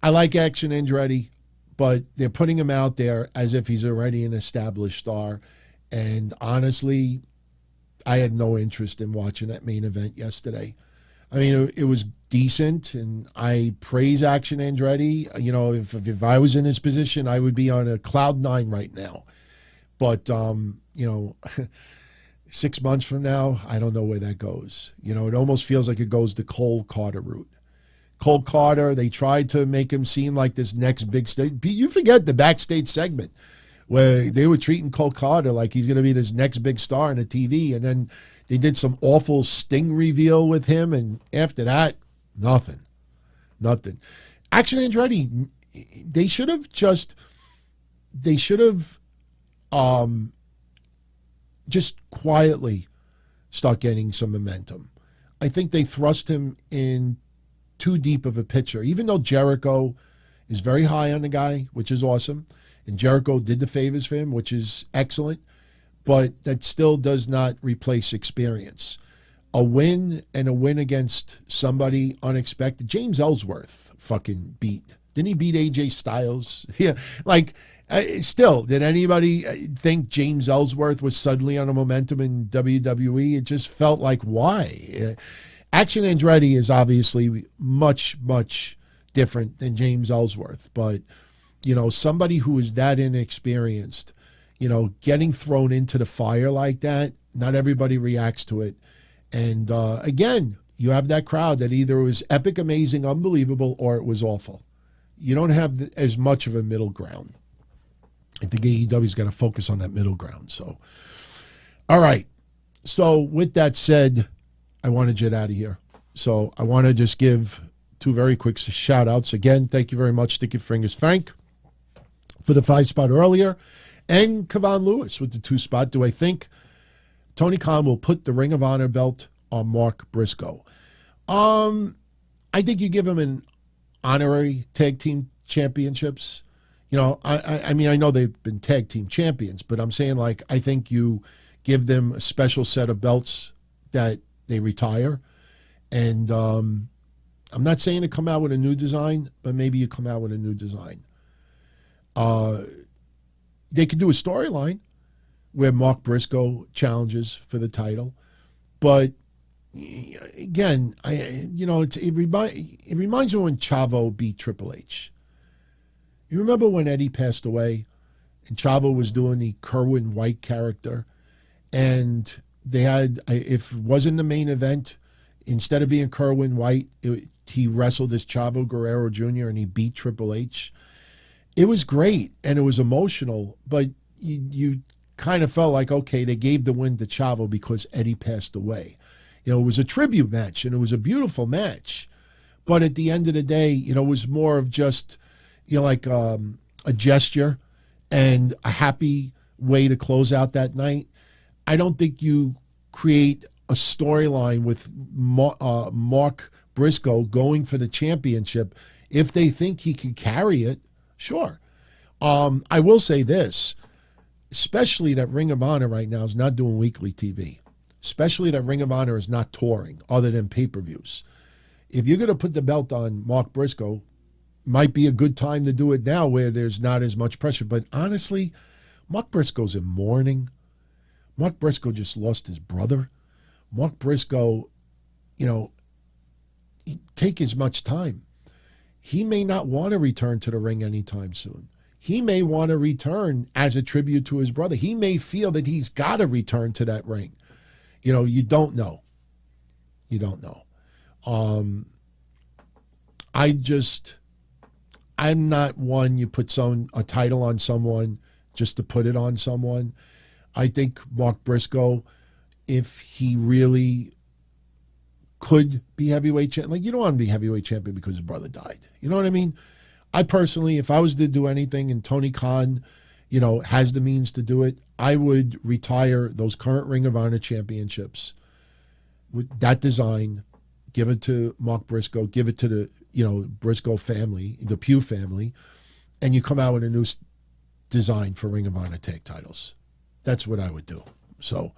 I like Action Andretti, but they're putting him out there as if he's already an established star. And honestly, I had no interest in watching that main event yesterday. I mean, it was decent, and I praise Action Andretti. If I was in his position, I would be on a cloud nine right now. But, 6 months from now, I don't know where that goes. It almost feels like it goes the Cole Carter route. Cole Carter, they tried to make him seem like this next big stage. You forget the backstage segment where they were treating Cole Carter like he's going to be this next big star on the TV, and then they did some awful Sting reveal with him, and after that, nothing. Action Andretti, they should have just quietly start getting some momentum. I think they thrust him in too deep of a picture, even though Jericho is very high on the guy, which is awesome, and Jericho did the favors for him, which is excellent, but that still does not replace experience. A win against somebody unexpected. James Ellsworth fucking didn't he beat AJ Styles? Yeah, still, did anybody think James Ellsworth was suddenly on a momentum in WWE? It just felt like, why? Action Andretti is obviously much, much different than James Ellsworth, but, somebody who is that inexperienced, getting thrown into the fire like that, not everybody reacts to it. And again, you have that crowd that either was epic, amazing, unbelievable, or it was awful. You don't have as much of a middle ground. I think AEW's got to focus on that middle ground. So, all right. So with that said, I want to jet out of here. So I want to just give two very quick shout outs. Again, thank you very much, Sticky Fingers Frank, for the 5 spot earlier, and Kevon Lewis with the 2 spot. Do I think Tony Khan will put the Ring of Honor belt on Mark Briscoe? I think you give him an honorary tag team championships. I mean, I know they've been tag team champions, but I'm saying, I think you give them a special set of belts that they retire. And I'm not saying to come out with a new design, but maybe you come out with a new design. They could do a storyline where Mark Briscoe challenges for the title. But again, it reminds me when Chavo beat Triple H. You remember when Eddie passed away and Chavo was doing the Kerwin White character, and they had, if it wasn't the main event, instead of being Kerwin White, he wrestled as Chavo Guerrero Jr. and he beat Triple H. It was great and it was emotional, but you kind of felt like, okay, they gave the win to Chavo because Eddie passed away. It was a tribute match and it was a beautiful match. But at the end of the day, it was more of just, a gesture and a happy way to close out that night. I don't think you create a storyline with Mark Briscoe going for the championship. If they think he can carry it, sure. I will say this, especially that Ring of Honor right now is not doing weekly TV. Especially that Ring of Honor is not touring other than pay-per-views. If you're going to put the belt on Mark Briscoe, might be a good time to do it now where there's not as much pressure. But honestly, Mark Briscoe's in mourning. Mark Briscoe just lost his brother. Mark Briscoe, take as much time. He may not want to return to the ring anytime soon. he may want to return as a tribute to his brother. He may feel that he's got to return to that ring. You know, you don't know. You don't know. I'm not one you put a title on someone just to put it on someone. I think Mark Briscoe, if he really could be heavyweight champion, like, you don't want to be heavyweight champion because his brother died. You know what I mean? I personally, if I was to do anything and Tony Khan, you know, has the means to do it, I would retire those current Ring of Honor championships with that design, give it to Mark Briscoe, give it to the, you know, Briscoe family, the Pugh family, and you come out with a new design for Ring of Honor tag titles. That's what I would do. So,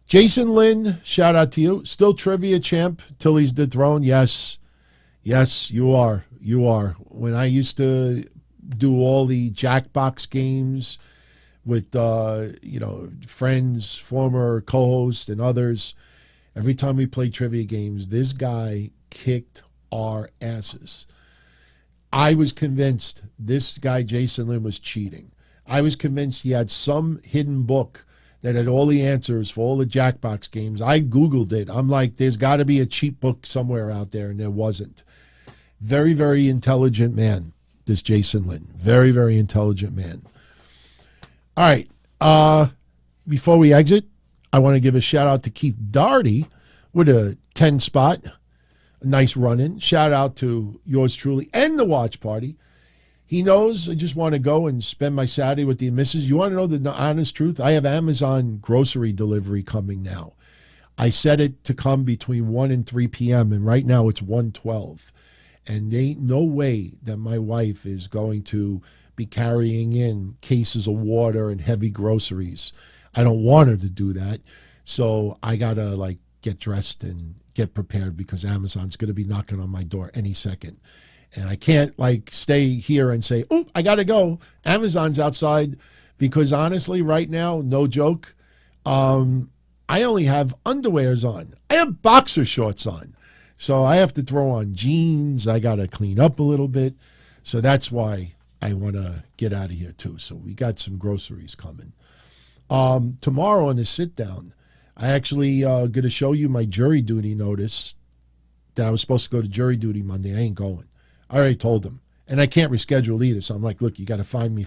Jason Lynn, shout out to you. Still trivia champ till he's dethroned. Yes, you are. You are. When I used to do all the Jackbox games with, you know, friends, former co-hosts, and others, every time we played trivia games, this guy kicked our asses. I was convinced this guy, Jason Lynn, was cheating. I was convinced he had some hidden book that had all the answers for all the Jackbox games. I Googled it. I'm like, there's got to be a cheat book somewhere out there, and there wasn't. Very, very intelligent man, this Jason Lynn. Very, very intelligent man. All right. Before we exit, I want to give a shout out to Keith Doherty with a 10 spot. A nice run-in. Shout out to yours truly and the watch party. He knows I just want to go and spend my Saturday with the missus. You want to know the honest truth? I have Amazon grocery delivery coming now. I set it to come between 1 and 3 p.m., and right now it's 1:12. And there ain't no way that my wife is going to be carrying in cases of water and heavy groceries. I don't want her to do that. So I got to, like, get dressed and get prepared because Amazon's going to be knocking on my door any second. And I can't, like, stay here and say, oh, I got to go. Amazon's outside. Because honestly, right now, no joke, I only have underwears on. I have boxer shorts on. So I have to throw on jeans. I got to clean up a little bit. So that's why I want to get out of here, too. So we got some groceries coming. Tomorrow on the sit-down, I actually going to show you my jury duty notice that I was supposed to go to jury duty Monday. I ain't going. I already told them. And I can't reschedule either. So I'm like, look, you got to find me.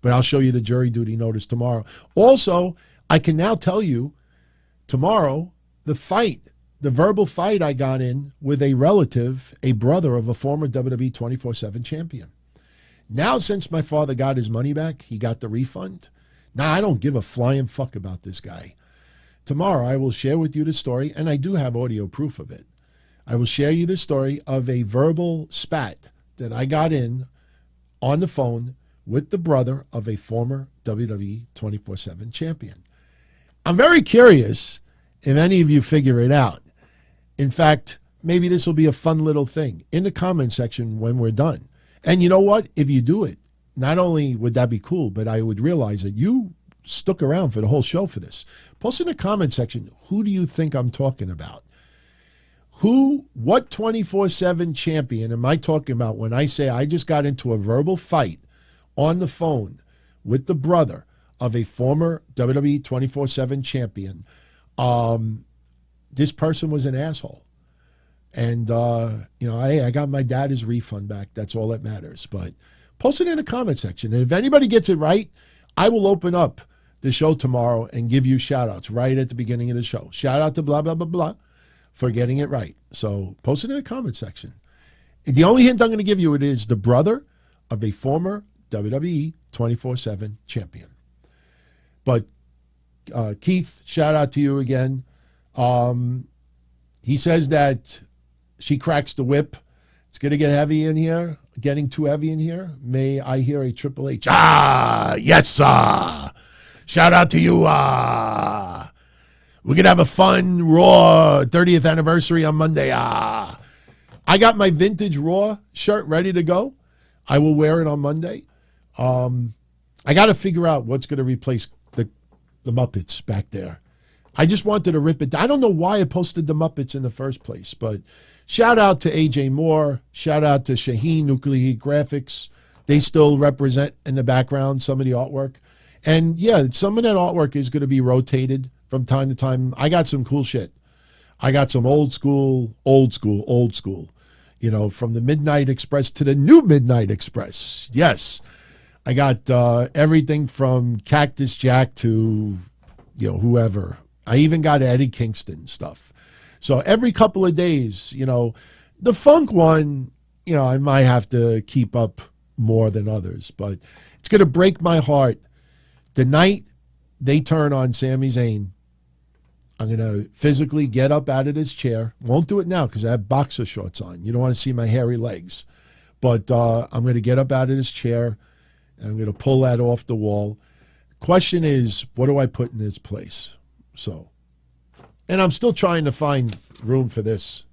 But I'll show you the jury duty notice tomorrow. Also, I can now tell you tomorrow the verbal fight I got in with a relative, a brother of a former WWE 24/7 champion. Now, since my father got his money back, he got the refund. Now, I don't give a flying fuck about this guy. Tomorrow, I will share with you the story, and I do have audio proof of it. I will share you the story of a verbal spat that I got in on the phone with the brother of a former WWE 24/7 champion. I'm very curious if any of you figure it out. In fact, maybe this will be a fun little thing in the comment section when we're done. And you know what? If you do it, not only would that be cool, but I would realize that you stuck around for the whole show for this. Post in the comment section, who do you think I'm talking about? What 24/7 champion am I talking about when I say I just got into a verbal fight on the phone with the brother of a former WWE 24/7 champion? This person was an asshole. And, you know, I got my dad his refund back. That's all that matters. But post it in the comment section. And if anybody gets it right, I will open up the show tomorrow and give you shout-outs right at the beginning of the show. Shout out to blah, blah, blah, blah for getting it right. So post it in the comment section. The only hint I'm going to give you is the brother of a former WWE 24/7 champion. But Keith, shout out to you again. He says that she cracks the whip. It's going to get heavy in here, getting too heavy in here. May I hear a Triple H? Yes, sir. Shout out to you. We're going to have a fun Raw 30th anniversary on Monday. I got my vintage Raw shirt ready to go. I will wear it on Monday. I got to figure out what's going to replace the Muppets back there. I just wanted to rip it. I don't know why I posted the Muppets in the first place, but shout out to AJ Moore. Shout out to Shaheen Nuclear Graphics. they still represent in the background some of the artwork. And yeah, some of that artwork is going to be rotated from time to time. I got some cool shit. I got some old school, you know, from the Midnight Express to the new Midnight Express. Yes. I got everything from Cactus Jack to, you know, whoever. I even got Eddie Kingston stuff. So every couple of days, you know, the funk one, you know, I might have to keep up more than others, but it's going to break my heart. The night they turn on Sami Zayn, I'm going to physically get up out of this chair. Won't do it now because I have boxer shorts on. You don't want to see my hairy legs. But I'm going to get up out of this chair, and I'm going to pull that off the wall. Question is, what do I put in its place? So, and I'm still trying to find room for this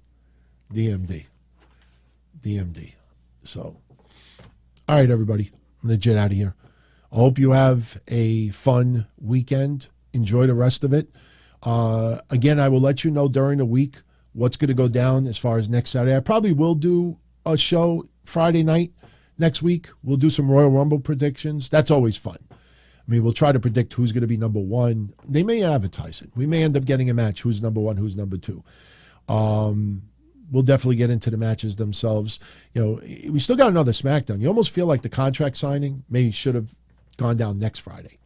DMD. So, all right, everybody. I'm going to jet out of here. I hope you have a fun weekend. Enjoy the rest of it. Again, I will let you know during the week what's going to go down as far as next Saturday. I probably will do a show Friday night next week. We'll do some Royal Rumble predictions. That's always fun. I mean, we'll try to predict who's going to be number one. They may advertise it. We may end up getting a match. Who's number one, who's number two. We'll definitely get into the matches themselves. You know, we still got another SmackDown. You almost feel like the contract signing maybe should have gone down next Friday.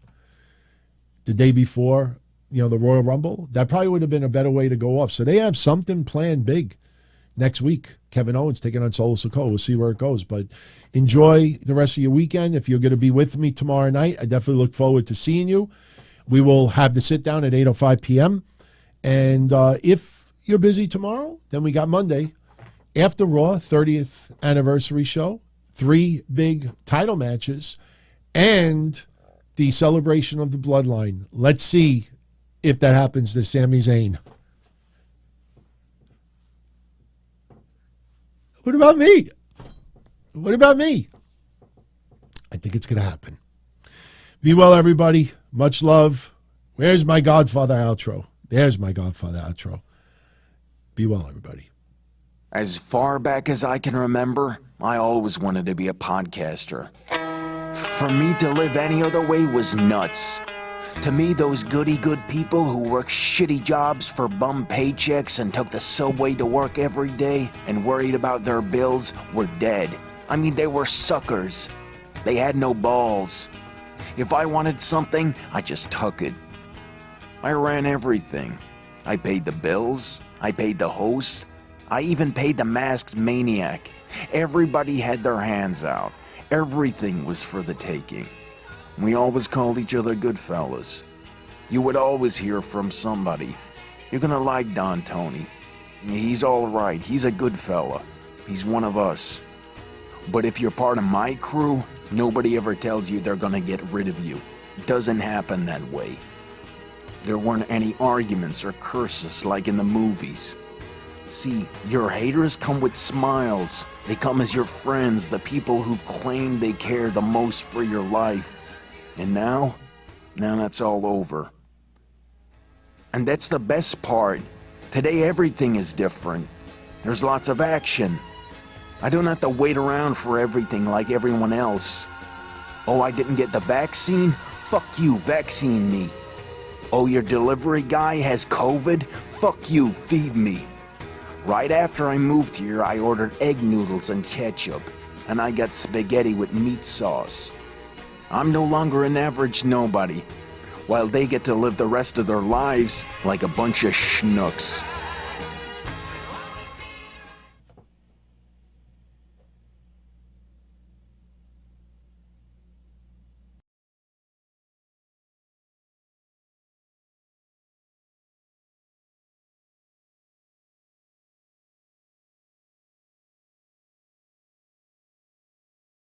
The day before, you know, the Royal Rumble, that probably would have been a better way to go off. So they have something planned big next week. Kevin Owens taking on Solo Sikoa. We'll see where it goes. But enjoy the rest of your weekend. If you're going to be with me tomorrow night, I definitely look forward to seeing you. We will have the sit down at 8:05 p.m. And if you're busy tomorrow, then we got Monday. After Raw, 30th anniversary show, 3 big title matches, and the celebration of the Bloodline. Let's see if that happens to Sami Zayn. What about me? I think it's going to happen. Be well, everybody. Much love. Where's my Godfather outro? There's my Godfather outro. Be well, everybody. As far back as I can remember, I always wanted to be a podcaster. For me to live any other way was nuts. To me, those goody-good people who worked shitty jobs for bum paychecks and took the subway to work every day and worried about their bills were dead. I mean, they were suckers. They had no balls. If I wanted something, I just took it. I ran everything. I paid the bills. I paid the host. I even paid the masked maniac. Everybody had their hands out. Everything was for the taking. We always called each other good fellas. You would always hear from somebody. You're gonna like Don Tony. He's all right. He's a good fella. He's one of us. But if you're part of my crew, nobody ever tells you they're gonna get rid of you. It doesn't happen that way. There weren't any arguments or curses like in the movies. See, your haters come with smiles. They come as your friends, the people who've claimed they care the most for your life. And now that's all over. And that's the best part. Today everything is different. There's lots of action. I don't have to wait around for everything like everyone else. Oh, I didn't get the vaccine? Fuck you, vaccine me. Oh, your delivery guy has COVID? Fuck you, feed me. Right after I moved here, I ordered egg noodles and ketchup, and I got spaghetti with meat sauce. I'm no longer an average nobody, while they get to live the rest of their lives like a bunch of schnooks.